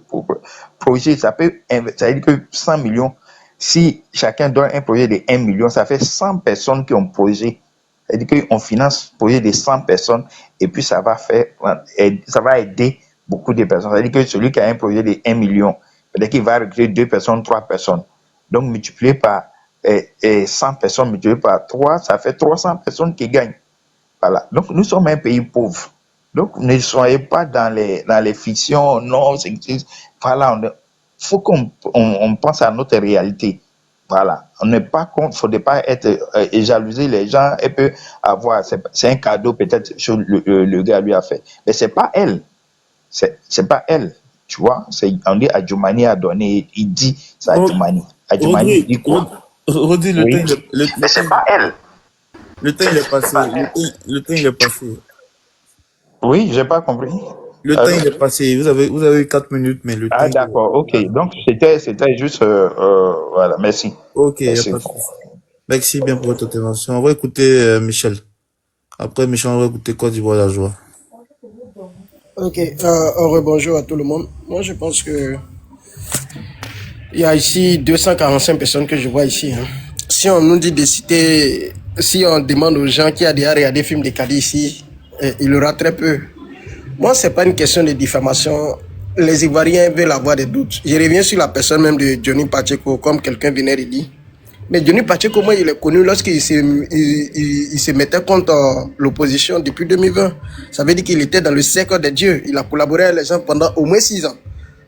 projets. Ça veut dire que 100 millions, si chacun donne un projet de 1 million, ça fait 100 personnes qui ont projet. C'est-à-dire qu'on finance le projet de 100 personnes et puis ça va aider beaucoup de personnes. C'est-à-dire que celui qui a un projet de 1 million, peut-être qu'il va recruter 2 personnes, 3 personnes. Donc, multiplié par 100 personnes, multiplié par 3, ça fait 300 personnes qui gagnent. Voilà. Donc, nous sommes un pays pauvre. Donc, ne soyez pas dans les fictions. Non, voilà. Faut qu'on pense à notre réalité. Voilà. On n'est pas contre, faudrait pas être jalouser les gens et peut avoir, c'est un cadeau peut-être que le gars lui a fait. Mais c'est pas elle. C'est pas elle. Tu vois, on dit Adjumani a donné, il dit c'est Adjumani. Adjumani dit quoi? Redis le Oui. temps. Mais c'est pas elle. Le temps il est passé. Le temps il est passé. Oui, j'ai pas compris. Le temps il est passé. Vous avez 4 minutes, mais le temps. Ah d'accord, ok. Donc c'était juste voilà, merci. Ok, il n'y a Merci. pas de souci. Merci bien pour votre intervention. On va écouter Michel. Après Michel, on va écouter Côte d'Ivoire la joie. Ok, rebonjour à tout le monde. Moi, je pense que il y a ici 245 personnes que je vois ici. Hein. Si on nous dit de citer, si on demande aux gens qui a déjà regardé le film de Kadi ici, il y aura très peu. Moi, c'est pas une question de diffamation. Les Ivoiriens veulent avoir des doutes. Je reviens sur la personne même de Johnny Pacheco, comme quelqu'un venait de dire. Mais Johnny Pacheco, moi, il est connu lorsqu'il se mettait contre l'opposition depuis 2020. Ça veut dire qu'il était dans le cercle des dieux. Il a collaboré avec les gens pendant au moins 6 ans.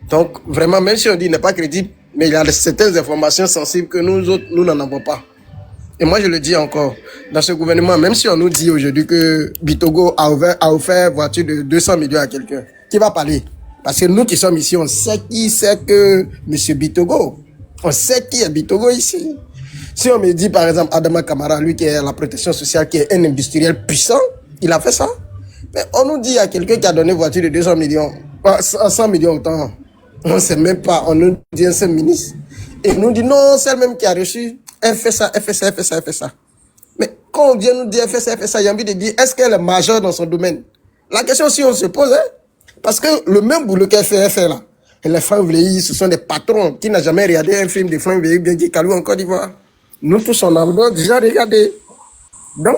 Donc, vraiment, même si on dit qu'il n'est pas crédible, mais il y a certaines informations sensibles que nous autres, nous n'en avons pas. Et moi, je le dis encore, dans ce gouvernement, même si on nous dit aujourd'hui que Bitogo a offert voiture de 200 millions à quelqu'un, qui va parler? Parce que nous qui sommes ici, on sait qui c'est que M. Bitogo. On sait qui est Bitogo ici. Si on me dit, par exemple, Adama Kamara, lui qui est à la protection sociale, qui est un industriel puissant, il a fait ça. Mais on nous dit à quelqu'un qui a donné voiture de 200 millions, 100 millions autant. On ne sait même pas. On nous dit un seul ministre. Et on nous dit non, c'est le même qui a reçu. Elle fait ça, elle fait ça, elle fait ça, elle fait ça. Mais quand on vient nous dire elle fait ça, elle fait ça, il y a envie de dire est-ce qu'elle est majeure dans son domaine? La question aussi on se pose, hein? Parce que le même boulot qu'elle fait là. Et les Franck Vleilly, ce sont des patrons qui n'ont jamais regardé un film de Franck Vleilly bien dit Kalou en Côte d'Ivoire. Nous tous on a déjà regardé. Donc,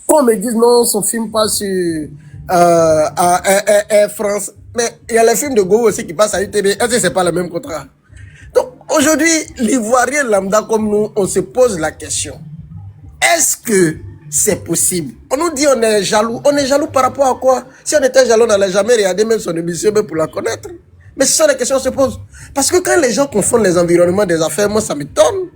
quand on me dit non, son film passe sur Air France. Mais il y a les films de Go aussi qui passent à UTB. Est-ce que c'est pas le même contrat? Aujourd'hui, l'Ivoirien lambda comme nous, on se pose la question. Est-ce que c'est possible? On nous dit on est jaloux. On est jaloux par rapport à quoi? Si on était jaloux, on n'allait jamais regarder même son émission même pour la connaître. Mais ce sont des questions qu'on se pose. Parce que quand les gens confondent les environnements des affaires, moi ça m'étonne.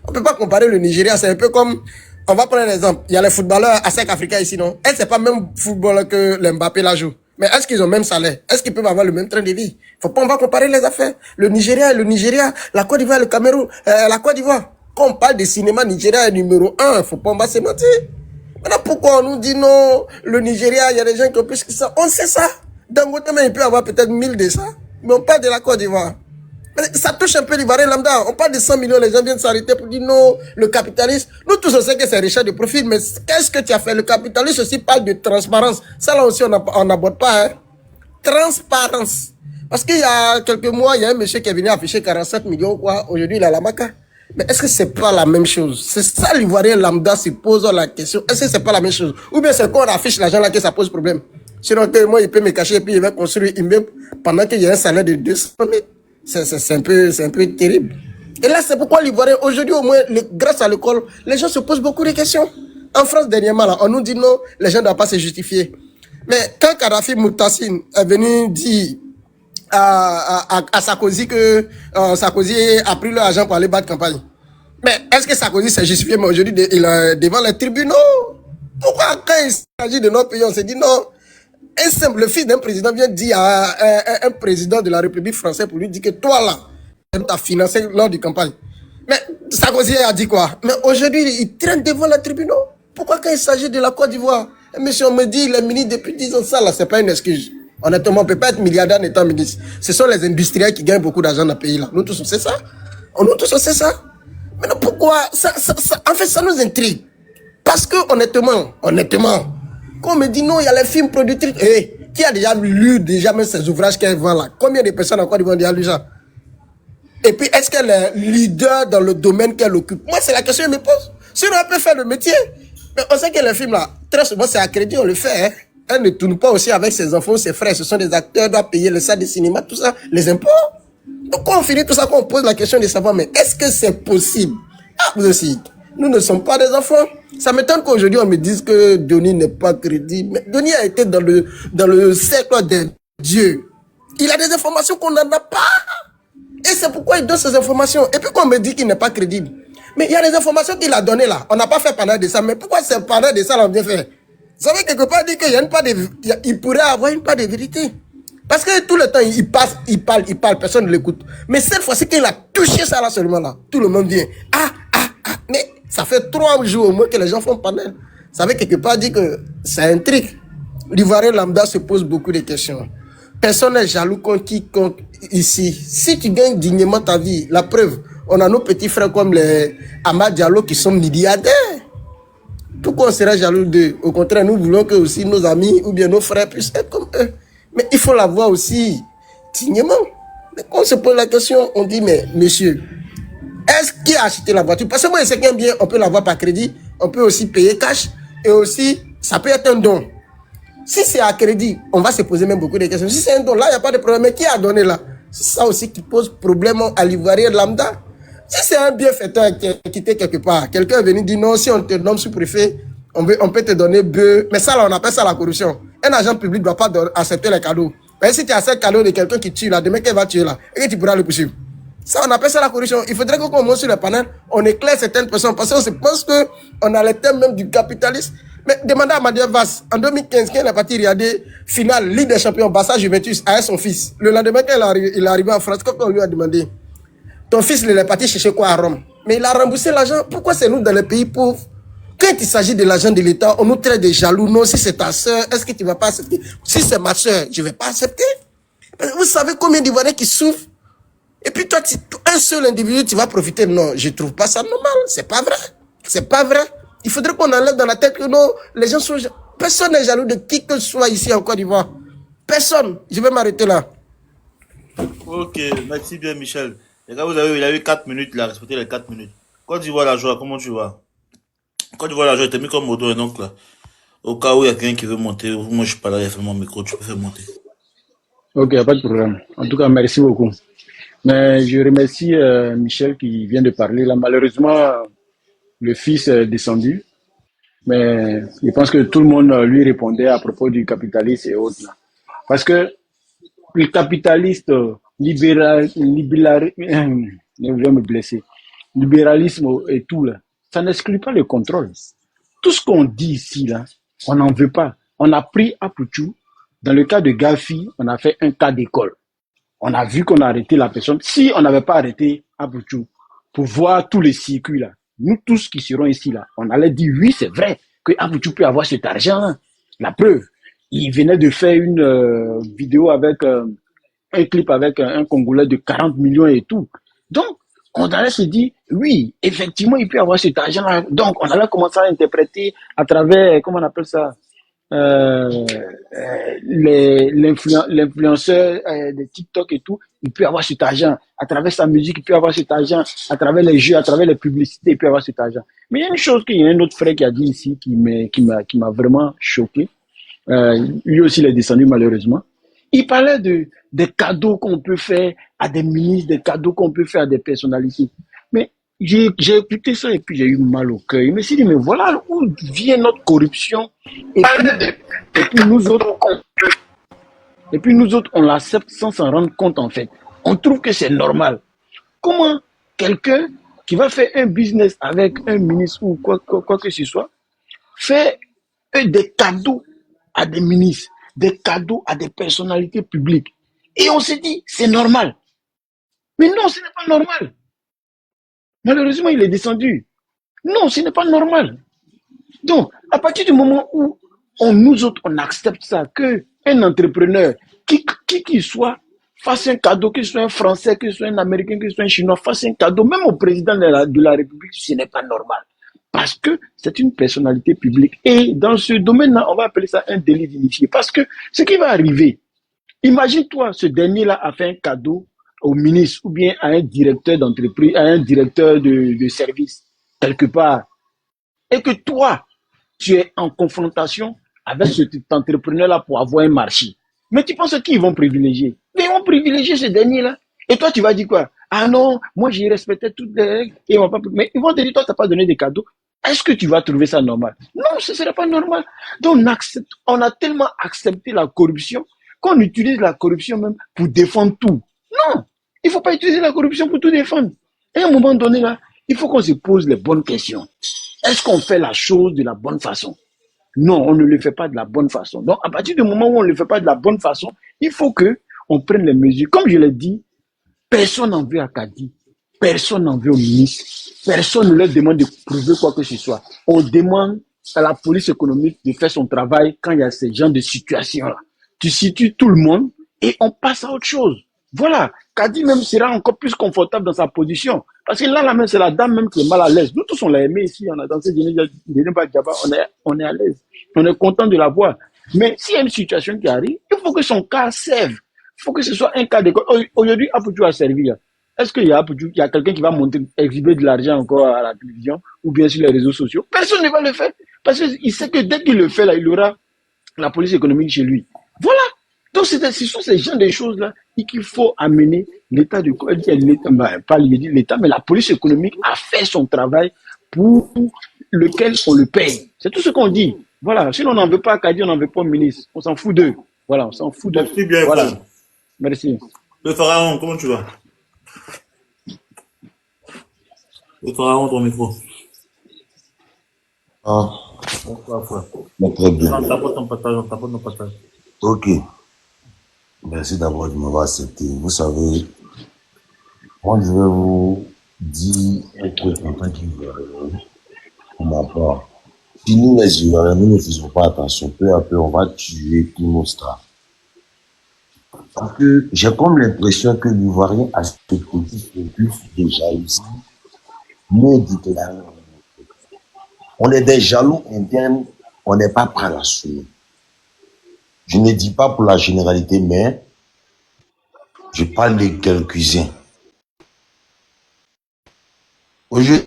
On ne peut pas comparer le Nigeria. C'est un peu comme, on va prendre un exemple. Il y a les footballeurs à 5 africains ici, non? Est-ce que c'est pas même footballeur que les Mbappé la joue? Mais est-ce qu'ils ont le même salaire? Est-ce qu'ils peuvent avoir le même train de vie? Faut pas, on va comparer les affaires. Le Nigeria, la Côte d'Ivoire, le Cameroun, la Côte d'Ivoire. Quand on parle de cinéma, Nigeria est numéro 1. Faut pas, on va se mentir. Maintenant, pourquoi on nous dit non, le Nigeria, il y a des gens qui ont plus que ça? On sait ça. Dangote, mais il peut avoir peut-être 1000 de ça. Mais on parle de la Côte d'Ivoire. Ça touche un peu l'Ivoirien lambda. On parle de 100 millions, les gens viennent s'arrêter pour dire non, le capitalisme. Nous tous on sait que c'est Richard de profil, mais qu'est-ce que tu as fait? Le capitalisme aussi parle de transparence. Ça là aussi on n'aborde pas. Hein. Transparence. Parce qu'il y a quelques mois, il y a un monsieur qui est venu afficher 47 millions, quoi. Aujourd'hui, il a la maca. Mais est-ce que c'est pas la même chose? C'est ça l'Ivoirien lambda se pose la question. Est-ce que c'est pas la même chose? Ou bien c'est quand on affiche l'argent là que ça pose problème? Sinon, moi, il peut me cacher et puis il va construire une immeuble pendant qu'il y a un salaire de 200 000. C'est un peu terrible. Et là, c'est pourquoi l'Ivoirien, aujourd'hui, au moins, grâce à l'école, les gens se posent beaucoup de questions. En France, dernièrement, là, on nous dit non, les gens ne doivent pas se justifier. Mais quand Kadhafi Moutassine est venu dire à Sarkozy que Sarkozy a pris l'argent pour aller battre campagne, mais est-ce que Sarkozy s'est justifié? Mais aujourd'hui, il est devant les tribunaux. Pourquoi quand il s'agit de notre pays, on se dit non? Un simple, le fils d'un président vient dire à un président de la République française pour lui dire que toi là, tu as financé lors du campagne. Mais Sarkozy a dit quoi? Mais aujourd'hui, il traîne devant les tribunaux. Pourquoi quand il s'agit de la Côte d'Ivoire? Monsieur, on me dit, il est ministre depuis 10 ans, ça là, c'est pas une excuse. Honnêtement, on ne peut pas être milliardaire en étant ministre. Ce sont les industriels qui gagnent beaucoup d'argent dans le pays là. Nous tous on sait ça. Nous tous on sait ça. Mais non, pourquoi en fait, ça nous intrigue. Parce que honnêtement, quand on me dit non, il y a les films productrices. Qui a déjà lu même ces ouvrages qu'elle vend là? Combien de personnes encore vont déjà lu ça? Et puis, est-ce qu'elle est leader dans le domaine qu'elle occupe? Moi, c'est la question que je me pose. Sinon, elle peut faire le métier. Mais on sait que les films là, très souvent, c'est à crédit, on le fait. Hein. Elle ne tourne pas aussi avec ses enfants, ses frères. Ce sont des acteurs, elle doit payer le salaire de cinéma, tout ça, les impôts. Donc, quand on finit tout ça, quand on pose la question de savoir, mais est-ce que c'est possible? Ah, vous aussi. Nous ne sommes pas des enfants. Ça m'étonne qu'aujourd'hui on me dise que Denis n'est pas crédible. Mais Denis a été dans le cercle des dieux. Il a des informations qu'on n'en a pas. Et c'est pourquoi il donne ces informations. Et puis quand on me dit qu'il n'est pas crédible. Mais il y a des informations qu'il a données là. On n'a pas fait pendant de ça. Mais pourquoi c'est pendant de ça qu'on vient faire? Vous savez quelque part dire qu'il y a une part de, il pourrait avoir une part de vérité. Parce que tout le temps, il parle, personne ne l'écoute. Mais cette fois-ci qu'il a touché ça là seulement là, tout le monde vient. Mais ça fait 3 jours au moins que les gens font panel. Ça veut quelque part dire que ça intrigue. L'Ivoirien lambda se pose beaucoup de questions. Personne n'est jaloux contre quiconque ici. Si tu gagnes dignement ta vie, la preuve, on a nos petits frères comme les Amad Diallo qui sont milliardaires. Pourquoi on serait jaloux d'eux? Au contraire, nous voulons que aussi nos amis ou bien nos frères puissent être comme eux. Mais il faut la voir aussi dignement. Mais quand on se pose la question, on dit, mais monsieur, est-ce qu'il a acheté la voiture? Parce que moi, je sais qu'un bien, on peut l'avoir par crédit, on peut aussi payer cash, et aussi, ça peut être un don. Si c'est à crédit, on va se poser même beaucoup de questions. Si c'est un don, là, il n'y a pas de problème. Mais qui a donné là? C'est ça aussi qui pose problème à l'Ivoirien lambda. Si c'est un bienfaiteur qui est quitté quelque part, quelqu'un est venu dire non, si on te nomme sous-préfet, on peut te donner bœuf. Mais ça, là, on appelle ça la corruption. Un agent public ne doit pas accepter les cadeaux. Mais si tu acceptes le cadeau de quelqu'un qui tue là, demain qu'il va tuer là, et que tu pourras le poursuivre. Ça, on appelle ça la corruption. Il faudrait qu'on monte sur le panel, on éclaire certaines personnes, parce qu'on se pense qu'on a les thèmes même du capitalisme. Mais demandez à Madia Vass, en 2015, quand il est parti regarder finale Ligue des Champions, Barça Juventus, avec son fils. Le lendemain, quand il est arrivé en France, quand on lui a demandé, ton fils, il est parti chercher quoi à Rome? Mais il a remboursé l'argent. Pourquoi c'est nous dans les pays pauvres? Quand il s'agit de l'argent de l'État, on nous traite de jaloux. Non, si c'est ta soeur, est-ce que tu ne vas pas accepter? Si c'est ma soeur, je ne vais pas accepter. Vous savez combien d'Ivoiriens qui souffrent? Et puis toi, un seul individu, tu vas profiter. Non, je ne trouve pas ça normal. C'est pas vrai. C'est pas vrai. Il faudrait qu'on enlève dans la tête que non, les gens sont... Personne n'est jaloux de qui que ce soit ici en Côte d'Ivoire. Personne. Je vais m'arrêter là. Ok, merci bien Michel. Les gars, il a eu 4 minutes là, respectez les 4 minutes. Côte d'Ivoire la joie, comment tu vas? Côte d'Ivoire la joie, t'es mis comme moto et donc là. Au cas où il y a quelqu'un qui veut monter, moi je suis pas là, il fait mon micro, tu peux faire monter. Ok, pas de problème. En tout cas, merci beaucoup. Mais je remercie Michel qui vient de parler là. Malheureusement, le fils est descendu. Mais je pense que tout le monde lui répondait à propos du capitalisme et autres. Là. Parce que le capitaliste je vais me blesser. Libéralisme et tout, là, ça n'exclut pas le contrôle. Tout ce qu'on dit ici, là, on n'en veut pas. On a pris à Pouchou, dans le cas de Gafi, on a fait un cas d'école. On a vu qu'on a arrêté la personne. Si on n'avait pas arrêté Abouchou pour voir tous les circuits là, nous tous qui serons ici là, on allait dire oui, c'est vrai que Abouchou peut avoir cet argent. Hein. La preuve, il venait de faire une vidéo avec un clip avec un Congolais de 40 millions et tout. Donc, on allait se dire oui, effectivement, il peut avoir cet argent là. Donc, on allait commencer à interpréter à travers, comment on appelle ça, l'influenceur de TikTok et tout, il peut avoir cet argent. À travers sa musique, il peut avoir cet argent. À travers les jeux, à travers les publicités, il peut avoir cet argent. Mais il y a une chose qu'il y a un autre frère qui a dit ici qui m'a vraiment choqué. Lui aussi, il est descendu malheureusement. Il parlait des cadeaux qu'on peut faire à des ministres, des cadeaux qu'on peut faire à des personnalités. Mais j'ai écouté ça et puis j'ai eu mal au cœur. Je me suis dit, mais voilà où vient notre corruption. Et puis nous autres, on l'accepte sans s'en rendre compte en fait. On trouve que c'est normal. Comment quelqu'un qui va faire un business avec un ministre ou quoi que ce soit, fait des cadeaux à des ministres, des cadeaux à des personnalités publiques. Et on se dit, c'est normal. Mais non, ce n'est pas normal. Malheureusement, il est descendu. Non, ce n'est pas normal. Donc, à partir du moment où nous autres, on accepte ça, qu'un entrepreneur, qui soit, fasse un cadeau, que ce soit un Français, que ce soit un Américain, que ce soit un Chinois, fasse un cadeau, même au président de la République, ce n'est pas normal. Parce que c'est une personnalité publique. Et dans ce domaine-là, on va appeler ça un délit d'initié. Parce que ce qui va arriver, imagine-toi, ce dernier-là a fait un cadeau au ministre ou bien à un directeur d'entreprise, à un directeur de service, quelque part. Et que toi, tu es en confrontation avec cet entrepreneur-là pour avoir un marché. Mais tu penses qu'ils vont privilégier? Mais ils vont privilégier ce dernier-là. Et toi, tu vas dire quoi? Ah non, moi, j'ai respecté toutes les règles. Et ils vont pas... Mais ils vont te dire, toi, tu n'as pas donné des cadeaux. Est-ce que tu vas trouver ça normal? Non, ce ne serait pas normal. Donc, on a tellement accepté la corruption qu'on utilise la corruption même pour défendre tout. Non, il ne faut pas utiliser la corruption pour tout défendre. Et à un moment donné, là, il faut qu'on se pose les bonnes questions. Est-ce qu'on fait la chose de la bonne façon? Non, on ne le fait pas de la bonne façon. Donc, à partir du moment où on ne le fait pas de la bonne façon, il faut qu'on prenne les mesures. Comme je l'ai dit, personne n'en veut à Kadi. Personne n'en veut au ministre. Personne ne leur demande de prouver quoi que ce soit. On demande à la police économique de faire son travail quand il y a ce genre de situation-là. Tu situes tout le monde et on passe à autre chose. Voilà. Kadi même sera encore plus confortable dans sa position. Parce que là même, c'est la dame même qui est mal à l'aise. Nous tous, on l'a aimé ici. On a dansé on est à l'aise. On est content de la voir. Mais s'il y a une situation qui arrive, il faut que son cas serve. Il faut que ce soit un cas d'école. Aujourd'hui, Apoutou a servi. Est-ce qu'il y a quelqu'un qui va monter, exhiber de l'argent encore à la télévision ou bien sur les réseaux sociaux? Personne ne va le faire. Parce qu'il sait que dès qu'il le fait, là, il aura la police économique chez lui. Voilà. Donc, ce sont ces genres de choses-là qu'il faut amener l'État de pas l'État, mais la police économique a fait son travail pour lequel on le paye. C'est tout ce qu'on dit. Voilà. Si on n'en veut pas à Kadi, on n'en veut pas au ministre. On s'en fout d'eux. Voilà, on s'en fout d'eux. Merci bien, voilà. frère. Merci. Le pharaon, comment tu vas? Le pharaon, ton micro. Ah, Bonsoir, frère. mais très bien. On tapote ton partage. Ok. Merci d'abord de m'avoir accepté. Vous savez, moi, je vais vous dire un truc en tant qu'Ivoirien, pour ma part. Si nous, les Ivoiriens, nous ne faisons pas attention, peu à peu, on va tuer tous nos stars. Parce que j'ai comme l'impression que l'Ivoirien a ce petit plus de jalousie non déclaré. On est des jaloux internes, on n'est pas prêt à l'assumer. Je ne dis pas pour la généralité, mais je parle de quelques-uns. Aujourd'hui,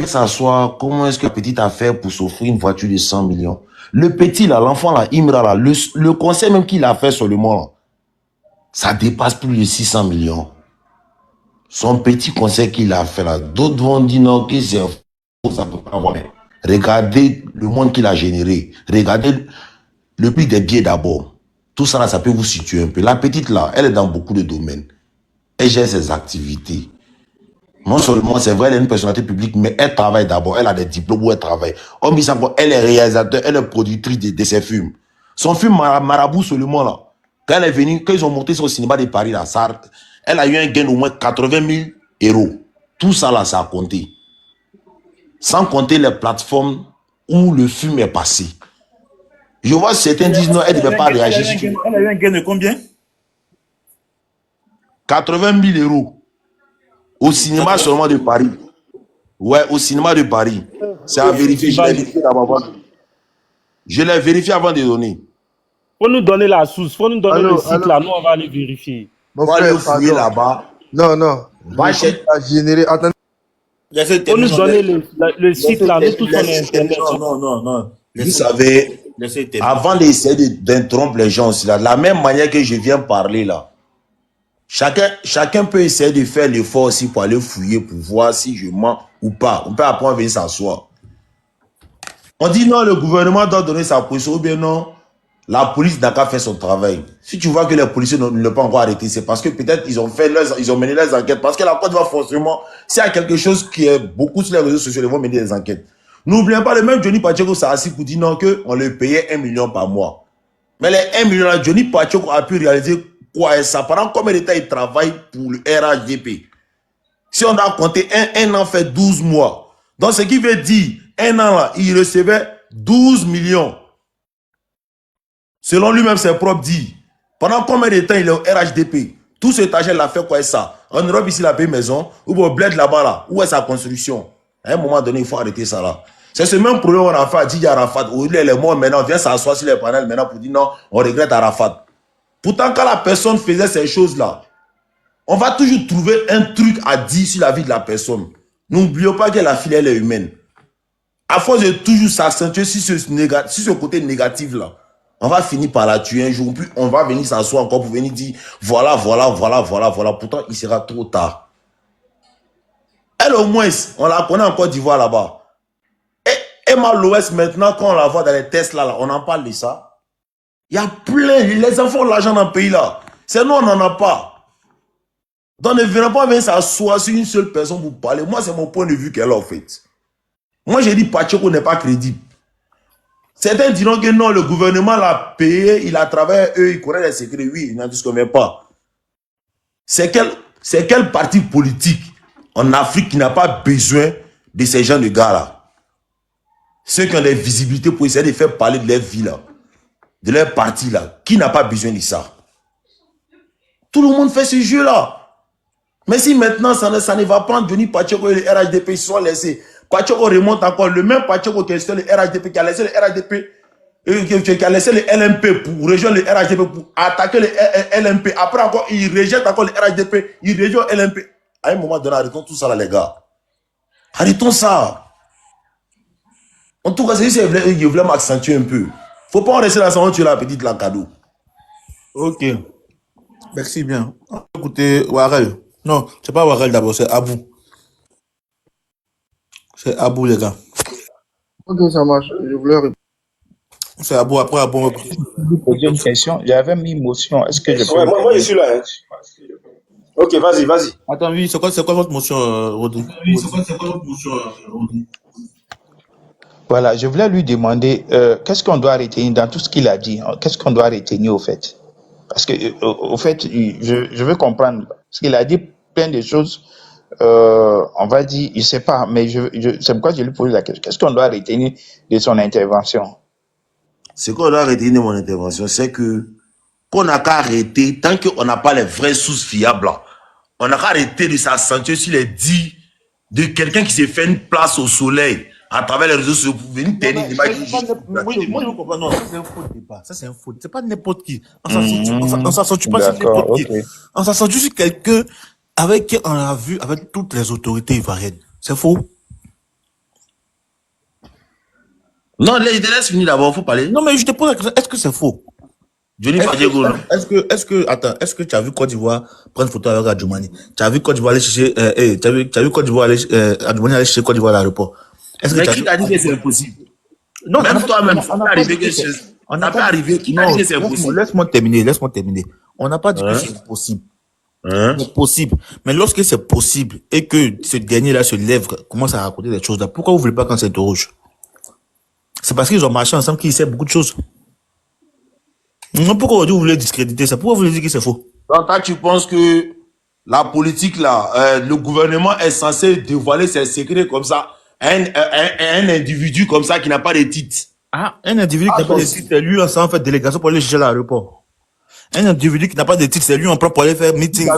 s'asseoir, comment est-ce que petit a fait pour s'offrir une voiture de 100 millions? Le petit là, l'enfant là, Imra là, le conseil même qu'il a fait sur le monde, ça dépasse plus de 600 millions. Son petit conseil qu'il a fait là, d'autres vont dire non, que c'est faux, ça peut pas avoir. Regardez le monde qu'il a généré. Regardez le prix des billets d'abord. Tout ça là, ça peut vous situer un peu. La petite là, elle est dans beaucoup de domaines. Elle gère ses activités. Non seulement, c'est vrai, elle est une personnalité publique, mais elle travaille d'abord. Elle a des diplômes où elle travaille. On dit encore, elle est réalisateur, elle est productrice de ses films. Son film Marabout seulement là, quand elle est venue, quand ils ont monté sur le cinéma de Paris là, ça, elle a eu un gain d'au moins 80 000 euros. Tout ça là, ça a compté. Sans compter les plateformes où le film est passé. Je vois certains disent non, elle ne devait pas réagir. Elle a eu un gain de combien? 80 000 euros. Au cinéma seulement de Paris. Ouais, au cinéma de Paris. C'est à vérifier. Je l'ai vérifié d'abord. Je l'ai vérifié avant de donner. Faut nous donner la source, faut nous donner le site là, nous on va aller vérifier. On va aller fouiller là-bas. Non, non. Va chercher à générer. Attendez. Faut nous donner le site là, nous tous on est internet. Non. Vous savez, avant d'essayer d'interrompre les gens aussi là, de la même manière que je viens parler là, chacun peut essayer de faire l'effort aussi pour aller fouiller, pour voir si je mens ou pas. On peut après venir s'asseoir. On dit non, le gouvernement doit donner sa position, ou bien non, la police n'a qu'à faire son travail. Si tu vois que les policiers ne l'ont pas encore arrêté, c'est parce que peut-être ils ont mené les enquêtes. Parce que la Côte d'Ivoire, forcément, s'il y a quelque chose qui est beaucoup sur les réseaux sociaux, ils vont mener des enquêtes. N'oublions pas, le même Johnny Pacheco s'est assis pour dire non, qu'on le payait 1 million par mois. Mais les 1 million là, Johnny Pacheco a pu réaliser quoi et ça. Pendant combien de temps il travaille pour le RHDP? Si on a compté un an fait 12 mois. Donc ce qui veut dire, un an là, il recevait 12 millions. Selon lui-même, ses propres dit. Pendant combien de temps il est au RHDP? Tout cet argent, il a fait quoi ça? En Europe, ici, il a payé maison. Ou au bled là-bas, là. Où est sa construction? À un moment donné, il faut arrêter ça là. C'est ce même problème qu'on a fait à Didier Arafat. Où il est mort maintenant, on vient s'asseoir sur les panels maintenant pour dire non, on regrette Arafat. Pourtant, quand la personne faisait ces choses-là, on va toujours trouver un truc à dire sur la vie de la personne. N'oublions pas que la fille, elle est humaine. À force de toujours s'accentuer sur ce côté négatif-là, on va finir par la tuer un jour. Puis on va venir s'asseoir encore pour venir dire voilà. Pourtant, il sera trop tard. Elle, au moins, on la connaît en Côte d'Ivoire là-bas. Et Emma Loès, maintenant, quand on la voit dans les tests là, on en parle de ça. Il y a plein. Les enfants ont l'argent dans le pays là. C'est nous, on n'en a pas. Donc ne venez pas venir s'asseoir sur une seule personne pour parler. Moi, c'est mon point de vue qu'elle a en fait. Moi, j'ai dit Pacheco n'est pas crédible. Certains diront que non, le gouvernement l'a payé, il a travaillé, eux, il connaît les secrets. Oui, il n'en disconvient pas. C'est quel parti politique en Afrique qui n'a pas besoin de ces gens de gars-là? Ceux qui ont des visibilités pour essayer de faire parler de leur vie là, de leur parti là. Qui n'a pas besoin de ça? Tout le monde fait ce jeu-là. Mais si maintenant ça ne va pas, Johnny Pacheco et le RHDP se sont laissés. Pacheco remonte encore, le même Pacheco qui a laissé le RHDP, qui a laissé le RHDP, qui a laissé le LMP pour rejoindre le RHDP, pour attaquer le LMP. Après encore, il rejette encore le RHDP, il rejoint le LMP. À un moment donné, arrêtons tout ça là, les gars. Arrêtons ça. En tout cas, c'est juste que je voulais m'accentuer un peu. Faut pas en rester dans son tu la petite la cadeau. Ok. Merci bien. Écoutez, Warel. Non, c'est pas Warel d'abord, c'est Abou. C'est Abou, les gars. Ok, ça marche. Je voulais répondre. C'est Abou, après Abou. Je vais poser une question. J'avais mis motion. Est-ce que je peux... Ouais, moi, je suis là. Hein. Ok, vas-y. Attends, oui, c'est quoi votre motion, Rodri? Oui, c'est quoi votre motion, Rodri? Voilà, je voulais lui demander qu'est-ce qu'on doit retenir dans tout ce qu'il a dit. Qu'est-ce qu'on doit retenir au fait? Parce que, au fait, je veux comprendre. Parce qu'il a dit plein de choses, on va dire, il ne sait pas, mais c'est pourquoi je lui pose la question. Qu'est-ce qu'on doit retenir de son intervention? Ce qu'on doit retenir de mon intervention, c'est que qu'on n'a qu'à arrêter, tant qu'on n'a pas les vraies sources fiables, là, on n'a qu'à arrêter de s'accentuer sur les dits de quelqu'un qui s'est fait une place au soleil à travers les réseaux sociaux pour venir tenir des Oui, moi je comprends. Non, ça c'est un faux débat. Ça c'est un faux. C'est pas n'importe qui. On s'accentue pas sur n'importe qui. On s'accentue sur quelqu'un avec qui on a vu avec toutes les autorités ivoiriennes. C'est faux. Non, je te laisse finir d'abord, il faut parler. Non, mais je te pose la question, est-ce que c'est faux? Johnny Fadjego, attends, est-ce que tu as vu Côte d'Ivoire prendre photo avec Adjoumani? Tu as vu Côte d'Ivoire aller chercher, tu as vu Côte d'Ivoire aller, Adjoumani aller chercher Côte d'Ivoire à l'aéroport? Est-ce que Mais tu as qui vu? t'a dit que c'est impossible? Non, Même toi-même, ça on peut n'a pas arriver dit que que c'est, on ça n'a peut pas, arriver. Qui t'a non, dit que c'est impossible? laisse-moi terminer. On n'a pas dit que c'est impossible. Hein? C'est possible. Mais lorsque c'est possible et que ce dernier-là se lève, commence à raconter des choses là, pourquoi vous voulez pas qu'on s'interroge? C'est parce qu'ils ont marché ensemble qu'ils savent beaucoup de choses. Non, pourquoi aujourd'hui vous voulez discréditer ça? Pourquoi vous voulez dire que c'est faux? Donc, toi, tu penses que la politique, là, le gouvernement est censé dévoiler ses secrets comme ça à un individu comme ça qui n'a pas de titre? Ah, un individu qui n'a pas de titre, c'est lui, on s'en fait délégation pour aller chercher à l'aéroport. Un individu qui n'a pas de titre, c'est lui, on prend pour aller faire meeting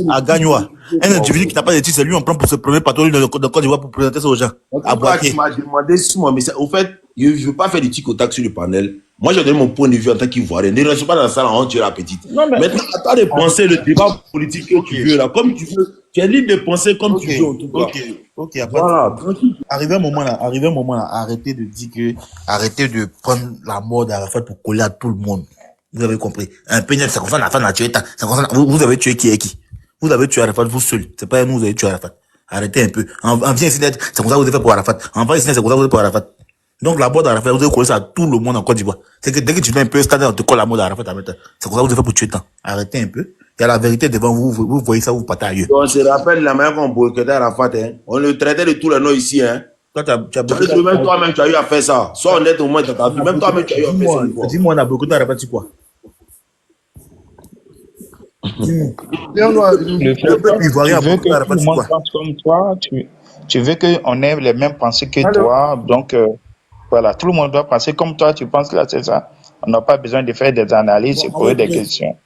à Gagnoa. Un individu qui n'a pas de titre, c'est lui, on prend pour se promener partout de Côte d'Ivoire pour présenter ça aux gens. À Boaké. Tu m'as demandé sur mon message. Au fait, je ne veux pas faire des tic au tac sur le panel. Moi, j'ai donné mon point de vue en tant qu'Ivoirien. Ne reste pas dans la salle en tuer la petite. Non, mais... Maintenant, attends de penser le débat politique que tu veux, là, comme tu veux. Tu es libre de penser comme tu veux, en tout cas. Ok, voilà. Arrivé un moment là, arrêtez de dire que, arrêtez de prendre la mort d'Arafat pour coller à tout le monde. Vous avez compris. Un pénal, ça concerne Arafat, a tué, vous avez tué qui est qui? Vous avez tué Arafat, vous seul. C'est pas nous, vous avez tué Arafat. Arrêtez un peu. On vient ici d'être, c'est comme ça que vous avez fait pour Arafat. On va ici d'être, c'est comme ça que vous avez fait pour Arafat. Donc, la mort d'Arafat, vous avez collé ça à tout le monde en Côte d'Ivoire. C'est que dès que tu mets un peu stade, on te colle la mort d'Arafat à mettre. C'est comme ça que vous avez fait pour tuer tant. Arrêtez un peu. Il y a la vérité devant vous, vous voyez ça, vous partez ailleurs. On se rappelle la manière qu'on boycottait Arafat, hein. On le traitait de tous les noms ici, hein. Toi, même toi-même, tu as eu à faire ça. Sois honnête au moins dans ta vie. Même toi-même, tu as eu à faire ça. Dis-moi, on a boycotté Arafat, c'est quoi? Tu veux qu'on ait les mêmes pensées que toi, donc voilà, tout le monde doit penser comme toi, tu penses là, c'est ça. On n'a pas besoin de faire des analyses et poser des questions.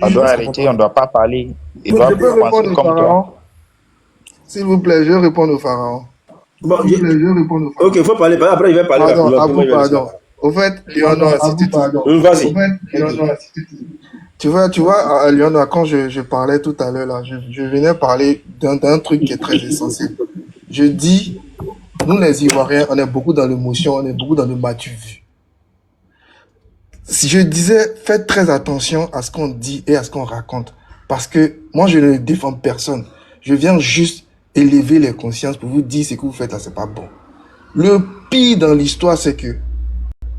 On doit arrêter, on ne doit pas parler. Il doit penser comme toi. S'il vous plaît, je réponds au pharaon. Bon, ok, il faut parler. Après, il va parler. Pardon. Au fait, Léonard, si tu vas-y. Tu vois, Léonard, quand je parlais tout à l'heure, là, je venais parler d'un truc qui est très essentiel. Je dis, nous les Ivoiriens, on est beaucoup dans l'émotion, on est beaucoup dans le matu-vu. Si je disais, faites très attention à ce qu'on dit et à ce qu'on raconte. Parce que moi, je ne défends personne. Je viens juste élever les consciences pour vous dire ce que vous faites là, c'est pas bon. Le pire dans l'histoire, c'est que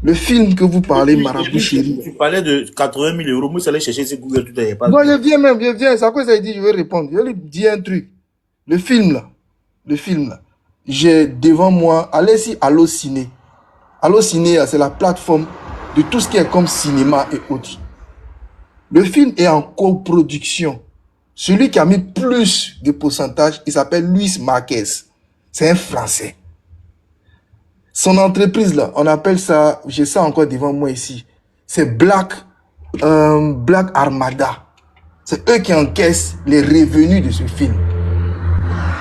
le film que vous parlez, Marabout Chéri. Tu parlais de 80 000 euros. Moi, je allais chercher ces Google tout à l'heure. Non, je viens. C'est à quoi ça dit, je vais répondre. Je vais lui dire un truc. Le film là, j'ai devant moi, allez si Allociné. Allociné, c'est la plateforme de tout ce qui est comme cinéma et autres. Le film est en coproduction. Celui qui a mis plus de pourcentage, il s'appelle Luis Marquez. C'est un Français. Son entreprise là, on appelle ça, j'ai ça encore devant moi ici, c'est Black Armada. C'est eux qui encaissent les revenus de ce film.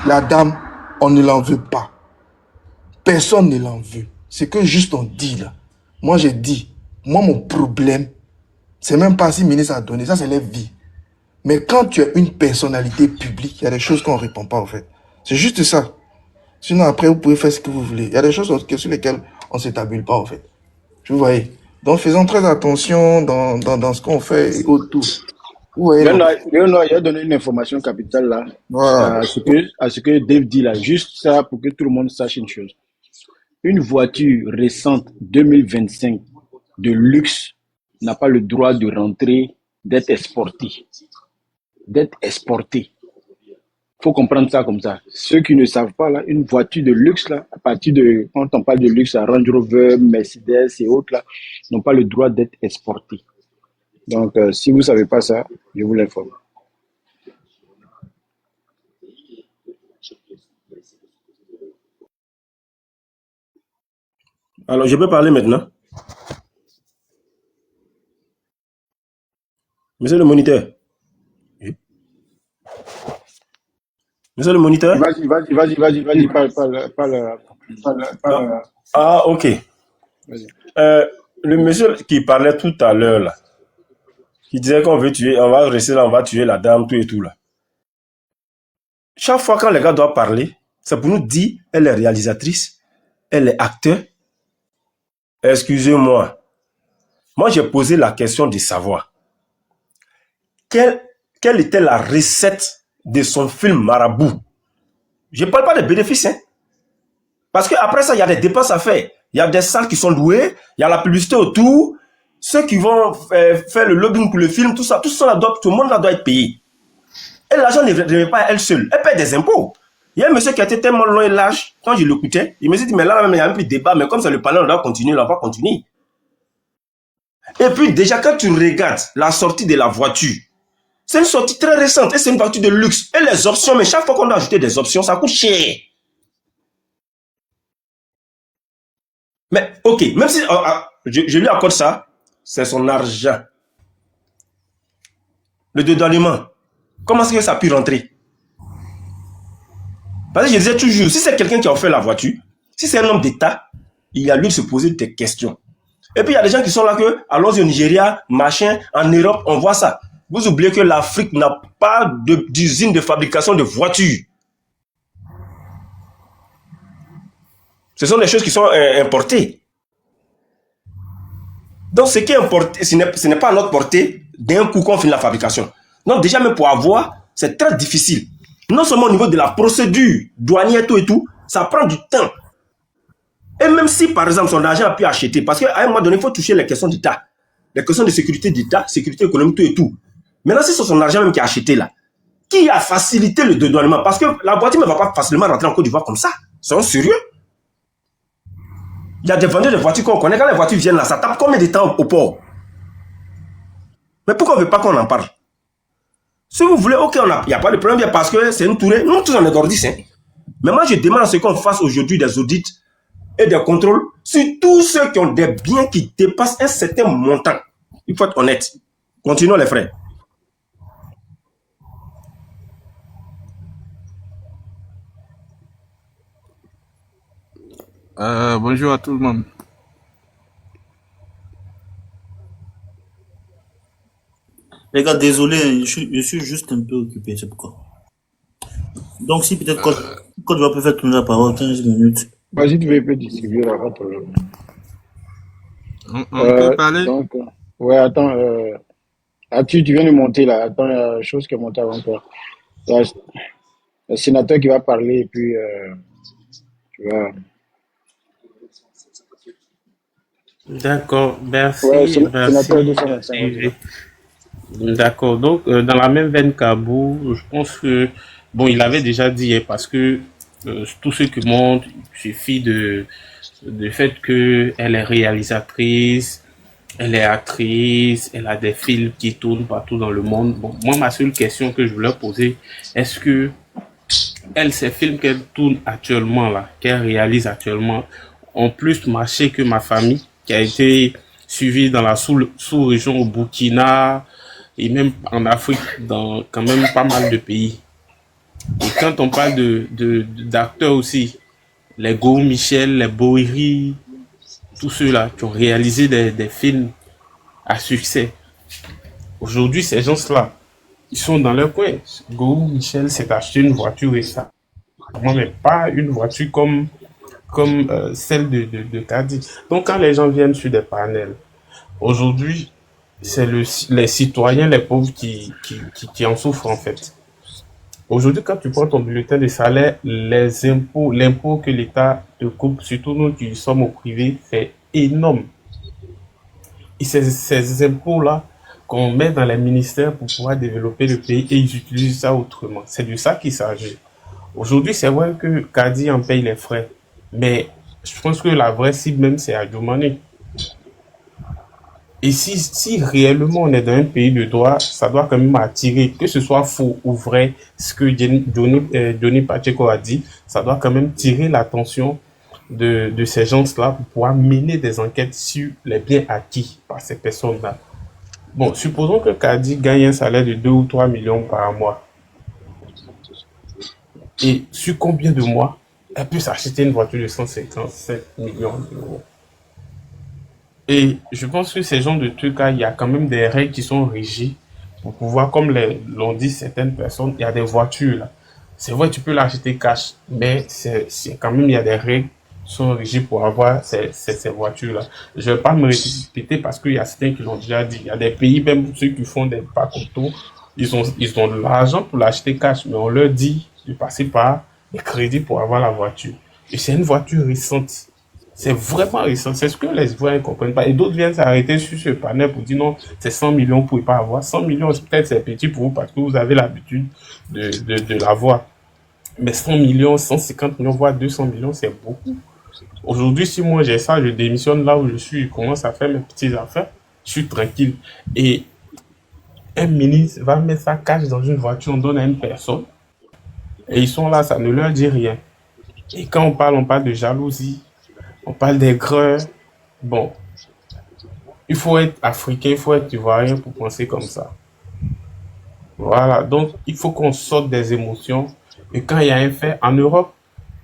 La dame, on ne l'en veut pas. Personne ne l'en veut. C'est que juste on dit là. Moi j'ai dit, mon problème, c'est même pas si ministre a donné, ça c'est leur vie. Mais quand tu es une personnalité publique, il y a des choses qu'on ne répond pas en fait. C'est juste ça. Sinon après vous pouvez faire ce que vous voulez. Il y a des choses sur lesquelles on ne s'établit pas en fait. Vous voyez. Donc faisons très attention dans ce qu'on fait et autour. Léonard, il a donné une information capitale là, voilà. à ce que Dave dit là, juste ça pour que tout le monde sache une chose. Une voiture récente 2025 de luxe n'a pas le droit de rentrer, d'être exportée. Faut comprendre ça comme ça. Ceux qui ne savent pas là, une voiture de luxe là, à partir de, quand on parle de luxe, à Range Rover, Mercedes et autres là, n'ont pas le droit d'être exportés. Donc, si vous ne savez pas ça, je vous l'informe. Alors, je peux parler maintenant. Monsieur le moniteur. Monsieur le moniteur. Vas-y, parle. Ah, ok. Le monsieur qui parlait tout à l'heure là, qui disait qu'on va rester là, on va tuer la dame, tout et tout là. Chaque fois quand les gars doivent parler, c'est pour nous dire, elle est réalisatrice, elle est acteur. Excusez-moi. Moi, j'ai posé la question de savoir quelle était la recette de son film Marabout. Je ne parle pas des bénéfices, hein. Parce qu'après ça, il y a des dépenses à faire. Il y a des salles qui sont louées, il y a la publicité autour, ceux qui vont faire le lobbying pour le film, tout ça tout le monde là doit être payé. Et l'argent ne vient pas à elle seule, elle paie des impôts. Il y a un monsieur qui a été tellement long et large, quand je l'écoutais, il me dit, mais là, il y a un peu de débat, mais comme c'est le panel, on doit continuer, on va continuer. Et puis déjà, quand tu regardes la sortie de la voiture, c'est une sortie très récente et c'est une voiture de luxe. Et les options, mais chaque fois qu'on doit ajouter des options, ça coûte cher. Mais ok, même si je lui accorde ça, c'est son argent. Le dédouanement, comment est-ce que ça a pu rentrer? Parce que je disais toujours, si c'est quelqu'un qui a offert la voiture, si c'est un homme d'État, il a lieu de se poser des questions. Et puis il y a des gens qui sont là que, allons-y au Nigeria, machin, en Europe, on voit ça. Vous oubliez que l'Afrique n'a pas d'usine de fabrication de voitures. Ce sont des choses qui sont importées. Donc ce qui est importé, ce n'est pas à notre portée d'un coup qu'on finit la fabrication. Donc déjà même pour avoir, c'est très difficile. Non seulement au niveau de la procédure douanière et tout, ça prend du temps. Et même si par exemple son argent a pu acheter, parce qu'à un moment donné, il faut toucher les questions d'État, les questions de sécurité d'État, sécurité économique et tout. Maintenant, si c'est son argent même qui a acheté là, qui a facilité le dédouanement? Parce que la voiture ne va pas facilement rentrer en Côte d'Ivoire comme ça. C'est sérieux? Il y a des vendeurs de voitures qu'on connaît. Quand les voitures viennent là, ça tape combien de temps au port? Mais pourquoi on ne veut pas qu'on en parle? Si vous voulez, ok, il n'y a pas de problème, parce que c'est une tournée. Nous, tous on est d'ordis. Hein. Mais moi, je demande à ce qu'on fasse aujourd'hui des audits et des contrôles sur tous ceux qui ont des biens qui dépassent un certain montant. Il faut être honnête. Continuons les frères. Bonjour à tout le monde. Les gars, désolé, je suis juste un peu occupé, c'est pourquoi. Donc, si peut-être quand tu vas faire tourner la parole 15 minutes. Vas-y, tu veux distribuer là, pas de problème. On peut parler? Donc, ouais, attends, tu viens de monter là. Attends, il y a une chose qui est montée avant toi. Il y a le sénateur qui va parler et puis tu vas. D'accord, merci. Ouais, Merci. sénateur 225. D'accord, donc dans la même veine qu'Abou, je pense que, bon, il avait déjà dit, hein, parce que tout ce qui montre, il suffit de fait qu'elle est réalisatrice, elle est actrice, elle a des films qui tournent partout dans le monde. Bon, moi, ma seule question que je voulais poser, est-ce que ces films qu'elle tourne actuellement, là, qu'elle réalise actuellement, ont plus marché que ma famille, qui a été suivie dans la sous-région au Burkina, et même en Afrique, dans quand même pas mal de pays. Et quand on parle d'acteurs aussi, les Go Michel, les Boiri, tous ceux-là qui ont réalisé des films à succès. Aujourd'hui, ces gens-là, ils sont dans leur coin. Go Michel s'est acheté une voiture et ça. Mais pas une voiture comme celle de Kadi. Donc quand les gens viennent sur des panels, aujourd'hui, c'est les citoyens, les pauvres qui en souffrent en fait. Aujourd'hui, quand tu prends ton bulletin de salaire, l'impôt que l'État te coupe, surtout nous qui sommes au privé, c'est énorme. Et ces impôts-là qu'on met dans les ministères pour pouvoir développer le pays et ils utilisent ça autrement. C'est de ça qu'il s'agit. Aujourd'hui, c'est vrai que Kadi en paye les frais, mais je pense que la vraie cible même, c'est Adjoumani. Et si réellement on est dans un pays de droit, ça doit quand même attirer, que ce soit faux ou vrai, ce que Johnny Pacheco a dit, ça doit quand même tirer l'attention de ces gens-là pour pouvoir mener des enquêtes sur les biens acquis par ces personnes-là. Bon, supposons que Kadi gagne un salaire de 2 ou 3 millions par mois. Et sur combien de mois elle peut s'acheter une voiture de 157 millions d'euros? Et je pense que ces genres de trucs-là, il y a quand même des règles qui sont régies pour pouvoir, comme l'ont dit certaines personnes, il y a des voitures là. C'est vrai, tu peux l'acheter cash, mais c'est quand même, il y a des règles sont régis pour avoir ces voitures-là. Je ne vais pas me répéter parce qu'il y a certains qui l'ont déjà dit. Il y a des pays, même ceux qui font des packs auto, ils ont de l'argent pour l'acheter cash, mais on leur dit de passer par les crédits pour avoir la voiture. Et c'est une voiture récente. C'est vraiment récent. C'est ce que les Ivoiriens ne comprennent pas. Et d'autres viennent s'arrêter sur ce panel pour dire non, c'est 100 millions, vous ne pouvez pas avoir. 100 millions, peut-être c'est petit pour vous parce que vous avez l'habitude de l'avoir. Mais 100 millions, 150 millions, voire 200 millions, c'est beaucoup. Aujourd'hui, si moi j'ai ça, je démissionne là où je suis, je commence à faire mes petites affaires, je suis tranquille. Et un ministre va mettre sa cash dans une voiture, on donne à une personne, et ils sont là, ça ne leur dit rien. Et quand on parle de jalousie, on parle d'aigreur. Bon, il faut être africain, il faut être ivoirien pour penser comme ça. Voilà, donc il faut qu'on sorte des émotions. Et quand il y a un fait, en Europe,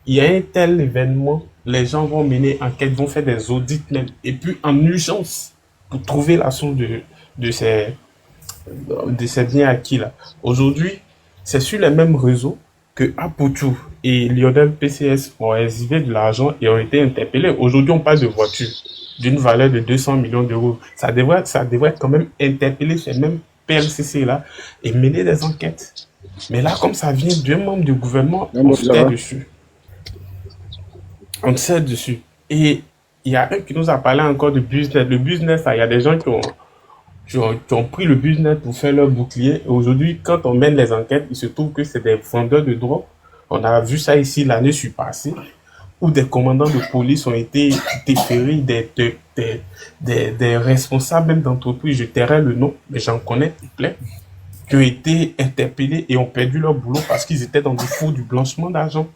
il y a un tel événement, les gens vont mener enquête, vont faire des audits même, et puis en urgence, pour trouver la source de ces biens acquis là. Aujourd'hui, c'est sur les mêmes réseaux que Aputu et Lionel PCS ont exhiber de l'argent et ont été interpellés. Aujourd'hui, on parle de voitures d'une valeur de 200 millions d'euros. Ça devrait quand même interpeller ces mêmes PLCC là et mener des enquêtes. Mais là, comme ça vient d'un membre du gouvernement, on se tait dessus. On sait dessus. Et il y a un qui nous a parlé encore de business. Le business, il y a des gens qui ont pris le business pour faire leur bouclier. Et aujourd'hui, quand on mène les enquêtes, il se trouve que c'est des vendeurs de drogue. On a vu ça ici l'année passée, où des commandants de police ont été déférés, des responsables même d'entreprise, je tairai le nom, mais j'en connais plein, qui ont été interpellés et ont perdu leur boulot parce qu'ils étaient dans du blanchiment d'argent.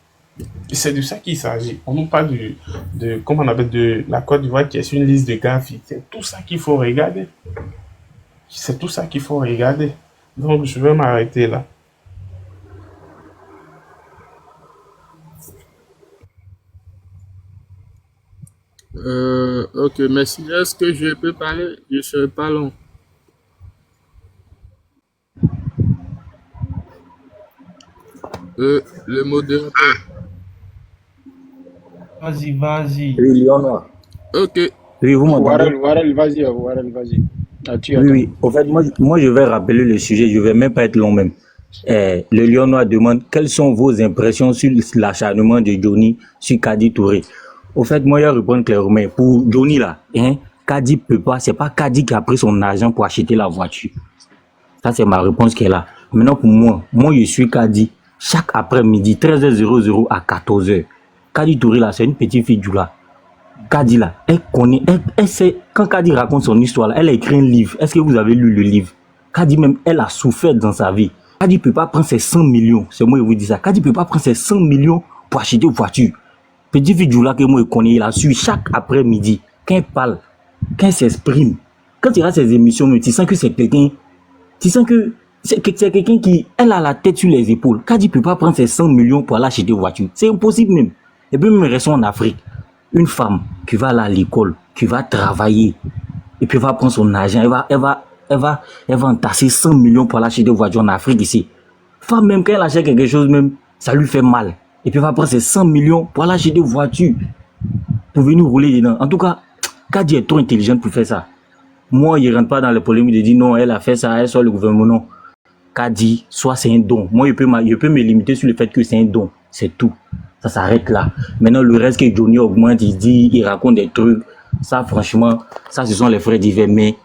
Et c'est de ça qu'il s'agit. On nous parle comment on appelle, de la Côte d'Ivoire qui est sur une liste de GAFI. C'est tout ça qu'il faut regarder. C'est tout ça qu'il faut regarder. Donc, je vais m'arrêter là. Ok, merci. Est-ce que je peux parler? Je ne serai pas long. Le modérateur. Vas-y. Oui, Lionnois. Ok. Oui, vous m'entendez? Warel, vas-y. Oui. Au fait, moi, je vais rappeler le sujet. Je ne vais même pas être long même. Le Lionnois demande quelles sont vos impressions sur l'acharnement de Johnny sur Kadi Touré. Au fait, moi, je vais répondre clairement. Pour Johnny, là, Kadi peut pas. C'est pas Kadi qui a pris son argent pour acheter la voiture. Ça, c'est ma réponse qui est là. Maintenant, pour moi, je suis Kadi. Chaque après-midi, 13h00 à 14h. Kadi Touré, là, c'est une petite fille du là. Kadi, là, elle connaît, elle sait, quand Kadi raconte son histoire, là, elle a écrit un livre. Est-ce que vous avez lu le livre? Kadi, même, elle a souffert dans sa vie. Kadi peut pas prendre ses 100 millions. C'est moi qui vous dis ça. Kadi peut pas prendre ses 100 millions pour acheter une voiture. Petit fille du là que moi je connais, il a su chaque après-midi, quand elle parle, quand elle s'exprime, quand il y a ses émissions, tu sens que c'est quelqu'un, c'est quelqu'un qui, elle a la tête sur les épaules. Kadi peut pas prendre ses 100 millions pour aller acheter une voiture. C'est impossible même. Et puis même restons en Afrique. Une femme qui va aller à l'école, qui va travailler, et puis va prendre son argent, elle va entasser 100 millions pour aller acheter une voiture en Afrique ici. Femme même, quand elle achète quelque chose même, ça lui fait mal. Et puis va prendre ses 100 millions pour aller acheter des voitures, pour venir rouler dedans. En tout cas, Kadi est trop intelligente pour faire ça. Moi, il ne rentre pas dans les polémiques de dire non, elle a fait ça, elle soit le gouvernement, non. Kadi, soit c'est un don. Moi, je peux me limiter sur le fait que c'est un don. C'est tout. Ça s'arrête là. Maintenant, le reste que Johnny augmente, il dit, il raconte des trucs. Ça, franchement, ça, ce sont les frais divers. Mais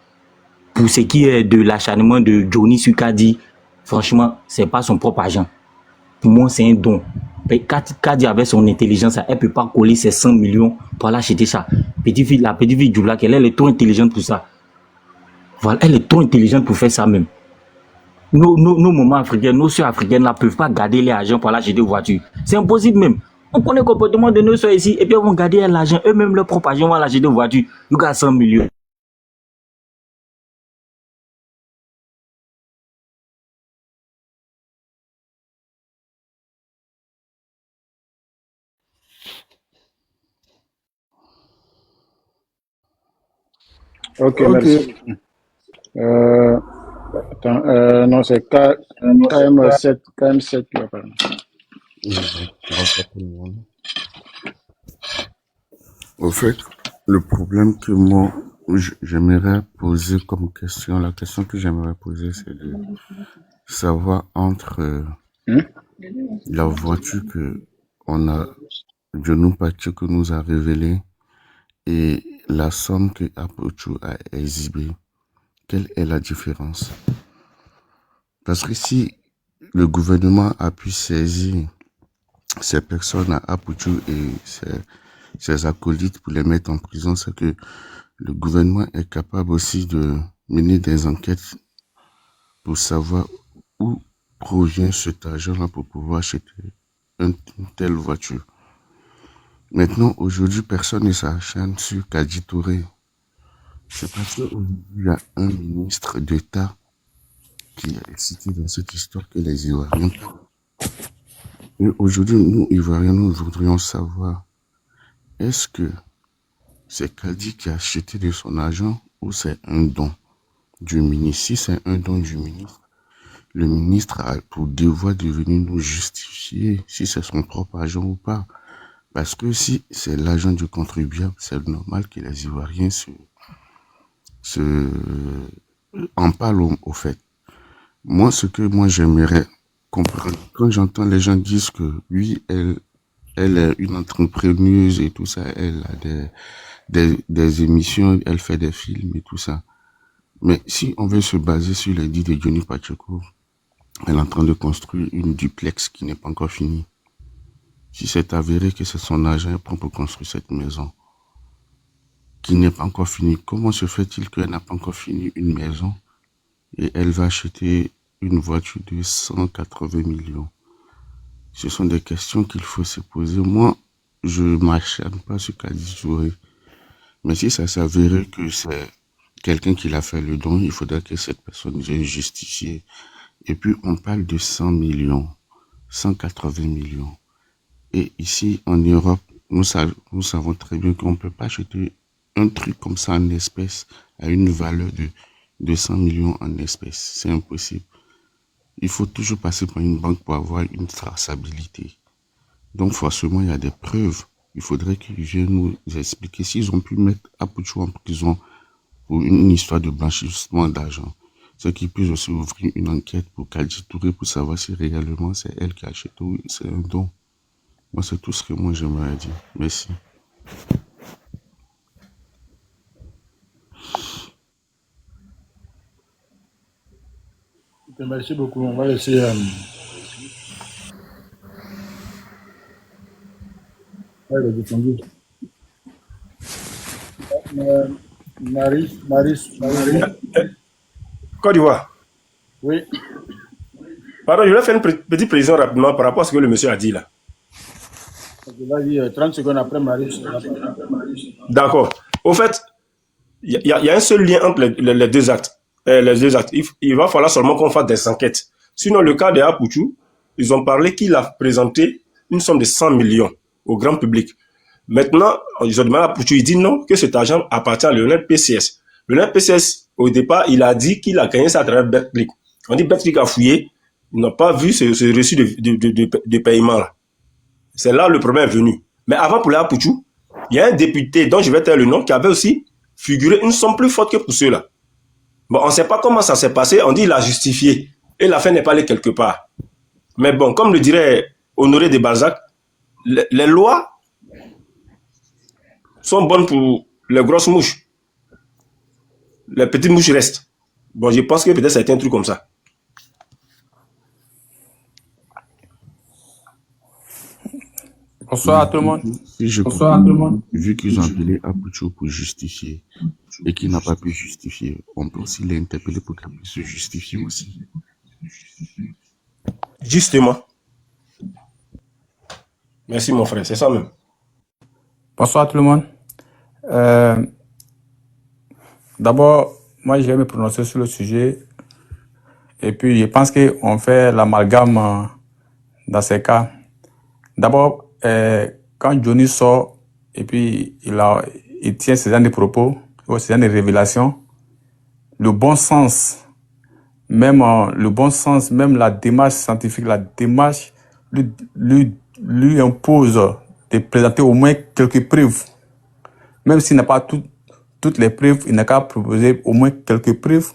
pour ce qui est de l'acharnement de Johnny sur Kadi, franchement, c'est pas son propre argent. Pour moi, c'est un don. Kadi avec son intelligence, elle ne peut pas coller ses 100 millions pour aller acheter ça. La petite fille du lac, elle est trop intelligente pour ça. Voilà, elle est trop intelligente pour faire ça même. Nos mamans africaines, nos soeurs africaines ne peuvent pas garder l'argent pour aller acheter des voitures. C'est impossible même. On connaît le comportement de nos soeurs ici et puis ils vont garder l'argent, eux-mêmes leur propre argent, vont aller acheter des voitures. Ils gagnent 100 millions. Ok, merci. Attends, non, c'est KM7 qui va parler. Au fait, le problème que moi, j'aimerais poser comme question, la question que j'aimerais poser, c'est de savoir entre la voiture que on a, John Pacheco nous a révélée et la somme que Apocho a exhibée. Quelle est la différence? Parce que si le gouvernement a pu saisir ces personnes à Apocho et ses acolytes pour les mettre en prison, c'est que le gouvernement est capable aussi de mener des enquêtes pour savoir où provient cet argent-là pour pouvoir acheter une telle voiture. Maintenant, aujourd'hui, personne ne s'acharne sur Kadi Touré. C'est parce qu'aujourd'hui, il y a un ministre d'État qui est cité dans cette histoire que les Ivoiriens. Et aujourd'hui, nous, Ivoiriens, nous voudrions savoir, est-ce que c'est Kadi qui a acheté de son argent ou c'est un don du ministre? Si c'est un don du ministre, le ministre a pour devoir de venir nous justifier si c'est son propre argent ou pas. Parce que si c'est l'argent du contribuable, c'est normal que les Ivoiriens en parlent au fait. Moi, ce que j'aimerais comprendre, quand j'entends les gens dire que oui, elle est une entrepreneuse et tout ça, elle a des émissions, elle fait des films et tout ça. Mais si on veut se baser sur les dits de Johnny Pacheco, elle est en train de construire une duplex qui n'est pas encore finie. Si c'est avéré que c'est son argent qu'elle prend pour construire cette maison, qui n'est pas encore finie, comment se fait-il qu'elle n'a pas encore fini une maison et elle va acheter une voiture de 180 millions? Ce sont des questions qu'il faut se poser. Moi, je ne m'acharne pas sur Kadi Touré. Mais si ça s'avérait que c'est quelqu'un qui l'a fait le don, il faudrait que cette personne vienne justifier. Et puis, on parle de 100 millions, 180 millions. Et ici, en Europe, nous savons très bien qu'on ne peut pas acheter un truc comme ça en espèces à une valeur de 200 millions en espèces. C'est impossible. Il faut toujours passer par une banque pour avoir une traçabilité. Donc, forcément, il y a des preuves. Il faudrait qu'ils viennent nous expliquer s'ils ont pu mettre Apocho en prison pour une histoire de blanchissement d'argent. C'est qu'ils puissent aussi ouvrir une enquête pour Kadi Touré pour savoir si réellement c'est elle qui a acheté ou c'est un don. Moi, c'est tout ce que moi j'aimerais dire. Merci. Ok, merci beaucoup. On va laisser. Ouais, il est défendu. Marie. Côte d'Ivoire. Oui. Pardon, je vais faire une petite précision rapidement par rapport à ce que le monsieur a dit là. Ok, vas-y, 30 secondes après Marie. D'accord. Au fait, il y a un seul lien entre les deux actes. Il va falloir seulement qu'on fasse des enquêtes. Sinon, le cas de Apocho, ils ont parlé qu'il a présenté une somme de 100 millions au grand public. Maintenant, ils ont demandé à Apocho, il dit non, que cet argent appartient à Lionel PCS. Lionel PCS, au départ, il a dit qu'il a gagné ça à travers Betclic. On dit Betclic a fouillé, ils n'ont pas vu ce reçu de paiement là. C'est là le problème est venu. Mais avant pour Apocho, il y a un député dont je vais taire le nom qui avait aussi figuré une somme plus forte que pour ceux-là. Bon, on ne sait pas comment ça s'est passé, on dit qu'il a justifié. Et la fin n'est pas allée quelque part. Mais bon, comme le dirait Honoré de Balzac, les lois sont bonnes pour les grosses mouches. Les petites mouches restent. Bon, je pense que peut-être ça a été un truc comme ça. Bonsoir à tout le monde. Bonsoir à tout le monde. Vu qu'ils ont appelé Apocho pour justifier et qu'il n'a pas pu justifier, on peut aussi l'interpeller pour qu'il puisse se justifier aussi. Justement. Merci mon frère, c'est ça même. Bonsoir à tout le monde. D'abord, moi je vais me prononcer sur le sujet. Et puis je pense qu'on fait l'amalgame dans ces cas. D'abord, quand Johnny sort et puis il tient ces genre de propos, ou ces genre de révélations, le bon sens, même la démarche scientifique, la démarche lui impose de présenter au moins quelques preuves même s'il n'a pas toutes les preuves, il n'a qu'à proposer au moins quelques preuves